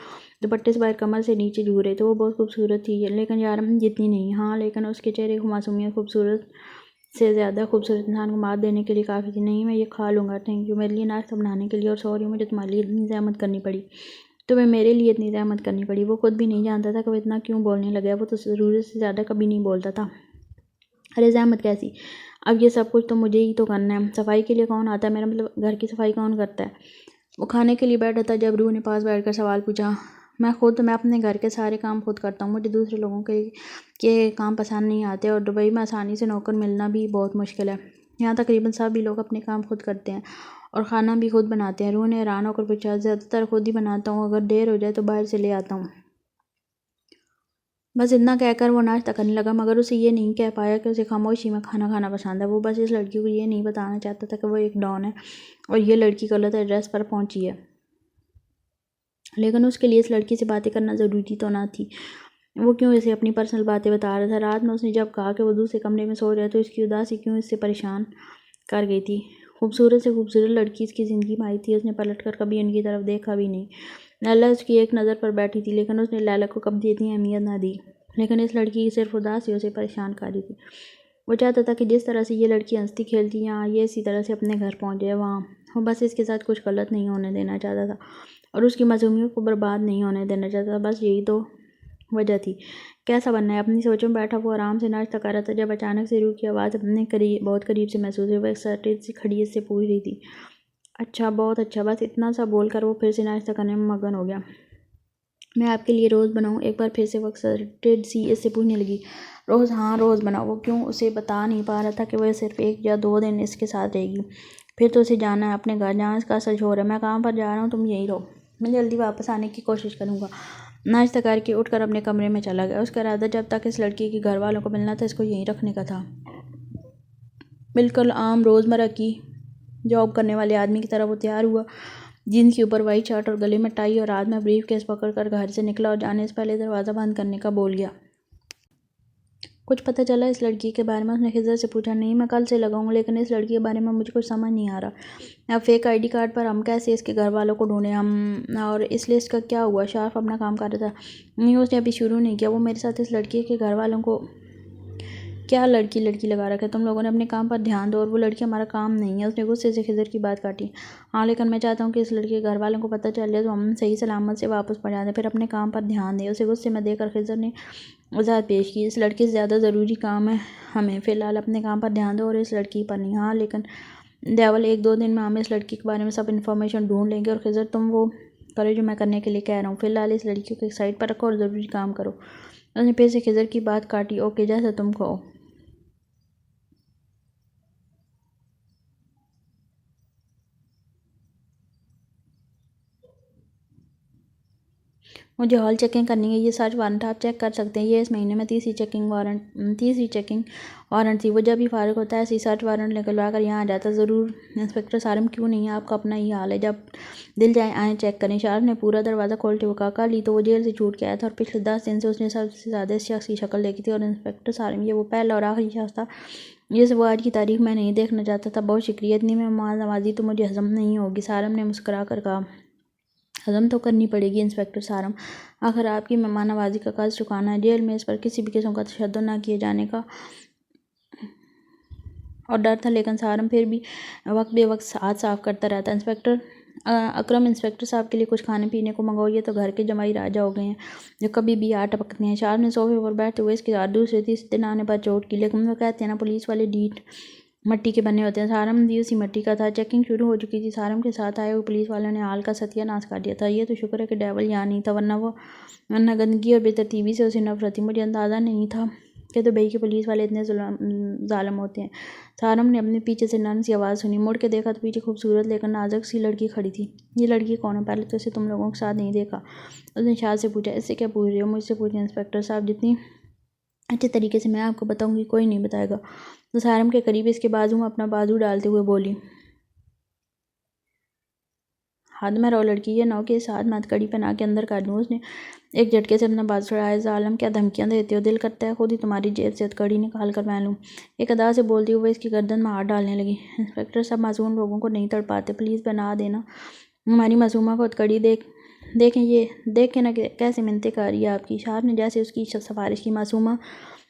دوپٹے سے باہر کمر سے نیچے جھک رہے تھے۔ وہ بہت خوبصورت تھی، لیکن یارم جتنی نہیں۔ ہاں، لیکن اس کے چہرے کی معصومیت خوبصورت سے زیادہ خوبصورت انسان کو مات دینے کے لیے کافی تھی۔ نہیں، میں یہ کھا لوں گا، تھینک یو، میرے لیے ناشتہ بنانے کے لیے، اور سوری مجھے تمہارے لیے اتنی زحمت کرنی پڑی۔ تمہیں میرے لیے اتنی زحمت کرنی پڑی۔ وہ خود بھی نہیں جانتا تھا کہ وہ اتنا کیوں بولنے لگا۔ وہ تو ضرورت سے زیادہ کبھی نہیں بولتا تھا۔ ارے زحمت کیسی، اب یہ سب کچھ تو مجھے ہی تو کرنا ہے۔ صفائی کے لیے کون آتا ہے؟ میرا مطلب گھر کی صفائی کون کرتا ہے؟ وہ کھانے کے لیے بیٹھا تھا جب روح نے پاس بیٹھ کر سوال پوچھا۔ میں اپنے گھر کے سارے کام خود کرتا ہوں۔ مجھے دوسرے لوگوں کے کام پسند نہیں آتے، اور دبئی میں آسانی سے نوکر ملنا بھی بہت مشکل ہے۔ یہاں تقریباً سبھی لوگ اپنے کام خود کرتے ہیں اور کھانا بھی خود بناتے ہیں۔ روح نے حیران ہو کر پوچھا۔ زیادہ تر خود ہی بناتا ہوں، اگر دیر ہو جائے تو باہر سے لے آتا ہوں۔ بس اتنا کہہ کر وہ ناشتہ کرنے لگا، مگر اسے یہ نہیں کہہ پایا کہ اسے خاموشی میں کھانا کھانا پسند ہے۔ وہ بس اس لڑکی کو یہ نہیں بتانا چاہتا تھا کہ وہ ایک ڈان ہے اور یہ لڑکی غلط ایڈریس پر پہنچی ہے، لیکن اس کے لیے اس لڑکی سے باتیں کرنا ضروری تو نہ تھی۔ وہ کیوں اسے اپنی پرسنل باتیں بتا رہا تھا؟ رات میں اس نے جب کہا کہ وہ دوسرے کمرے میں سو رہا ہے تو اس کی اداسی کیوں اس سے پریشان کر گئی تھی؟ خوبصورت سے خوبصورت لڑکی اس کی زندگی میں آئی تھی، اس نے پلٹ کر کبھی ان کی طرف دیکھا بھی نہیں۔ لیلا اس کی ایک نظر پر بیٹھی تھی، لیکن اس نے لیلا کو کبھی اتنی اہمیت نہ دی۔ لیکن اس لڑکی کی صرف اداسی اسے پریشان کر رہی تھی۔ وہ چاہتا تھا کہ جس طرح سے یہ لڑکی ہنستی کھیلتی یہاں، یہ اسی طرح سے اپنے گھر پہنچ جائے وہاں۔ وہ بس اس کے ساتھ کچھ غلط نہیں ہونے دینا چاہتا تھا اور اس کی معصومیت کو برباد نہیں ہونے دینا چاہتا تھا۔ بس یہی تو وجہ تھی۔ کیسا بننا ہے؟ اپنی سوچوں میں بیٹھا وہ آرام سے ناشتہ کر رہا تھا جب اچانک سے روح کی آواز اپنے بہت قریب سے محسوس ہوئی۔ وہ ایکسائٹیڈ سی کھڑی اس سے پوچھ رہی تھی۔ اچھا، بہت اچھا، بس اتنا سا بول کر وہ پھر سے ناشتہ کرنے میں مگن ہو گیا۔ میں آپ کے لیے روز بناؤں؟ ایک بار پھر سے وہ ایکسائٹیڈ سی اس سے پوچھنے لگی۔ روز؟ ہاں، روز بناؤ۔ وہ کیوں اسے بتا نہیں پا رہا تھا کہ وہ صرف 1 یا 2 دن اس کے ساتھ رہے گی، پھر تو اسے جانا ہے اپنے گھر، جہاں اس کا اصل شوہر ہے۔ میں کام پر جا رہا ہوں، تم یہیں رہو، میں جلدی واپس آنے کی کوشش کروں گا۔ ناشتہ کر کے اٹھ کر اپنے کمرے میں چلا گیا۔ اس کا ارادہ جب تک اس لڑکی کے گھر والوں کو ملنا تھا اس کو یہیں رکھنے کا تھا۔ بالکل عام روزمرہ کی جاب کرنے والے آدمی کی طرح وہ تیار ہوا، جینس کے اوپر وائٹ شرٹ اور گلے میں ٹائی، اور ہاتھ میں بریف کیس پکڑ کر گھر سے نکلا اور جانے سے پہلے دروازہ بند کرنے کا بول گیا۔ کچھ پتہ چلا اس لڑکی کے بارے میں؟ اس نے خضر سے پوچھا۔ نہیں، میں کل سے لگاؤں، لیکن اس لڑکی کے بارے میں مجھے کچھ سمجھ نہیں آ رہا۔ اب فیک آئی ڈی کارڈ پر ہم کیسے اس کے گھر والوں کو ڈھونڈیں؟ اور اس لسٹ کا کیا ہوا؟ شارف اپنا کام کر رہا تھا۔ نہیں، اس نے ابھی شروع نہیں کیا۔ وہ میرے ساتھ اس لڑکی کے گھر والوں کو کیا لڑکی لگا رکھا ہے؟ تم لوگوں نے اپنے کام پر دھیان دو، اور وہ لڑکی ہمارا کام نہیں ہے۔ اس نے غصے سے خضر کی بات کاٹی۔ ہاں، لیکن میں چاہتا ہوں کہ اس لڑکی کے گھر والوں کو پتہ چل جائے تو ہم صحیح سلامت سے واپس پہنچا دیں، پھر اپنے کام پر دھیان دیں۔ اسے غصے میں دیکھ کر خضر نے وضاحت پیش کی۔ اس لڑکی سے زیادہ ضروری کام ہے ہمیں، فی الحال اپنے کام پر دھیان دو اور اس لڑکی پر نہیں۔ ہاں، لیکن دیول 1-2 دن میں ہم اس لڑکی کے بارے میں سب انفارمیشن ڈھونڈ لیں گے، اور خضر تم وہ کرو جو میں کرنے کے لیے کہہ رہا ہوں۔ فی الحال اس لڑکی کو ایک سائڈ پر رکھو اور ضروری کام کرو۔ اس نے پھر سے خضر کی بات کاٹی۔ اوکے، جیسا تم کہو۔ مجھے ہال چیکنگ کرنی ہے، یہ سرچ وارنٹ آپ چیک کر سکتے ہیں۔ یہ اس مہینے میں تیسری چیکنگ وارنٹ تھی۔ وہ جب بھی فارغ ہوتا ہے ایسی سرچ وارنٹ نکلوا کر یہاں آ جاتا ہے۔ ضرور انسپکٹر سارم، کیوں نہیں، آپ کا اپنا ہی حال ہے، جب دل جائے آئیں چیک کریں۔ شارف نے پورا دروازہ کھولتے ہوئے کہا۔ کل ہی تو وہ جیل سے چھوٹ کے آیا تھا اور پچھلے 10 دن سے اس نے سب سے زیادہ اس شخص کی شکل دیکھی تھی، اور انسپکٹر سارم یہ وہ پہلا اور آخری شخص تھا جسے وہ آج کی تاریخ میں نہیں دیکھنا چاہتا تھا۔ بہت شکریہ، اتنی مہمان نوازی تو مجھے ہضم نہیں ہوگی، سارم نے مسکرا کر کہا۔ ہضم تو کرنی پڑے گی انسپکٹر سارم، آخر آپ کی مہمان نوازی کا قرض چکانا ہے۔ جیل میں اس پر کسی بھی قسم کا تشدد نہ کیے جانے کا اور ڈر تھا، لیکن سارم پھر بھی وقت بے وقت ہاتھ صاف کرتا رہتا۔ انسپکٹر اکرم، انسپکٹر صاحب کے لیے کچھ کھانے پینے کو منگواؤ، یہ تو گھر کے جمائی راجا ہو گئے ہیں جو کبھی بھی آ ٹپکتے ہیں۔ شارم نے صوفے پر بیٹھتے ہوئے اس کی دوسرے تیسرے دن آنے پر چوٹ کی، لیکن وہ کہتے ہیں نا پولیس والے ڈیٹ مٹی کے بنے ہوتے ہیں، سارم بھی اسی مٹی کا تھا۔ چیکنگ شروع ہو چکی تھی، سارم کے ساتھ آئے ہوئے پولیس والوں نے حال کا ستیہ ناش کر دیا تھا۔ یہ تو شکر ہے کہ ڈیول یہاں نہیں تھا، ورنہ گندگی اور بے ترتیبی سے اسے نفرت تھی۔ مجھے اندازہ نہیں تھا کہ دبئی کے پولیس والے اتنے ظالم ہوتے ہیں۔ سارم نے اپنے پیچھے سے نرم سی آواز سنی، مڑ کے دیکھا تو پیچھے خوبصورت لیکن نازک سی لڑکی کھڑی تھی۔ یہ لڑکی کون ہے؟ پہلے تو اسے تم لوگوں کے ساتھ نہیں دیکھا۔ اس نے شاد سے پوچھا۔ اس سے کیا پوچھ رہے ہو؟ مجھ سے پوچھیں انسپکٹر صاحب، جتنی اچھے طریقے سے میں آپ کو بتاؤں گی کوئی نہیں بتائے گا۔ تو سارم کے قریب اس کے بازو میں اپنا بازو ڈالتے ہوئے بولی، حد میں رہو لڑکی، یہ نہ ہو کہ اس ہاتھ میں ہتھکڑی پہنا کے اندر کر دوں۔ اس نے ایک جھٹکے سے اپنا بازو چھڑایا۔ ظالم، کیا دھمکیاں دیتے ہو؟ دل کرتا ہے خود ہی تمہاری جیب سے ہتھکڑی نکال کر پہن لوں۔ ایک ادا سے بولتی ہوئے اس کی گردن میں ہاتھ ڈالنے لگی۔ انسپکٹر صاحب معصوم لوگوں کو نہیں تڑپاتے، پلیز بنا دینا ہماری معصومہ کو ہتھکڑی۔ دیکھیں نا کیسے منتیں کر رہی ہے آپ کی۔ شارپ نے جیسے اس کی سفارش کی، معصومہ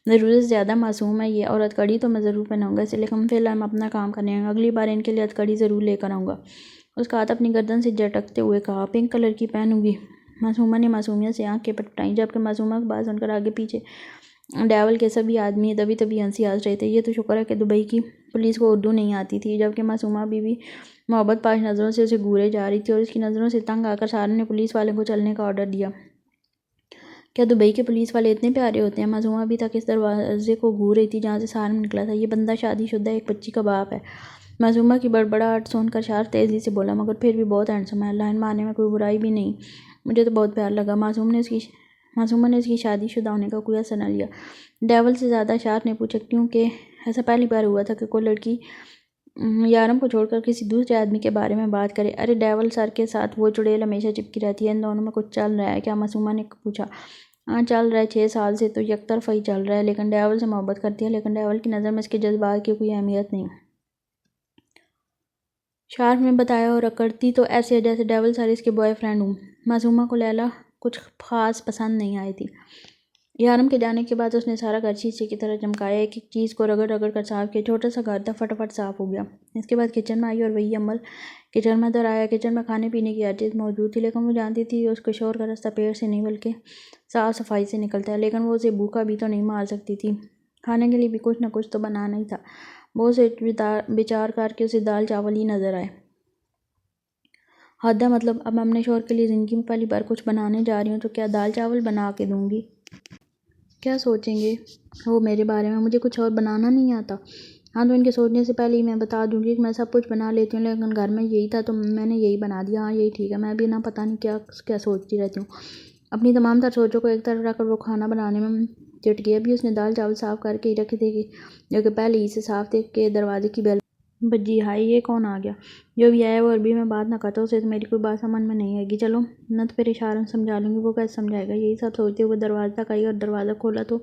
ضرورت سے زیادہ معصوم ہے یہ، اور ہتھکڑی تو میں ضرور پہناؤں گا اسے، لیکن فی الحال میں اپنا کام کرنے آؤں گا، اگلی بار ان کے لیے ہتھکڑی ضرور لے کر آؤں گا۔ اس کا ہاتھ اپنی گردن سے جھٹکتے ہوئے کہا، پنک کلر کی پہنوں گی؟ معصومہ نے معصومیت سے آنکھیں پٹپٹائیں، جبکہ معصومہ کی بات سن کر آگے پیچھے ڈیول کے سبھی آدمی دبی دبی ہنسی ہنس رہے تھے۔ یہ تو شکر ہے کہ دبئی کی پولیس کو اردو نہیں آتی تھی، جبکہ معصومہ بھی محبت پاش نظروں سے اسے گھورے جا رہی تھی، اور اس کی نظروں سے تنگ آ کر سارم نے پولیس والوں کو چلنے کا آرڈر دیا۔ کیا دبئی کے پولیس والے اتنے پیارے ہوتے ہیں؟ معصومہ ابھی تک اس دروازے کو گھور رہی تھی جہاں سے سارم نکلا تھا۔ یہ بندہ شادی شدہ ایک بچی کا باپ ہے۔ معصومہ کی بڑبڑاہٹ سن کر شارپ تیزی سے بولا، مگر پھر بھی بہت ہینڈسم ہے، لائن مارنے میں کوئی برائی بھی نہیں، مجھے تو بہت پیار لگا۔ معصومہ نے اس کی شادی شدہ ہونے کا کوئی اثر نہ لیا۔ ڈیول سے زیادہ شارپ نے پوچھا، کیونکہ ایسا پہلی بار ہوا تھا کہ کوئی لڑکی یارم کو چھوڑ کر کسی دوسرے آدمی کے بارے میں بات کرے۔ ارے ڈیول سر کے ساتھ وہ چڑیل ہمیشہ چپکی رہتی ہے، ان دونوں میں کچھ چل رہا ہے کیا؟ معصومہ نے پوچھا۔ ہاں چل رہا ہے، 6 سال سے تو یک طرفہ ہی چل رہا ہے، لیکن ڈیول سے محبت کرتی ہے، لیکن ڈیول کی نظر میں اس کے جذبات کی کوئی اہمیت نہیں، شارپ نے بتایا، اور اکڑتی تو ایسے ہے جیسے ڈیول سر اس کے بوائے فرینڈ ہوں۔ معصومہ کو لیلا کچھ خاص پسند نہیں آئی تھی۔ یارم کے جانے کے بعد اس نے سارا گھر شیشے کی طرح چمکایا، ایک ایک چیز کو رگڑ رگڑ کر صاف کیا، چھوٹا سا گھر تھا فٹافٹ صاف ہو گیا۔ اس کے بعد کچن میں آئی اور وہی عمل کچن میں دہرایا۔ کچن میں کھانے پینے کی ہر چیز موجود تھی، لیکن وہ جانتی تھی اس کے شوہر کا راستہ پیٹ سے نہیں بلکہ صاف صفائی سے نکلتا ہے، لیکن وہ اسے بھوکا بھی تو نہیں مار سکتی تھی، کھانے کے لیے بھی کچھ نہ کچھ تو بنانا ہی تھا۔ بہت سے بچار کر کے اسے دال چاول ہی نظر آئے۔ حد ہے، مطلب اب میں اپنے شوہر کے لیے زندگی میں پہلی بار کچھ بنانے جا رہی ہوں تو کیا دال چاول بنا کے دوں گی؟ کیا سوچیں گے وہ میرے بارے میں؟ مجھے کچھ اور بنانا نہیں آتا۔ ہاں تو ان کے سوچنے سے پہلے ہی میں بتا دوں گی کہ میں سب کچھ بنا لیتی ہوں، لیکن گھر میں یہی تھا تو میں نے یہی بنا دیا۔ ہاں یہی ٹھیک ہے، میں بھی نہ پتہ نہیں کیا سوچتی رہتی ہوں۔ اپنی تمام تر سوچوں کو ایک طرف رکھ کر وہ کھانا بنانے میں جٹ گئی۔ ابھی اس نے دال چاول صاف کر کے ہی رکھے تھے جو کہ پہلے ہی سے صاف تھے کہ دروازے کی بیل بجی۔ ہائی، یہ کون آ گیا؟ جو بھی آیا وہ عربی میں بات نہ کرتا، اسے تو میری کوئی بات سمجھ میں نہیں آئے گی۔ چلو نہ تو پھر اشاروں سے سمجھا لوں گی، وہ کیسے سمجھائے گا؟ یہی سب سوچتے ہوئے دروازے تک آئی اور دروازہ کھولا تو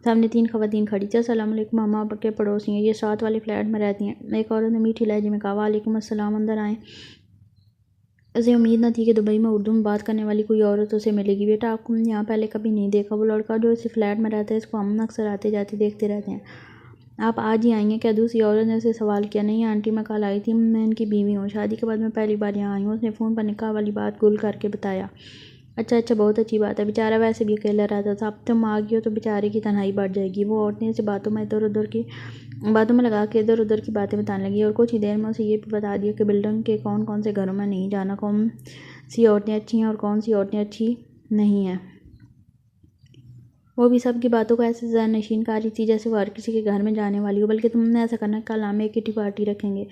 سامنے 3 خواتین کھڑی تھیں۔ السلام علیکم، ہم آپ کے پڑوسی ہیں، یہ 7 والے فلیٹ میں رہتی ہیں۔ ایک عورت نے میٹھی لہجے میں کہا، وعلیکم السلام، اندر آئیں۔ اسے امید نہ تھی کہ دبئی میں اردو میں بات کرنے والی کوئی عورت اسے ملے گی۔ بیٹا آپ کو یہاں پہلے کبھی نہیں دیکھا، وہ لڑکا جو اسی فلیٹ میں رہتا ہے، اس کو ہم اکثر آتے جاتے دیکھتے رہتے ہیں۔ آپ آج ہی آئی ہیں کیا؟ دوسری عورت نے اسے سوال کیا۔ نہیں آنٹی، میں کل آئی تھی، میں ان کی بیوی ہوں، شادی کے بعد میں پہلی بار یہاں آئی ہوں۔ اس نے فون پر نکاح والی بات گول کر کے بتایا۔ اچھا، بہت اچھی بات ہے، بیچارہ ویسے بھی اکیلا رہتا تھا، اب تم آ گئی ہو تو بیچارے کی تنہائی بڑھ جائے گی۔ وہ عورتیں اسے باتوں میں لگا کے ادھر ادھر کی باتیں بتانے لگی، اور کچھ ہی دیر میں اسے یہ بھی بتا دیا کہ بلڈنگ کے کون کون سے گھروں میں نہیں جانا، کون سی عورتیں اچھی ہیں اور کون سی عورتیں اچھی نہیں ہیں۔ وہ بھی سب کی باتوں کو ایسے ذہن نشین کر رہی تھی جیسے وہ ہر کسی کے گھر میں جانے والی ہو۔ بلکہ تم نے ایسا کرنا، کل ہم ایک کٹی پارٹی رکھیں گے،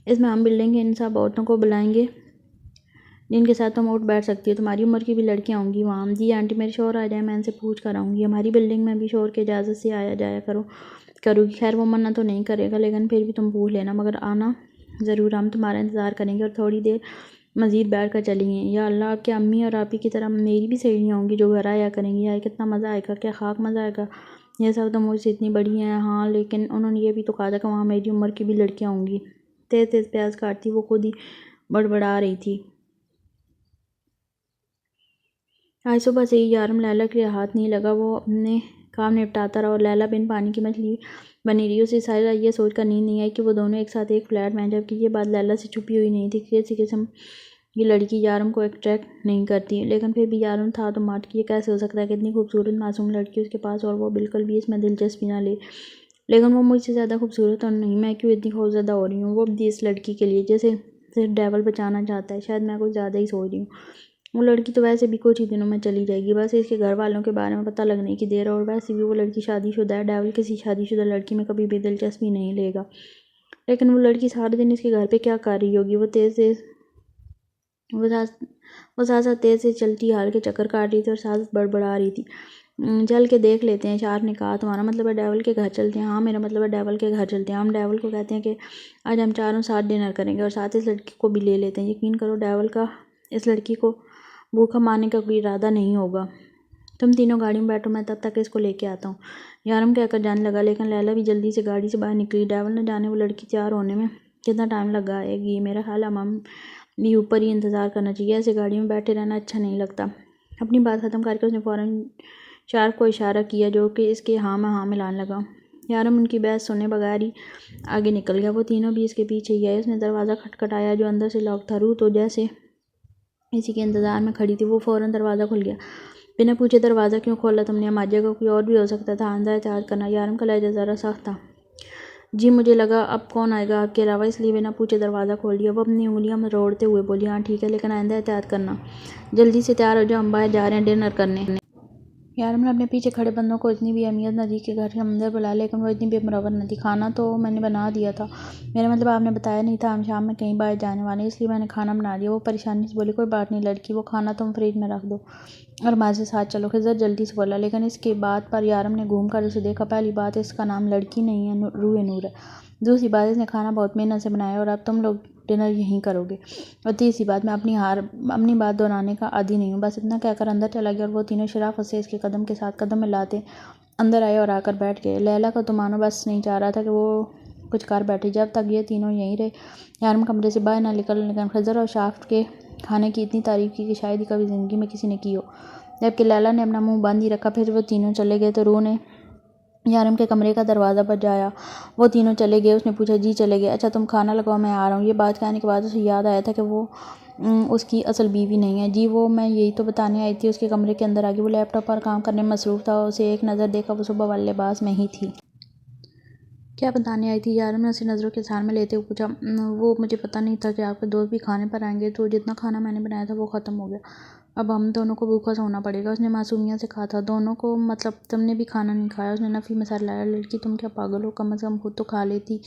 اس میں ہم بلڈنگ کی ان سب عورتوں کو بلائیں گے جن کے ساتھ تم اٹھ بیٹھ سکتی ہو، تمہاری عمر کی بھی لڑکیاں ہوں گی وہاں۔ جی آنٹی، میرے شوہر آ جائیں، میں ان سے پوچھ کر آؤں گی، ہماری بلڈنگ میں بھی شوہر کی اجازت سے آیا جایا کرو گی۔ خیر وہ منع تو نہیں کرے گا، لیکن پھر بھی تم پوچھ لینا، مگر آنا ضرور، ہم تمہارا انتظار کریں گے اور تھوڑی دیر مزید بیٹھ کر چلیں گے۔ یا اللہ، آپ کے امی اور آپی کی طرح میری بھی سہیلیاں ہوں گی جو گھر آیا کریں گی، کتنا مزہ آئے گا، کیا خاک مزہ آئے گا۔ یہ سب تو مجھ سے اتنی بڑی ہیں، ہاں لیکن انہوں نے یہ بھی تو کہا تھا کہ وہاں میری عمر کی بھی لڑکیاں ہوں گی۔ تیز تیز پیاز کاٹتی وہ خود ہی بڑبڑا رہی تھی۔ آج صبح سے ہی یارم لیلا کے ہاتھ نہیں لگا، وہ اپنے کام نپٹاتا رہا اور لیلا بن پانی کی مچھلی بنی رہی۔ اسے ساری رات یہ سوچ کر نیند نہیں آئی کہ وہ دونوں ایک ساتھ ایک فلیٹ میں ہیں، جبکہ یہ بات لیلا سے چھپی ہوئی نہیں تھی کہ کسی قسم کی لڑکی یارم کو اٹریکٹ نہیں کرتی، لیکن پھر بھی یارم تھا تو مات کہ یہ کیسے ہو سکتا ہے کہ اتنی خوبصورت معصوم لڑکی اس کے پاس اور وہ بالکل بھی اس میں دلچسپی نہ لے۔ لیکن وہ مجھ سے زیادہ خوبصورت اور نہیں، میں کیوں اتنی خوفزدہ ہو رہی ہوں، وہ بھی اس لڑکی کے لیے جسے صرف ڈیول بچانا چاہتا ہے۔ شاید میں کچھ زیادہ ہی سوچ رہی ہوں۔ وہ لڑکی تو ویسے بھی کچھ ہی دنوں میں چلی جائے گی، بس اس کے گھر والوں کے بارے میں پتہ لگنے کی دیر ہے، اور ویسے بھی وہ لڑکی شادی شدہ ہے۔ ڈیول کسی شادی شدہ لڑکی میں کبھی بھی دلچسپی نہیں لے گا۔ لیکن وہ لڑکی سارے دن اس کے گھر پہ کیا کر رہی ہوگی؟ وہ ساتھ ساتھ تیز سے چلتی حال کے چکر کاٹ رہی تھی اور ساتھ بڑبڑا رہی تھی۔ چل کے دیکھ لیتے ہیں، شارپ نے کہا۔ تمہارا مطلب ہے ڈیول کے گھر چلتے ہیں؟ ہاں، میرا مطلب ہے ڈیول کے گھر چلتے ہیں۔ ہم ڈیول کو کہتے ہیں کہ آج ہم چاروں ساتھ ڈنر کریں گے اور ساتھ اس لڑکی کو بھی لے لیتے ہیں۔ یقین کرو ڈیول کا اس لڑکی کو بھوکا مارنے کا کوئی ارادہ نہیں ہوگا۔ تم تینوں گاڑی میں بیٹھو، میں تب تک اس کو لے کے آتا ہوں، یارم کہہ کر جانے لگا، لیکن لیلا بھی جلدی سے گاڑی سے باہر نکلی۔ ڈیول نہ جانے وہ لڑکی تیار ہونے میں کتنا ٹائم لگائے گی، میرا خیال ہے ہم بھی اوپر ہی انتظار کرنا چاہیے، ایسے گاڑی میں بیٹھے رہنا اچھا نہیں لگتا۔ اپنی بات ختم کر کے اس نے فوراً شارپ کو اشارہ کیا جو کہ اس کے ہاں میں ہاں ملانے لگا۔ یارم ان کی بحث سنے بغیر ہی آگے نکل گیا، وہ تینوں بھی اس کے پیچھے ہی آئے۔ اس نے دروازہ کھٹکھٹایا جو اندر سے لاک تھا۔ روح تو جیسے اسی کے انتظار میں کھڑی تھی، وہ فوراً دروازہ کھل گیا۔ بنا پوچھے دروازہ کیوں کھولا تم نے؟ ہماری جگہ کوئی اور بھی ہو سکتا تھا، آئندہ احتیاط کرنا۔ یارم کا لہجہ ذرا سخت تھا۔ جی مجھے لگا اب کون آئے گا آپ کے علاوہ، اس لیے بنا پوچھے دروازہ کھول دیا۔ وہ اپنی انگلیاں مروڑتے ہوئے بولی، ہاں ٹھیک ہے، لیکن آئندہ احتیاط کرنا۔ جلدی سے تیار ہو جاؤ، ہم باہر جا رہے ہیں ڈنر کرنے۔ یارم نے اپنے پیچھے کھڑے بندوں کو اتنی بھی اہمیت نہ دی کہ گھر کے اندر بلایا، لیکن وہ اتنی بے مروت نہ تھی۔ کھانا تو میں نے بنا دیا تھا، میرا مطلب آپ نے بتایا نہیں تھا ہم شام میں کہیں باہر جانے والے ہیں، اس لیے میں نے کھانا بنا دیا۔ وہ پریشانی سے بولی، کوئی بات نہیں لڑکی، وہ کھانا تم فریج میں رکھ دو اور ہمارے ساتھ چلو۔ خضر جلدی سے بولا، لیکن اس کے بات پر یارم نے گھوم کر اسے دیکھا۔ پہلی بات اس کا نام لڑکی نہیں ہے، روح نور ہے۔ دوسری بات اس نے کھانا بہت محنت سے بنایا ہے اور اب تم لوگ ڈنر یہیں کرو گے۔ اور تیسری بات میں اپنی بات دہرانے کا عادی نہیں ہوں۔ بس اتنا کہہ کر اندر چلا گیا اور وہ تینوں شرافت سے اس کے قدم کے ساتھ قدم ملاتے اندر آئے اور آ کر بیٹھ گئے۔ لیلا کا تو مانو بس نہیں چاہ رہا تھا کہ وہ کچھ کر بیٹھے جب تک یہ تینوں یہیں رہے۔ یارم کمرے سے باہر نہ نکل، لیکن خضر اور شافٹ کے کھانے کی اتنی تعریف کی کہ شاید ہی کبھی زندگی میں کسی نے کی ہو، جبکہ لیلا نے اپنا منہ بند ہی رکھا۔ پھر وہ تینوں چلے گئے تو روح نے یارم کے کمرے کا دروازہ بجایا۔ وہ تینوں چلے گئے۔ اس نے پوچھا، جی چلے گئے، اچھا تم کھانا لگاؤ میں آ رہا ہوں۔ یہ بات کہنے کے بعد اسے یاد آیا تھا کہ وہ اس کی اصل بیوی نہیں ہے۔ جی وہ میں یہی تو بتانے آئی تھی۔ اس کے کمرے کے اندر آ گئی۔ وہ لیپ ٹاپ پر کام کرنے میں مصروف تھا۔ اسے ایک نظر دیکھا، وہ صبح والے لباس میں ہی تھی۔ کیا بتانے آئی تھی؟ یارم نے اسے نظروں کے اظہار میں لیتے ہوئے پوچھا۔ وہ مجھے پتہ نہیں تھا کہ آپ کے دوست بھی کھانے پر آئیں گے، تو جتنا کھانا میں نے بنایا تھا وہ ختم ہو گیا، اب ہم دونوں کو بھوکا سونا پڑے گا۔ اس نے معصومیت سے کہا تھا، دونوں کو مطلب تم نے بھی کھانا نہیں کھایا؟ اس نے نفی میں سر ہلایا۔ لڑکی تم کیا پاگل ہو، کم از کم خود تو کھا لیتی۔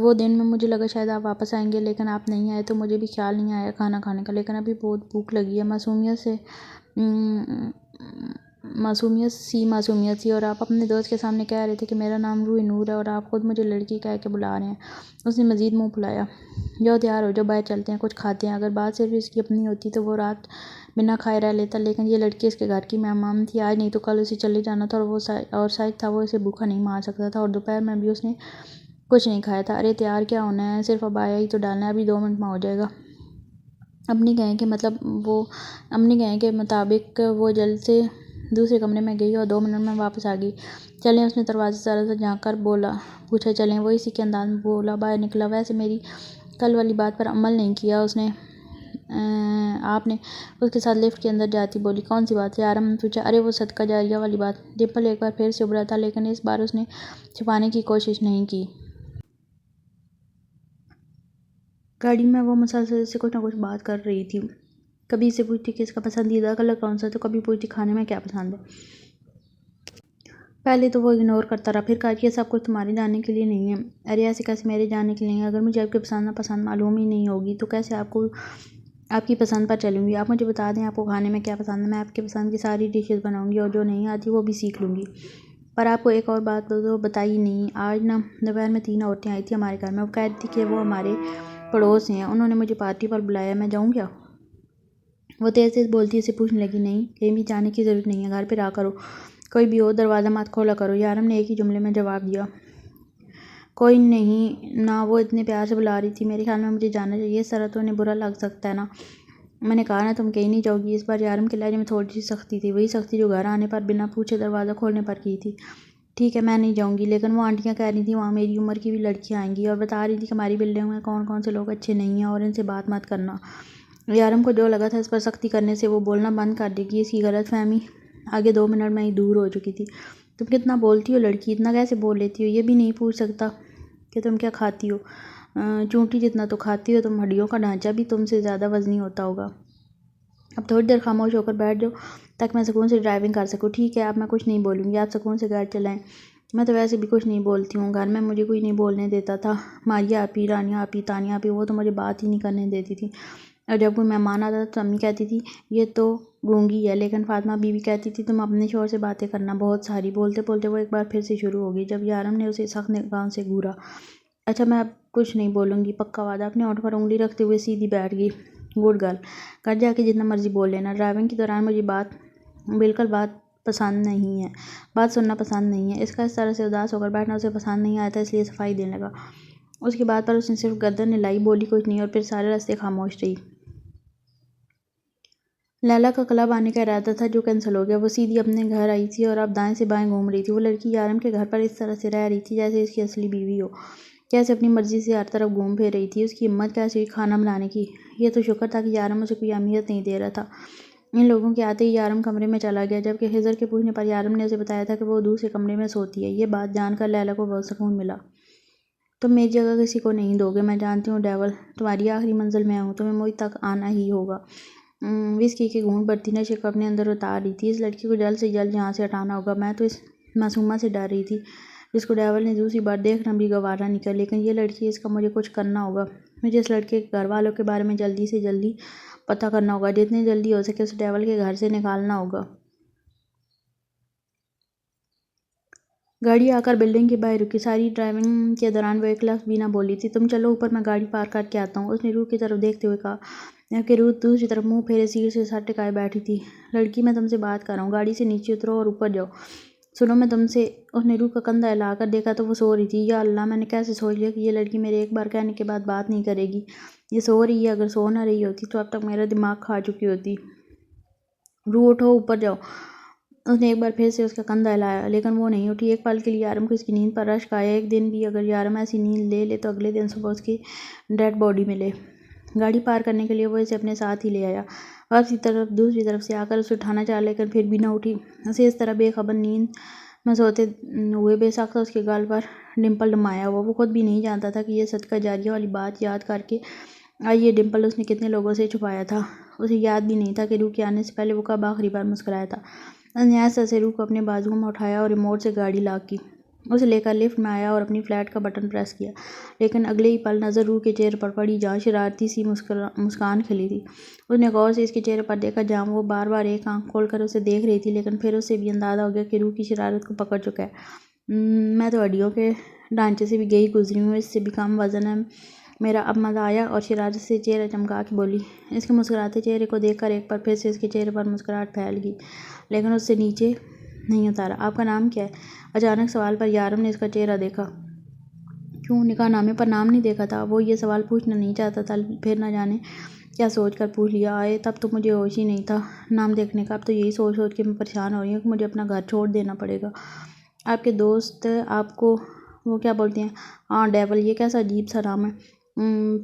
وہ دن میں مجھے لگا شاید آپ واپس آئیں گے، لیکن آپ نہیں آئے تو مجھے بھی خیال نہیں آیا کھانا کھانے کا، لیکن ابھی بہت بھوک لگی ہے۔ معصومیت سی، اور آپ اپنے دوست کے سامنے کہہ رہے تھے کہ میرا نام روح نور ہے اور آپ خود مجھے لڑکی کہہ کے بلا رہے ہیں۔ اس نے مزید منہ پھلایا۔ جاؤ تیار ہو جاؤ، باہر چلتے ہیں، کچھ کھاتے ہیں۔ اگر بات صرف اس کی اپنی ہوتی تو وہ رات بنا کھائے رہ لیتا، لیکن یہ لڑکی اس کے گھر کی مہمان تھی، آج نہیں تو کل اسے چلے جانا تھا، اور سچ تھا وہ اسے بھوکا نہیں مار سکتا تھا، اور دوپہر میں بھی اس نے کچھ نہیں کھایا تھا۔ ارے تیار کیا ہونا ہے، صرف اب آیا ہی تو ڈالنا ہے، ابھی 2 منٹ میں ہو جائے گا۔ امی کہیں کے مطابق وہ جلد سے دوسرے کمرے میں گئی اور 2 منٹ میں واپس آ گئی۔ چلیں، اس نے دروازے سے ذرا سا جھانک کر پوچھا۔ چلیں، وہ اسی کے انداز میں بولا باہر نکلا۔ ویسے میری کل والی بات پر عمل نہیں کیا آپ نے؟ اس کے ساتھ لفٹ کے اندر جاتی بولی۔ کون سی بات؟ یارم نے پوچھا۔ ارے وہ صدقہ جاریہ والی بات۔ ڈمپل ایک بار پھر سے ابھرا تھا، لیکن اس بار اس نے چھپانے کی کوشش نہیں کی۔ گاڑی میں وہ مسلسل اس سے کچھ نہ کچھ بات کر رہی تھی، کبھی اسے پوچھتی کہ اس کا پسندیدہ کلر کون سا ہے، تو کبھی پوچھتی کھانے میں کیا پسند ہے۔ پہلے تو وہ اگنور کرتا رہا، پھر کہا کہ یہ سب کچھ تمہارے جاننے کے لیے نہیں ہے۔ ارے ایسے کیسے میرے جاننے کے لیے ہے؟ اگر مجھے آپ کی پسند ناپسند معلوم ہی نہیں ہوگی تو کیسے آپ کی پسند پر چلوں گی؟ آپ مجھے بتا دیں آپ کو کھانے میں کیا پسند ہے، میں آپ کی پسند کی ساری ڈشز بناؤں گی، اور جو نہیں آتی وہ بھی سیکھ لوں گی۔ پر آپ کو ایک اور بات تو بتائی نہیں، آج نا دوپہر میں 3 عورتیں آئی تھیں ہمارے گھر میں، وہ کہہ رہی تھی کہ وہ ہمارے پڑوس ہیں، انہوں نے مجھے پارٹی پر بلایا، میں جاؤں کیا؟ وہ تیز تیز بولتی اسے پوچھنے لگی، نہیں کہیں بھی جانے کی ضرورت نہیں ہے، گھر پہ رہا کرو، کوئی بھی ہو دروازہ مت کھولا کرو۔ یارم نے ایک ہی جملے میں جواب دیا۔ کوئی نہیں نا، وہ اتنے پیار سے بلا رہی تھی، میرے خیال میں مجھے جانا چاہیے، اس طرح تو انہیں برا لگ سکتا ہے نا۔ میں نے کہا نا تم کہیں نہیں جاؤ گی۔ اس بار یارم کے لہجے میں تھوڑی سی سختی تھی، وہی سختی جو گھر آنے پر بنا پوچھے دروازہ کھولنے پر کی تھی۔ ٹھیک ہے میں نہیں جاؤں گی، لیکن وہ آنٹیاں کہہ رہی تھیں وہاں میری عمر کی بھی لڑکیاں آئیں گی اور بتا رہی تھی کہ ہماری بلڈنگ میں کون کون سے لوگ اچھے نہیں ہیں اور ان سے بات مت کرنا۔ یارم کو جو لگا تھا اس پر سختی کرنے سے وہ بولنا بند کر دے گی، اس کی غلط فہمی آگے 2 منٹ میں ہی دور ہو چکی تھی۔ تم کتنا بولتی ہو لڑکی، اتنا کیسے بول لیتی ہو؟ یہ بھی نہیں پوچھ سکتا کہ تم کیا کھاتی ہو؟ چونٹی جتنا تو کھاتی ہو تم، ہڈیوں کا ڈھانچہ بھی تم سے زیادہ وزنی ہوتا ہوگا۔ اب تھوڑی دیر خاموش ہو کر بیٹھ جاؤ تاکہ میں سکون سے ڈرائیونگ کر سکوں۔ ٹھیک ہے اب میں کچھ نہیں بولوں گی، آپ سکون سے گاڑی چلائیں۔ میں تو ویسے بھی کچھ نہیں بولتی ہوں، گھر میں مجھے کوئی نہیں بولنے دیتا تھا، ماریہ آپی، رانیہ آپی، تانیہ آپی، وہ تو مجھے بات ہی نہیں کرنے دیتی تھی، اور جب کوئی مہمان آتا تو امی کہتی تھی یہ تو گونگی ہے، لیکن فاطمہ بی بی کہتی تھی تم اپنے شوہر سے باتیں کرنا بہت ساری۔ بولتے بولتے وہ ایک بار پھر سے شروع ہو گئی جب یارم نے اسے سخت نگاہوں سے گھورا۔ اچھا میں اب کچھ نہیں بولوں گی، پکا وعدہ؟ اپنے ہونٹ پر انگلی رکھتے ہوئے سیدھی بیٹھ گئی۔ گڈ گرل، گھر جا کے جتنا مرضی بول لینا، ڈرائیونگ کے دوران مجھے بالکل بات پسند نہیں ہے، بات سننا پسند نہیں ہے۔ اس کا اس طرح سے اداس ہو کر بیٹھنا اسے پسند نہیں آیا تھا، اس لیے صفائی دینے لگا۔ اس کی بات پر اس نے صرف گردن ہلائی، بولی کچھ نہیں اور پھر سارے راستے خاموش رہی۔ لیلا کا کلب آنے کا ارادہ تھا جو کینسل ہو گیا، وہ سیدھی اپنے گھر آئی تھی اور اب دائیں سے بائیں گھوم رہی تھی۔ وہ لڑکی یارم کے گھر پر اس طرح سے رہ رہی تھی جیسے اس کی اصلی بیوی ہو، کیسے اپنی مرضی سے ہر طرف گھوم پھر رہی تھی، اس کی ہمت کیسے ہوئی کھانا بنانے کی۔ یہ تو شکر تھا کہ یارم اسے کوئی اہمیت نہیں دے رہا تھا۔ ان لوگوں کے آتے ہی یارم کمرے میں چلا گیا، جبکہ خضر کے پوچھنے پر یارم نے اسے بتایا تھا کہ وہ دوسرے کمرے میں سوتی ہے۔ یہ بات جان کر لیلا کو بہت سکون ملا۔ تم میری جگہ کسی کو نہیں دو گے، میں جانتی ہوں ڈیول، تمہاری آخری منزل میں ہوں، تمہیں مجھ تک آنا ہی ہوگا۔ وسکی کے گھونٹ بڑھتی نشے کو اپنے اندر اتار رہی تھی۔ اس لڑکی کو جلد سے جلد یہاں سے ہٹانا ہوگا۔ میں تو اس معصومہ سے ڈر رہی تھی جس کو ڈیول نے دوسری بار دیکھنا بھی گوارا نہیں کیا، لیکن یہ لڑکی، اس کا مجھے کچھ کرنا ہوگا۔ مجھے اس لڑکے کے گھر والوں کے بارے میں جلدی سے جلدی پتہ کرنا ہوگا، جتنی جلدی ہو سکے اسے ڈیول کے گھر سے نکالنا ہوگا۔ گاڑی آ کر بلڈنگ کے باہر رکی۔ ساری ڈرائیونگ کے دوران وہ ایک لفظ بھی نہ بولی تھی۔ تم چلو اوپر، میں گاڑی پارک کر کے آتا ہوں، اس نے روح کی طرف دیکھتے ہوئے کہا، جبکہ روح دوسری طرف منہ پھیرے سیٹ سے سر ٹکائے بیٹھی تھی۔ لڑکی میں تم سے بات کر رہا ہوں، گاڑی سے نیچے اترو اور اوپر جاؤ۔ سنو میں تم سے، اس نے روح کا کندھا ہلا کر دیکھا تو وہ سو رہی تھی۔ یا اللہ، میں نے کیسے سوچ لیا کہ یہ لڑکی میرے ایک بار کہنے کے بعد بات نہیں کرے گی۔ یہ سو رہی ہے، اگر سو نہ رہی ہوتی تو اب تک میرا دماغ کھا چکی ہوتی۔ روح اٹھو، اوپر جاؤ۔ اس نے ایک بار پھر سے اس کا کندھا ہلایا، لیکن وہ نہیں اٹھی۔ ایک پل کے لیے یارم کو اس کی نیند پر رشک آیا۔ ایک دن بھی اگر یارم ایسی نیند لے لے تو اگلے دن صبح اس کی ڈیڈ باڈی ملے۔ گاڑی پار کرنے کے لیے وہ اسے اپنے ساتھ ہی لے آیا۔ دوسری طرف سے آ کر اسے اٹھانا چاہا لیکن پھر بھی نہ اٹھی۔ اسے اس طرح بے خبر نیند میں سوتے ہوئے بے ساختہ اس کے گال پر ڈمپل نمایاں ہوا۔ وہ خود بھی نہیں جانتا تھا کہ یہ صدقہ جاریہ والی بات یاد کر کے آج یہ ڈمپل اس نے کتنے لوگوں سے چھپایا تھا۔ اسے یاد بھی نہیں تھا کہ روح کے آنے سے پہلے وہ کب آخری بار مسکرایا تھا۔ اس نے ایسے سے روح کو اپنے بازوؤں میں اٹھایا اور ریموٹ سے گاڑی لاک کی، اسے لے کر لفٹ میں آیا اور اپنی فلیٹ کا بٹن پریس کیا، لیکن اگلے ہی پل نظر روح کے چہرے پر پڑی جہاں شرارتی سی مسکان کھلی تھی۔ اس نے غور سے اس کے چہرے پر دیکھا جہاں وہ بار بار ایک آنکھ کھول کر اسے دیکھ رہی تھی، لیکن پھر اسے بھی اندازہ ہو گیا کہ روح کی شرارت کو پکڑ چکا ہے۔ میں تو ہڈیوں کے ڈھانچے سے بھی گئی گزری ہوں، اس سے بھی کم وزن ہے میرا۔ اب مزہ آیا؟ اور شرارت سے چہرہ چمکا کے بولی۔ اس کے مسکراتے چہرے کو دیکھ کر ایک بار پھر سے اس کے چہرے پر مسکراہٹ پھیل گئی، لیکن اس سے نیچے نہیں اتارا۔ آپ کا نام کیا ہے؟ اچانک سوال پر یارم نے اس کا چہرہ دیکھا۔ کیوں، نکاح نامے پر نام نہیں دیکھا تھا؟ وہ یہ سوال پوچھنا نہیں چاہتا تھا، پھر نہ جانے کیا سوچ کر پوچھ لیا۔ آئے تب تو مجھے ہوش ہی نہیں تھا نام دیکھنے کا، اب تو یہی سوچ سوچ کے میں پریشان ہو رہی ہوں کہ مجھے اپنا گھر چھوڑ دینا پڑے گا۔ آپ کے دوست آپ کو وہ کیا بولتے ہیں؟ ہاں ڈیول، یہ کیسا عجیب سا نام ہے۔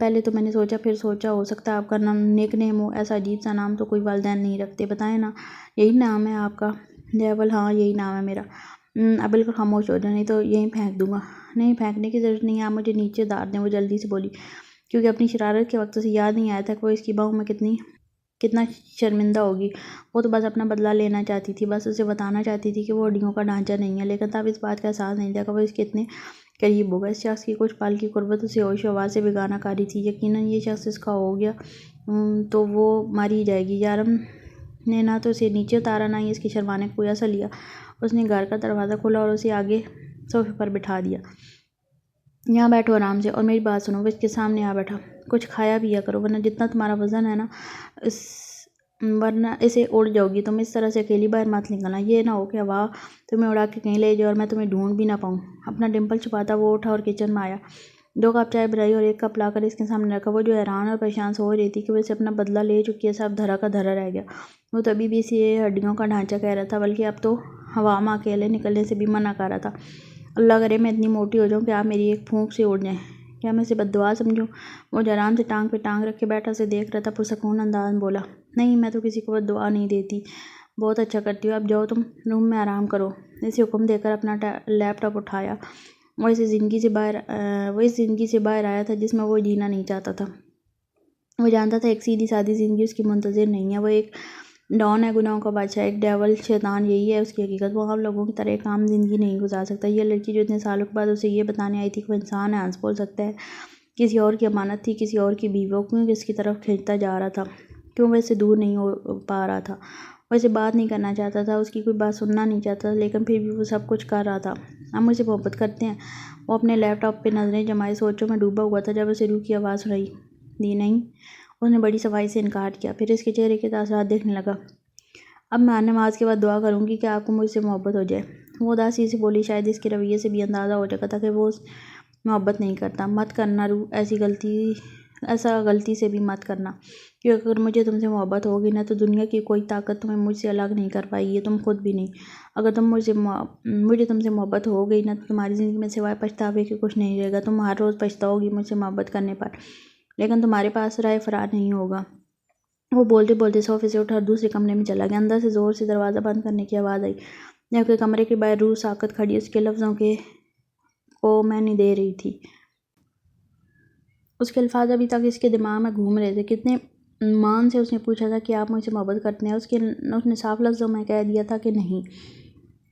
پہلے تو میں نے سوچا، پھر سوچا ہو سکتا ہے آپ کا نام نیک نیم ہو، ایسا عجیب سا نام تو کوئی والدین نہیں رکھتے، بتائیں نا۔ یہی نام ہے آپ کا؟ ڈیول، ہاں یہی نام ہے میرا۔ اب بالکل خاموش ہو جاؤ نہیں تو یہیں پھینک دوں گا۔ نہیں پھینکنے کی ضرورت نہیں ہے، آپ مجھے نیچے اتار دیں، وہ جلدی سے بولی، کیونکہ اپنی شرارت کے وقت اسے یاد نہیں آیا تھا کہ وہ اس کی بہو میں کتنا شرمندہ ہوگی۔ وہ تو بس اپنا بدلہ لینا چاہتی تھی، بس اسے بتانا چاہتی تھی کہ وہ ہڈیوں کا ڈھانچہ نہیں ہے، لیکن تب اس بات کا احساس نہیں تھا کہ وہ اس کے اتنے قریب ہوگا۔ اس شخص کی کچھ پل کی قربت اسے ہوش و حواس سے بیگانہ کر رہی تھی۔ یقیناً یہ شخص اس کا ہو گیا تو وہ مر ہی جائے گی۔ یارم نے نہ تو اسے نیچے اتارا، نہ ہی اس کے شرمانے کا کوئی اثر لیا۔ اس نے گھر کا دروازہ کھولا اور اسے آگے صوفے پر بٹھا دیا۔ یہاں بیٹھو آرام سے اور میری بات سنو۔ وہ اس کے سامنے آ بیٹھا۔ کچھ کھایا پیا کرو، ورنہ جتنا تمہارا وزن ہے نا، ورنہ اسے اڑ جاؤ گی تم۔ اس طرح سے اکیلی باہر مت نکلنا، یہ نہ ہو کہ ہوا تمہیں اڑا کے کہیں لے جائے اور میں تمہیں ڈھونڈ بھی نہ پاؤں۔ اپنا ڈمپل چھپاتا وہ اٹھا اور کچن میں آیا۔ 2 کپ چائے بنائی اور 1 کپ لا کر اس کے سامنے رکھا۔ وہ جو حیران اور پریشان سو رہی تھی کہ وہ اسے اپنا بدلہ لے چکی ہے، سب دھرا کا دھرا رہ گیا۔ وہ تو ابھی بھی اسے ہڈیوں کا ڈھانچہ کہہ رہا تھا، بلکہ اب تو ہوا میں اکیلے نکلنے سے بھی منع کر رہا تھا۔ اللہ کرے میں اتنی موٹی ہو جاؤں کہ آپ میری ایک پھونک سے اڑ جائیں، کیا میں اسے بد دعا سمجھوں؟ وہ جو آرام سے ٹانگ پہ ٹانگ رکھے بیٹھا اسے دیکھ رہا تھا، پرسکون انداز میں بولا، نہیں میں تو کسی کو بد دعا نہیں دیتی، بہت اچھا کرتی ہو، اب جاؤ تم روم میں آرام کرو۔ اسے حکم دے کر اپنا لیپ ٹاپ اٹھایا۔ وہ اس زندگی سے باہر آیا تھا جس میں وہ جینا نہیں چاہتا تھا۔ وہ جانتا تھا ایک سیدھی سادی زندگی اس کی منتظر نہیں ہے، وہ ایک ڈان ہے، گناہوں کا بادشاہ، ایک ڈیول، شیطان، یہی ہے اس کی حقیقت۔ وہ عام لوگوں کی طرح ایک عام زندگی نہیں گزار سکتا۔ یہ لڑکی جو اتنے سالوں کے بعد اسے یہ بتانے آئی تھی کہ وہ انسان ہے، ہنس بول سکتا ہے، کسی اور کی امانت تھی، کسی اور کی بیوی، وہ کیوں اس کی طرف کھینچتا جا رہا تھا، کیوں وہ اس سے دور نہیں ہو پا رہا تھا؟ وہ اسے بات نہیں کرنا چاہتا تھا، اس کی کوئی بات سننا نہیں چاہتا تھا، لیکن پھر بھی وہ سب کچھ کر رہا تھا۔ ہم مجھ سے محبت کرتے ہیں؟ وہ اپنے لیپ ٹاپ پہ نظریں جمائے سوچوں میں ڈوبا ہوا تھا جب اسے روح کی آواز سنائی دی، نہیں۔ اس نے بڑی صفائی سے انکار کیا، پھر اس کے چہرے کے تاثرات دیکھنے لگا۔ اب میں نماز کے بعد دعا کروں گی کہ آپ کو مجھ سے محبت ہو جائے۔ وہ اداسی سے بولی، شاید اس کے رویے سے بھی اندازہ ہو چکا تھا کہ وہ محبت نہیں کرتا۔ مت کرنا روح، ایسا غلطی سے بھی مت کرنا، کیونکہ اگر مجھے تم سے محبت ہوگی نا تو دنیا کی کوئی طاقت تمہیں مجھ سے الگ نہیں کر پائے گی، تم خود بھی نہیں۔ اگر مجھے تم سے محبت ہو گئی نا تو تمہاری زندگی میں سوائے پچھتاوے کے کچھ نہیں رہے گا، تم ہر روز پچھتاؤ گی مجھ سے محبت کرنے پر، لیکن تمہارے پاس رائے فرار نہیں ہوگا۔ وہ بولتے بولتے صوفے سے اٹھا اور دوسرے کمرے میں چلا گیا۔ اندر سے زور سے دروازہ بند کرنے کی آواز آئی، جبکہ کمرے کے باہر روح ساکت کھڑی اس کے لفظوں کو معنی دے رہی تھی۔ اس کے الفاظ ابھی تک اس کے دماغ میں گھوم رہے تھے۔ کتنے مان سے اس نے پوچھا تھا کہ آپ مجھ سے محبت کرتے ہیں؟ اس نے صاف لفظوں میں کہہ دیا تھا کہ نہیں۔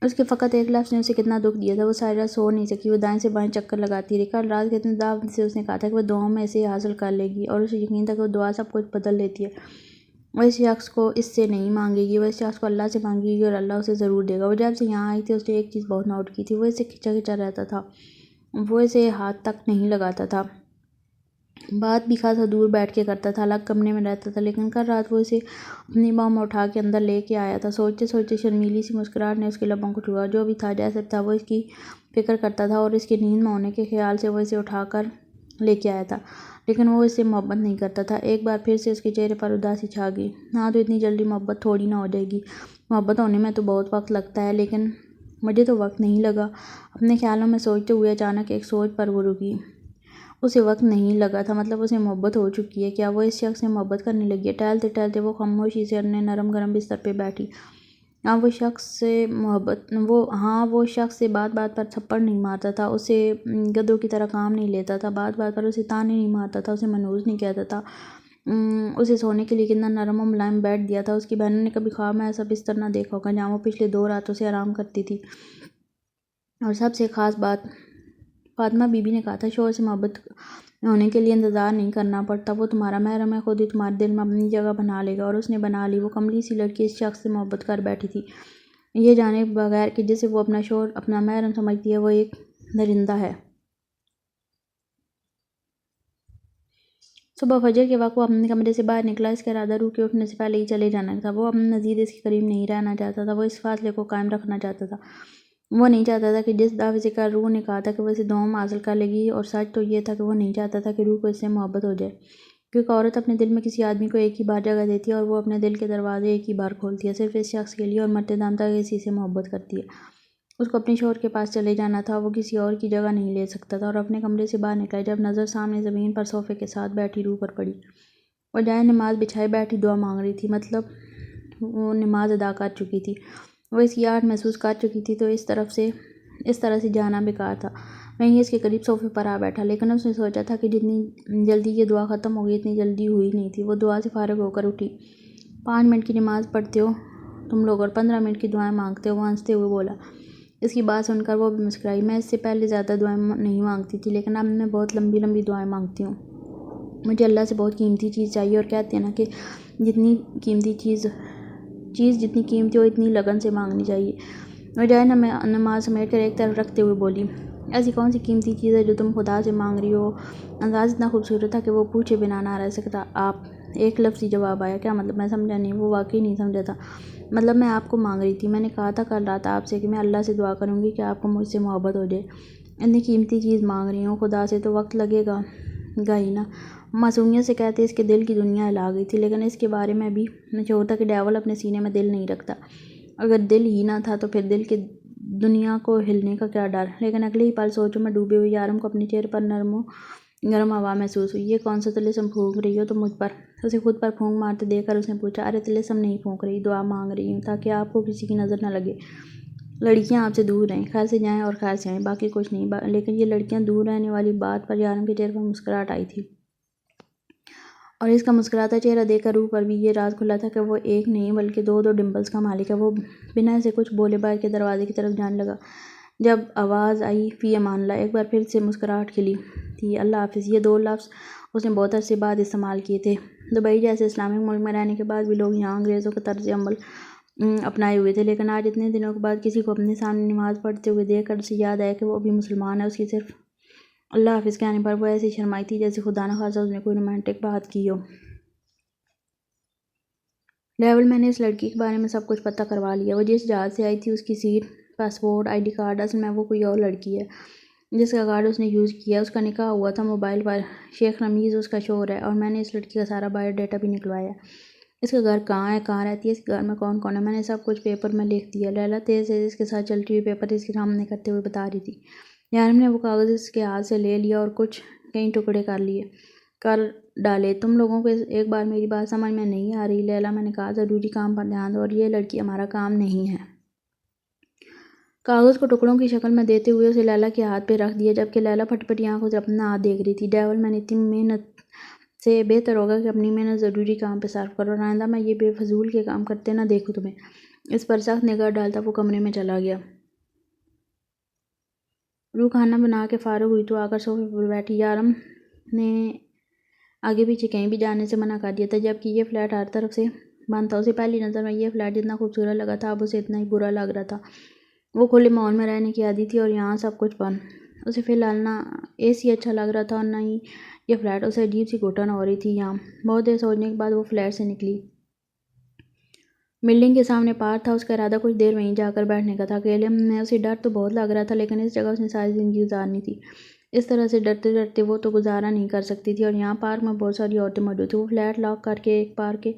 اس کے فقط ایک لفظ نے اسے کتنا دکھ دیا تھا۔ وہ ساری رات سو نہیں سکی، وہ دائیں سے بائیں چکر لگاتی رہی۔ کل رات کتنے دعوت سے اس نے کہا تھا کہ وہ دعاؤں میں اسے حاصل کر لے گی، اور اسے یقین تھا کہ وہ دعا سب کچھ بدل دیتی ہے۔ وہ اس شخص کو اس سے نہیں مانگے گی، وہ اس شخص کو اللہ سے مانگے گی اور اللہ اسے ضرور دے گا۔ وہ جب سے یہاں آئی تھی اس نے ایک چیز بہت نوٹ کی تھی، وہ اسے کھچا کھچا رہتا تھا، وہ اسے ہاتھ تک نہیں لگاتا تھا، بات بھی خاصا دور بیٹھ کے کرتا تھا، الگ کمرے میں رہتا تھا، لیکن کل رات وہ اسے اپنی باہوں میں اٹھا کے اندر لے کے آیا تھا۔ سوچتے سوچتے شرمیلی سی مسکراہٹ نے اس کے لبوں کو چھوا۔ جو بھی تھا جیسا تھا وہ اس کی فکر کرتا تھا، اور اس کے نیند میں ہونے کے خیال سے وہ اسے اٹھا کر لے کے آیا تھا، لیکن وہ اس سے محبت نہیں کرتا تھا۔ ایک بار پھر سے اس کے چہرے پر اداسی چھا گئی۔ ہاں تو اتنی جلدی محبت تھوڑی نہ ہو جائے گی، محبت ہونے میں تو بہت وقت لگتا ہے، لیکن مجھے تو وقت نہیں لگا۔ اپنے خیالوں میں سوچتے ہوئے اچانک ایک سوچ پر وہ رکی۔ اسے وقت نہیں لگا تھا، مطلب اسے محبت ہو چکی ہے۔ کیا وہ اس شخص سے محبت کرنے لگی ہے؟ ٹہلتے ٹہلتے وہ خاموشی سے اپنے نرم گرم بستر پہ بیٹھی۔ وہ شخص سے بات بات پر تھپڑ نہیں مارتا تھا، اسے گدھوں کی طرح کام نہیں لیتا تھا، بات بات پر اسے تانے نہیں مارتا تھا، اسے منحوس نہیں کہتا تھا، اسے سونے کے لیے کتنا نرم و ملائم بیڈ دیا تھا۔ اس کی بہنوں نے کبھی خواب میں ایسا بستر نہ دیکھا ہوگا جہاں وہ پچھلے 2 راتوں سے آرام کرتی تھی۔ اور سب سے خاص بات، فاطمہ بی بی نے کہا تھا، شوہر سے محبت ہونے کے لیے انتظار نہیں کرنا پڑتا، وہ تمہارا محرم ہے، خود ہی تمہارے دل میں اپنی جگہ بنا لے گا۔ اور اس نے بنا لی۔ وہ کملی سی لڑکی اس شخص سے محبت کر بیٹھی تھی، یہ جانے بغیر کہ جسے وہ اپنا شوہر، اپنا محرم سمجھتی ہے، وہ ایک درندہ ہے۔ صبح فجر کے وقت وہ اپنے کمرے سے باہر نکلا، اس کا ارادہ روح کے اٹھنے سے پہلے ہی چلے جانا تھا۔ وہ اب مزید اس کے قریب نہیں رہنا چاہتا تھا، وہ اس فاصلے کو قائم رکھنا چاہتا تھا۔ وہ نہیں چاہتا تھا کہ جس دعوے سے کل روح نے کہا تھا کہ وہ اسے دعاؤں میں حاصل کر لے گی، اور سچ تو یہ تھا کہ وہ نہیں چاہتا تھا کہ روح کو اس سے محبت ہو جائے، کیونکہ عورت اپنے دل میں کسی آدمی کو ایک ہی بار جگہ دیتی ہے، اور وہ اپنے دل کے دروازے ایک ہی بار کھولتی ہے، صرف اس شخص کے لیے، اور مرتے دم تک اسی سے محبت کرتی ہے۔ اس کو اپنے شوہر کے پاس چلے جانا تھا، وہ کسی اور کی جگہ نہیں لے سکتا تھا، اور اپنے کمرے سے باہر نکلا جب نظر سامنے زمین پر صوفے کے ساتھ بیٹھی روح پر پڑی۔ وہ جائے نماز بچھائے بیٹھی دعا مانگ رہی تھی، مطلب وہ نماز ادا کر چکی تھی، وہ اس کی آہٹ محسوس کر چکی تھی، تو اس طرح سے جانا بیکار تھا۔ وہیں اس کے قریب صوفے پر آ بیٹھا، لیکن اس نے سوچا تھا کہ جتنی جلدی یہ دعا ختم ہوگی اتنی جلدی ہوئی نہیں تھی۔ وہ دعا سے فارغ ہو کر اٹھی۔ 5 منٹ کی نماز پڑھتے ہو تم لوگ اور 15 منٹ کی دعائیں مانگتے ہو، وہ ہنستے ہوئے بولا۔ اس کی بات سن کر وہ بھی مسکرائی۔ میں اس سے پہلے زیادہ دعائیں نہیں مانگتی تھی، لیکن اب میں بہت لمبی لمبی دعائیں مانگتی ہوں۔ مجھے اللہ سے بہت قیمتی چیز چاہیے، اور کہتے ہیں نا کہ جتنی قیمتی چیز جتنی قیمتی ہو اتنی لگن سے مانگنی چاہیے۔ وہ جائے نماز سمیٹ کر ایک طرف رکھتے ہوئے بولی، ایسی کون سی قیمتی چیز ہے جو تم خدا سے مانگ رہی ہو؟ انداز اتنا خوبصورت تھا کہ وہ پوچھے بنا نہ رہ سکتا۔ آپ؟ ایک لفظی جواب آیا۔ کیا مطلب؟ میں سمجھا نہیں۔ وہ واقعی نہیں سمجھا تھا۔ مطلب میں آپ کو مانگ رہی تھی، میں نے کہا تھا کل رات آپ سے کہ میں اللہ سے دعا کروں گی کہ آپ کو مجھ سے محبت ہو جائے۔ اتنی قیمتی چیز مانگ رہی ہوں، خدا سے تو وقت لگے گا ہی نا۔ معصومیت سے کہتے اس کے دل کی دنیا ہلا گئی تھی، لیکن اس کے بارے میں بھی شعور تھا کہ ڈیول اپنے سینے میں دل نہیں رکھتا۔ اگر دل ہی نہ تھا تو پھر دل کے دنیا کو ہلنے کا کیا ڈر۔ لیکن اگلے ہی پل سوچوں میں ڈوبے ہوئے یارم کو اپنے چہرے پر نرم و گرم ہوا محسوس ہوئی۔ یہ کون سا طلسم پھونک رہی ہو تم مجھ پر؟ اسے خود پر پھونک مارتے دیکھ کر اس نے پوچھا۔ ارے طلسم نہیں پھونک رہی، دعا مانگ رہی ہوں تاکہ آپ کو کسی کی نظر نہ لگے۔ لڑکیاں آپ سے دور رہیں، خیر سے جائیں اور خیر سے آئیں، باقی کچھ نہیں۔ لیکن یہ لڑکیاں دور رہنے والی بات پر یارم کے چہرے پر مسکراہٹ آئی تھی، اور اس کا مسکراتا چہرہ دیکھ کر روح پر بھی یہ راز کھلا تھا کہ وہ ایک نہیں بلکہ دو ڈمپلز کا مالک ہے۔ وہ بنا اسے کچھ بولے باہر کے دروازے کی طرف جانے لگا جب آواز آئی فی امان اللہ۔ ایک بار پھر سے مسکراہٹ کھلی تھی۔ اللہ حافظ، یہ دو لفظ اس نے بہت عرصے بعد استعمال کیے تھے۔ دبئی جیسے اسلامک ملک میں رہنے کے بعد بھی لوگ یہاں انگریزوں کا طرز عمل اپنائے ہوئے تھے، لیکن آج اتنے دنوں کے بعد کسی کو اپنے سامنے نماز پڑھتے ہوئے دیکھ کر اسے یاد آیا کہ وہ ابھی مسلمان ہے۔ اس کی صرف اللہ حافظ کہنے پر وہ ایسی شرمائی تھی جیسے خدا نخواستہ اس نے کوئی رومانٹک بات کی ہو۔ ڈیول، میں نے اس لڑکی کے بارے میں سب کچھ پتہ کروا لیا۔ وہ جس جہاز سے آئی تھی، اس کی seat, passport, I D card, اصل میں وہ کوئی اور لڑکی ہے جس کا کارڈ اس نے یوز کیا۔ اس کا نکاح ہوا تھا موبائل پر، شیخ رمیز اس کا شوہر ہے، اور میں نے اس لڑکی کا سارا بایو ڈیٹا بھی نکلوایا۔ اس کا گھر کہاں ہے، کہاں رہتی ہے، اس کے گھر میں کون کون ہے، میں نے سب کچھ پیپر میں لکھ دیا۔ لیلا تیز سے اس کے ساتھ چلتی ہوئی پیپر اس کے سامنے کرتے ہوئے بتا رہی تھی۔ یارم نے وہ کاغذ اس کے ہاتھ سے لے لیا اور کچھ کئی ٹکڑے کر ڈالے۔ تم لوگوں کو ایک بار میری بات سمجھ میں نہیں آ رہی لیلا؟ میں نے کہا ضروری کام پر دھیان دو، اور یہ لڑکی ہمارا کام نہیں ہے۔ کاغذ کو ٹکڑوں کی شکل میں دیتے ہوئے اسے لیلا کے ہاتھ پہ رکھ دیا، جبکہ لیلا پھٹی پھٹی آنکھوں سے اپنا ہاتھ دیکھ رہی تھی۔ ڈیول، میں نے اتنی محنت سے بہتر ہوگا کہ اپنی محنت ضروری کام پہ صرف کرو، اور آئندہ میں یہ بے فضول کے کام کرتے نہ دیکھوں تمہیں۔ اس پر سخت نگاہ ڈالتا وہ کمرے میں چلا گیا۔ روح کھانا بنا کے فارغ ہوئی تو آ کر صوفے پر بیٹھی۔ یارم نے آگے پیچھے کہیں بھی جانے سے منع کر دیا تھا، جبکہ یہ فلیٹ ہر طرف سے بند تھا۔ اسے پہلی نظر میں یہ فلیٹ جتنا خوبصورت لگا تھا، اب اسے اتنا ہی برا لگ رہا تھا۔ وہ کھلے ماحول میں رہنے کی عادی تھی، اور یہاں سب کچھ بند۔ اسے فی الحال نہ اے سی اچھا لگ رہا تھا اور نہ ہی یہ فلیٹ۔ اسے عجیب سی گھٹن ہو رہی تھی یہاں۔ بہت دیر سوچنے کے بعد وہ فلیٹ سے نکلی۔ بلڈنگ کے سامنے پارک تھا، اس کا ارادہ کچھ دیر وہیں جا کر بیٹھنے کا تھا۔ اکیلے میں اسے ڈر تو بہت لگ رہا تھا، لیکن اس جگہ اس نے ساری زندگی گزارنی تھی، اس طرح سے ڈرتے ڈرتے وہ تو گزارا نہیں کر سکتی تھی۔ اور یہاں پارک میں بہت ساری عورتیں موجود تھیں۔ وہ فلیٹ لاک کر کے ایک پارک کے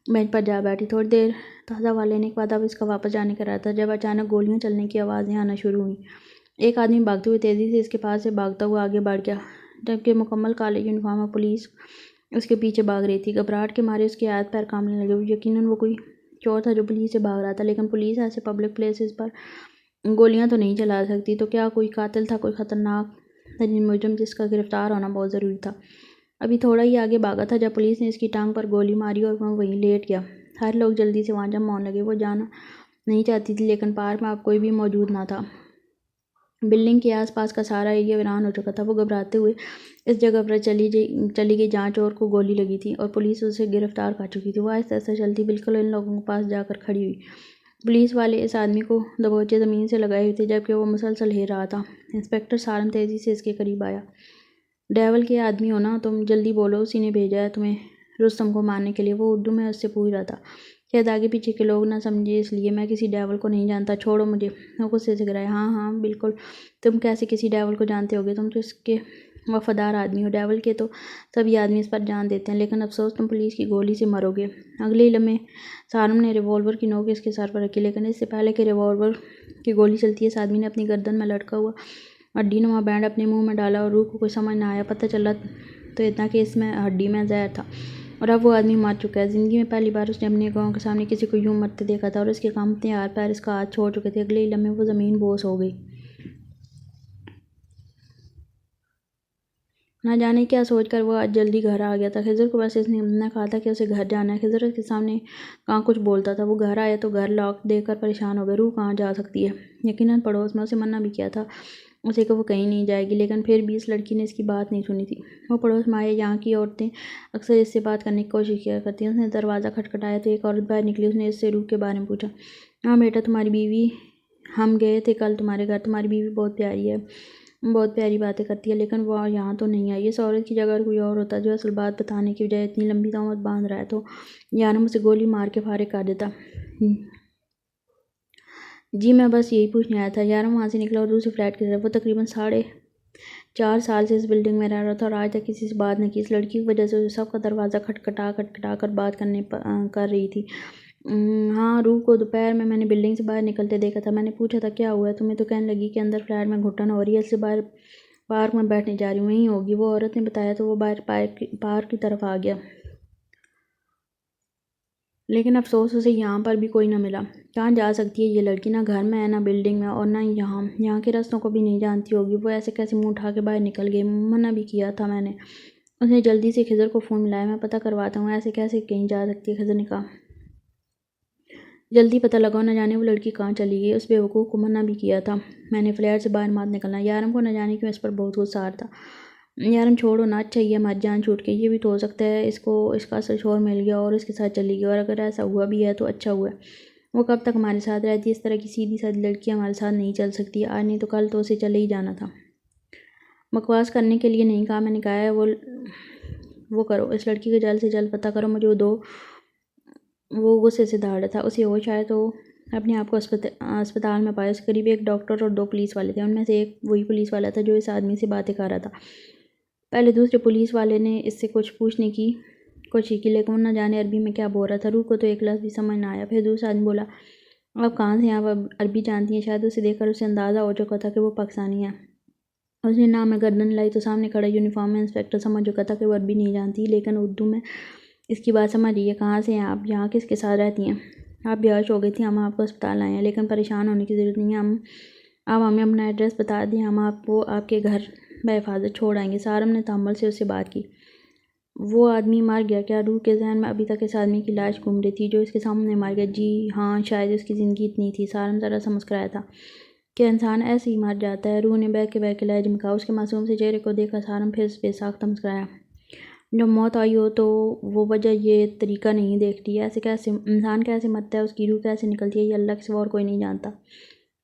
بینچ پر جا بیٹھی۔ تھوڑی دیر تازہ ہوا لینے کے بعد اب اس کا واپس جانے کا ارادہ تھا جب اچانک گولیاں چلنے کی آوازیں آنا شروع ہوئیں۔ ایک آدمی بھاگتے ہوئے تیزی سے اس کے پاس سے بھاگتا ہوا آگے بڑھ گیا، جبکہ مکمل کالے یونیفارم میں پولیس اس کے پیچھے بھاگ رہی تھی۔ گھبراہٹ کے مارے اس کے ہاتھ پیر کانپنے لگے۔ یقیناً وہ کوئی چور تھا جو پولیس سے بھاگ رہا تھا، لیکن پولیس ایسے پبلک پلیسز پر گولیاں تو نہیں چلا سکتی۔ تو کیا کوئی قاتل تھا، کوئی خطرناک ترین مجرم جس کا گرفتار ہونا بہت ضروری تھا؟ ابھی تھوڑا ہی آگے بھاگا تھا جب پولیس نے اس کی ٹانگ پر گولی ماری اور وہ وہیں لیٹ گیا۔ سارے لوگ جلدی سے وہاں جمع ہونے لگے۔ وہ جانا نہیں چاہتی تھی، لیکن پارک میں اب کوئی بھی موجود نہ تھا۔ بلڈنگ کے آس پاس کا سارا ایریا ویران ہو چکا تھا۔ وہ گھبراتے ہوئے اس جگہ پر چلی گئی جہاں چور کو گولی لگی تھی اور پولیس اسے گرفتار کر چکی تھی۔ وہ آہستہ آہستہ چلتی بالکل ان لوگوں کے پاس جا کر کھڑی ہوئی۔ پولیس والے اس آدمی کو دبوچے زمین سے لگائے ہوئے تھے، جبکہ وہ مسلسل ہل رہا تھا۔ انسپکٹر سارم تیزی سے اس کے قریب آیا۔ ڈیول کے آدمی ہو نا تم؟ جلدی بولو، اسی نے بھیجا ہے تمہیں رستم کو مارنے کے لیے، وہ اردو میں اس سے پوچھ رہا تھا۔ شاید آگے پیچھے کے لوگ نہ سمجھے اس لیے۔ میں کسی ڈیول کو نہیں جانتا، چھوڑو مجھے، وہ غصے سے گرایا۔ ہاں ہاں بالکل، تم کیسے کسی ڈیول کو جانتے ہوگے؟ تم تو اس کے وفادار آدمی ہو۔ ڈیول کے تو سبھی آدمی اس پر جان دیتے ہیں، لیکن افسوس تم پولیس کی گولی سے مرو گے۔ اگلے ہی لمحے سارم نے ریوالور کی نوک اس کے سر پر رکھی، لیکن اس سے پہلے کہ ریوالور کی گولی چلتی اس آدمی نے اپنی گردن میں لٹکا ہوا ہڈی نما بینڈ اپنے منہ میں ڈالا، اور روح کو کچھ سمجھ نہ آیا۔ پتہ چلا تو اتنا کہ اس میں ہڈی میں زہر تھا، اور اب وہ آدمی مر چکا ہے۔ زندگی میں پہلی بار اس نے اپنی آنکھوں کے سامنے کسی کو یوں مرتے دیکھا تھا، اور اس کے کانپتے ہاتھ پیر اس کا ہاتھ چھوڑ چکے تھے۔ اگلے ہی لمحے وہ زمین بوس ہو گئی۔ نہ جانے کیا سوچ کر وہ آج جلدی گھر آ گیا تھا۔ خضر کو بس اس نے کہا تھا کہ اسے گھر جانا ہے۔ خضر کے سامنے کہاں کچھ بولتا تھا۔ وہ گھر آیا تو گھر لاک دیکھ کر پریشان ہو گیا۔ روح کہاں جا سکتی ہے؟ یقیناً پڑوس میں۔ اسے منع بھی کیا تھا اسے کہ وہ کہیں نہیں جائے گی، لیکن پھر بھی اس لڑکی نے اس کی بات نہیں سنی تھی۔ وہ پڑوس میں آئی۔ یہاں کی عورتیں اکثر اس سے بات کرنے کی کوشش کیا کرتی ہیں۔ اس نے دروازہ کھٹکھٹایا تو ایک عورت باہر نکلی۔ اس نے اس سے روح کے بارے میں پوچھا۔ ہاں بیٹا، تمہاری بیوی، ہم گئے تھے کل تمہارے گھر، تمہاری بیوی بہت پیاری ہے، بہت پیاری باتیں کرتی ہے، لیکن وہ یہاں تو نہیں آئی۔ اس عورت کی جگہ اگر کوئی اور ہوتا جو اصل بات بتانے کی بجائے اتنی لمبی تہمت باندھ رہا ہے تو یارم اسے گولی مار کے فارغ کر دیتا۔ جی میں بس یہی پوچھنے آیا تھا۔ یارم وہاں سے نکلا اور دوسرے فلیٹ کی طرف۔ وہ تقریباً 4.5 سال سے اس بلڈنگ میں رہ رہا تھا اور آج تک کسی سے بات نہ کی۔ اس لڑکی کی وجہ سے سب کا دروازہ کھٹکھٹا کر بات کر رہی تھی۔ ہاں، روح کو دوپہر میں نے بلڈنگ سے باہر نکلتے دیکھا تھا۔ میں نے پوچھا تھا کیا ہوا ہے تمہیں، تو کہنے لگی کہ اندر فلیٹ میں گھٹن ہو رہی ہے، اس سے باہر پارک میں بیٹھنے جا رہی ہوں، وہیں ہوگی۔ وہ عورت نے بتایا تو وہ باہر پارک کی طرف آ گیا، لیکن افسوس اسے یہاں پر بھی کوئی نہ ملا۔ کہاں جا سکتی ہے یہ لڑکی، نہ گھر میں ہے، نہ بلڈنگ میں، اور نہ یہاں کے رستوں کو بھی نہیں جانتی ہوگی۔ وہ ایسے کیسے منہ اٹھا کے باہر نکل گئی؟ منع بھی کیا تھا میں نے۔ اس نے جلدی سے خضر کو فون ملایا۔ میں پتہ کرواتا ہوں، ایسے کیسے کہیں جا سکتی ہے؟ خضر نے کہا جلدی پتہ لگاؤ، نہ جانے وہ لڑکی کہاں چلی گئی۔ اس بیوقوف کو منع بھی کیا تھا میں نے فلیٹ سے باہر مت نکلنا۔ یارم کو نہ جانے کیوں اس پر بہت غصہ آ رہا تھا۔ یارم چھوڑو نا، اچھا ہی ہے ہماری جان چھوٹ گئی، یہ بھی تو ہو سکتا ہے اس کا اصل شوہر مل گیا اور اس کے ساتھ چلی گئی، اور اگر ایسا ہوا بھی ہے تو اچھا ہوا ہے۔ وہ کب تک ہمارے ساتھ رہتی ہے؟ اس طرح کی سیدھی سادھی لڑکی ہمارے ساتھ نہیں چل سکتی، آج نہیں تو کل تو اسے چلے ہی جانا تھا۔ بکواس کرنے کے لیے نہیں کہا، میں نے کہا ہے وہ کرو، اس لڑکی کا جلد سے جلد پتہ کرو مجھے۔ وہ غصے سے دھاڑا تھا، اسے ہوش آئے تو اپنے آپ کو اسپتال میں پایا۔ اس کے قریب ایک ڈاکٹر اور 2 پولیس والے تھے، ان میں سے ایک وہی پولیس والا تھا جو اس آدمی سے باتیں کر رہا تھا۔ پہلے دوسرے پولیس والے نے اس سے کچھ پوچھنے کی کوشش کی، لیکن وہ نہ جانے عربی میں کیا بول رہا تھا۔ روح کو تو ایک لفظ بھی سمجھ نہ آیا۔ پھر دوسرا آدمی بولا آپ کہاں سے ہیں؟ آپ عربی جانتی ہیں؟ شاید اسے دیکھ کر اسے اندازہ ہو چکا تھا کہ وہ پاکستانی ہے۔ اس نے نام میں گردن ہلائی تو سامنے کھڑا یونیفارم میں انسپکٹر سمجھ چکا تھا کہ وہ عربی نہیں جانتی، لیکن اردو میں اس کی بات سمجھ رہی ہے۔ کہاں سے ہیں آپ؟ یہاں کس کے ساتھ رہتی ہیں؟ آپ بیہوش ہو گئی تھی، ہم آپ کو اسپتال لائے ہیں، لیکن پریشان ہونے کی ضرورت نہیں ہے۔ آپ ہمیں اپنا ایڈریس بتا دیں، ہم آپ کو آپ کے گھر بحفاظت چھوڑ آئیں گے۔ سارم نے تحمل سے اس سے بات کی۔ وہ آدمی مر گیا کیا؟ روح کے ذہن میں ابھی تک اس آدمی کی لاش گھوم رہی تھی جو اس کے سامنے مر گیا۔ جی ہاں، شاید اس کی زندگی اتنی تھی۔ سارم ذرا سا مسکرایا تھا کہ انسان ایسے ہی مر جاتا ہے۔ روح نے بہکے لہجے میں کہا۔ اس کے معصوم سے چہرے کو دیکھا سارم پھر بے ساختہ مسکرایا۔ جب موت آئی ہو تو وہ وجہ یہ طریقہ نہیں دیکھتی، ایسے کیسے انسان کیسے مرتا ہے، اس کی روح کیسے نکلتی ہے، یہ اللہ کے سوا اور کوئی نہیں جانتا۔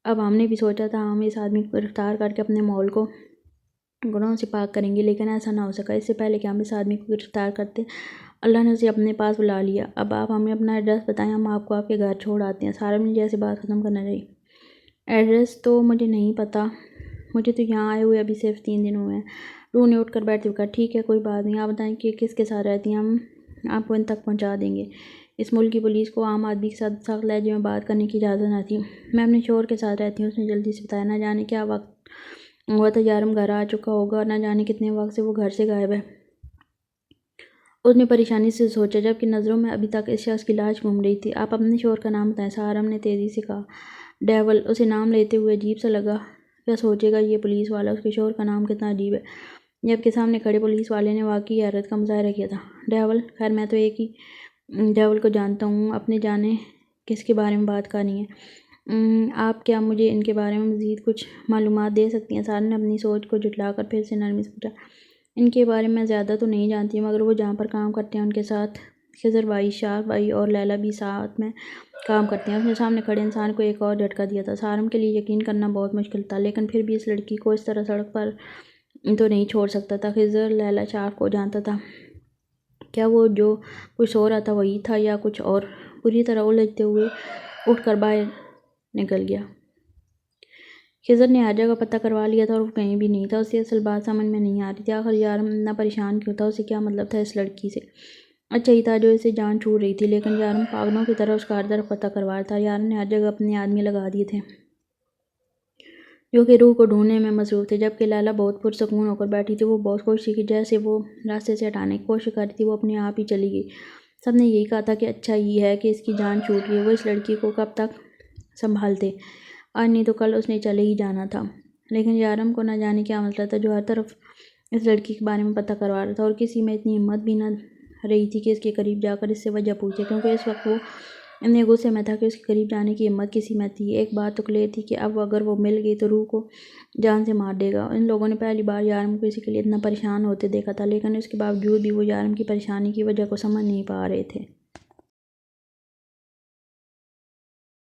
اب ہم نے بھی سوچا تھا ہم اس آدمی کو گرفتار کر کے اپنے ماحول کو گناہوں سے پاک کریں گے، لیکن ایسا نہ ہو سکا۔ اس سے پہلے کہ ہم اس آدمی کو گرفتار کرتے اللہ نے اسے اپنے پاس بلا لیا۔ اب آپ ہمیں اپنا ایڈریس بتائیں، ہم آپ کو آپ کے گھر چھوڑ آتے ہیں۔ سارم نے جیسے بات ختم کرنا چاہی۔ ایڈریس تو مجھے نہیں پتہ، مجھے تو یہاں آئے ہوئے ابھی صرف 3 دن ہوئے ہیں۔ روح نے اٹھ کر بیٹھتے ہوئے کہا ٹھیک ہے، کوئی بات نہیں، آپ بتائیں کہ کس کے ساتھ رہتی ہیں، ہم آپ کو ان تک پہنچا دیں گے۔ اس ملک کی پولیس کو عام آدمی کے ساتھ سخت لہجے میں بات کرنے کی اجازت نہ تھی۔ میں اپنے شوہر کے ساتھ رہتی ہوں، اس نے جلدی سے بتایا۔ نہ جانے کیا وقت ہوا تھا یارم گھر آ چکا ہوگا، اور نہ جانے کتنے وقت سے وہ گھر سے غائب ہے۔ اس نے پریشانی سے سوچا، جبکہ نظروں میں ابھی تک اس شخص کی لاش گھوم رہی تھی۔ آپ اپنے شوہر کا نام بتائیں، سارم نے تیزی سے کہا۔ ڈیول۔ اسے نام لیتے ہوئے عجیب سا لگا، کیا سوچے گا یہ پولیس والا، اس کے شوہر کا نام کتنا عجیب ہے، جبکہ سامنے کھڑے پولیس والے نے واقعی حیرت کا مظاہرہ کیا تھا۔ ڈیول۔ خیر میں تو ایک ہی ڈیول کو جانتا ہوں، اپنے جانے کس کے بارے میں بات کرنی ہے؟ آپ کیا مجھے ان کے بارے میں مزید کچھ معلومات دے سکتی ہیں؟ سارم نے اپنی سوچ کو جھٹلا کر پھر سے نرمی سے پوچھا۔ ان کے بارے میں زیادہ تو نہیں جانتی، مگر وہ جہاں پر کام کرتے ہیں ان کے ساتھ خضر بھائی، شاہ بھائی اور لیلہ بھی ساتھ میں کام کرتے ہیں۔ اس نے سامنے کھڑے انسان کو ایک اور جھٹکا دیا تھا۔ سارم کے لیے یقین کرنا بہت مشکل تھا، لیکن پھر بھی اس لڑکی کو اس طرح سڑک پر تو نہیں چھوڑ سکتا تھا۔ خضر لیلہ شاہ کو جانتا تھا، کیا وہ جو کچھ سو رہا تھا وہی تھا یا کچھ اور؟ پوری طرح الجھتے ہوئے اٹھ کر باہر نکل گیا۔ خضر نے ہر جگہ پتہ کروا لیا تھا اور وہ کہیں بھی نہیں تھا۔ اسے اصل بات سمجھ میں نہیں آ رہی تھی، آخر یارم اتنا پریشان کیوں تھا، اسے کیا مطلب تھا اس لڑکی سے؟ اچھا ہی تھا جو اسے جان چھوڑ رہی تھی، لیکن یارم پاگلوں کی طرح اس کا ہر طرف پتہ کروا رہا تھا۔ یارم نے ہر جگہ اپنے آدمی لگا دیے تھے جو کہ روح کو ڈھونڈنے میں مصروف تھے، جبکہ لیلہ بہت پرسکون ہو کر بیٹھی تھی۔ وہ بہت خوش تھی کہ جیسے وہ راستے سے ہٹانے کی کوشش کر رہی تھی وہ اپنے آپ ہی چلی گئی۔ سب نے یہی کہا تھا کہ اچھا ہی ہے کہ اس کی جان چھوٹ گئی، وہ اس لڑکی کو کب تک سنبھالتے، آج نہیں تو کل اس نے چلے ہی جانا تھا۔ لیکن یارم کو نہ جانے کیا مسئلہ تھا جو ہر طرف اس لڑکی کے بارے میں پتہ کروا رہا تھا، اور کسی میں اتنی ہمت بھی نہ رہی تھی کہ اس کے قریب جا کر اس سے وجہ پوچھے، کیونکہ اس وقت وہ اتنے غصے میں تھا کہ اس کے قریب جانے کی ہمت کسی میں تھی۔ ایک بات تو کلیئر تھی کہ اب اگر وہ مل گئی تو روح کو جان سے مار دے گا۔ ان لوگوں نے پہلی بار یارم کو کسی کے لیے اتنا پریشان ہوتے دیکھا تھا، لیکن اس کے باوجود بھی وہ یارم کی پریشانی کی وجہ کو سمجھ نہیں پا رہے تھے۔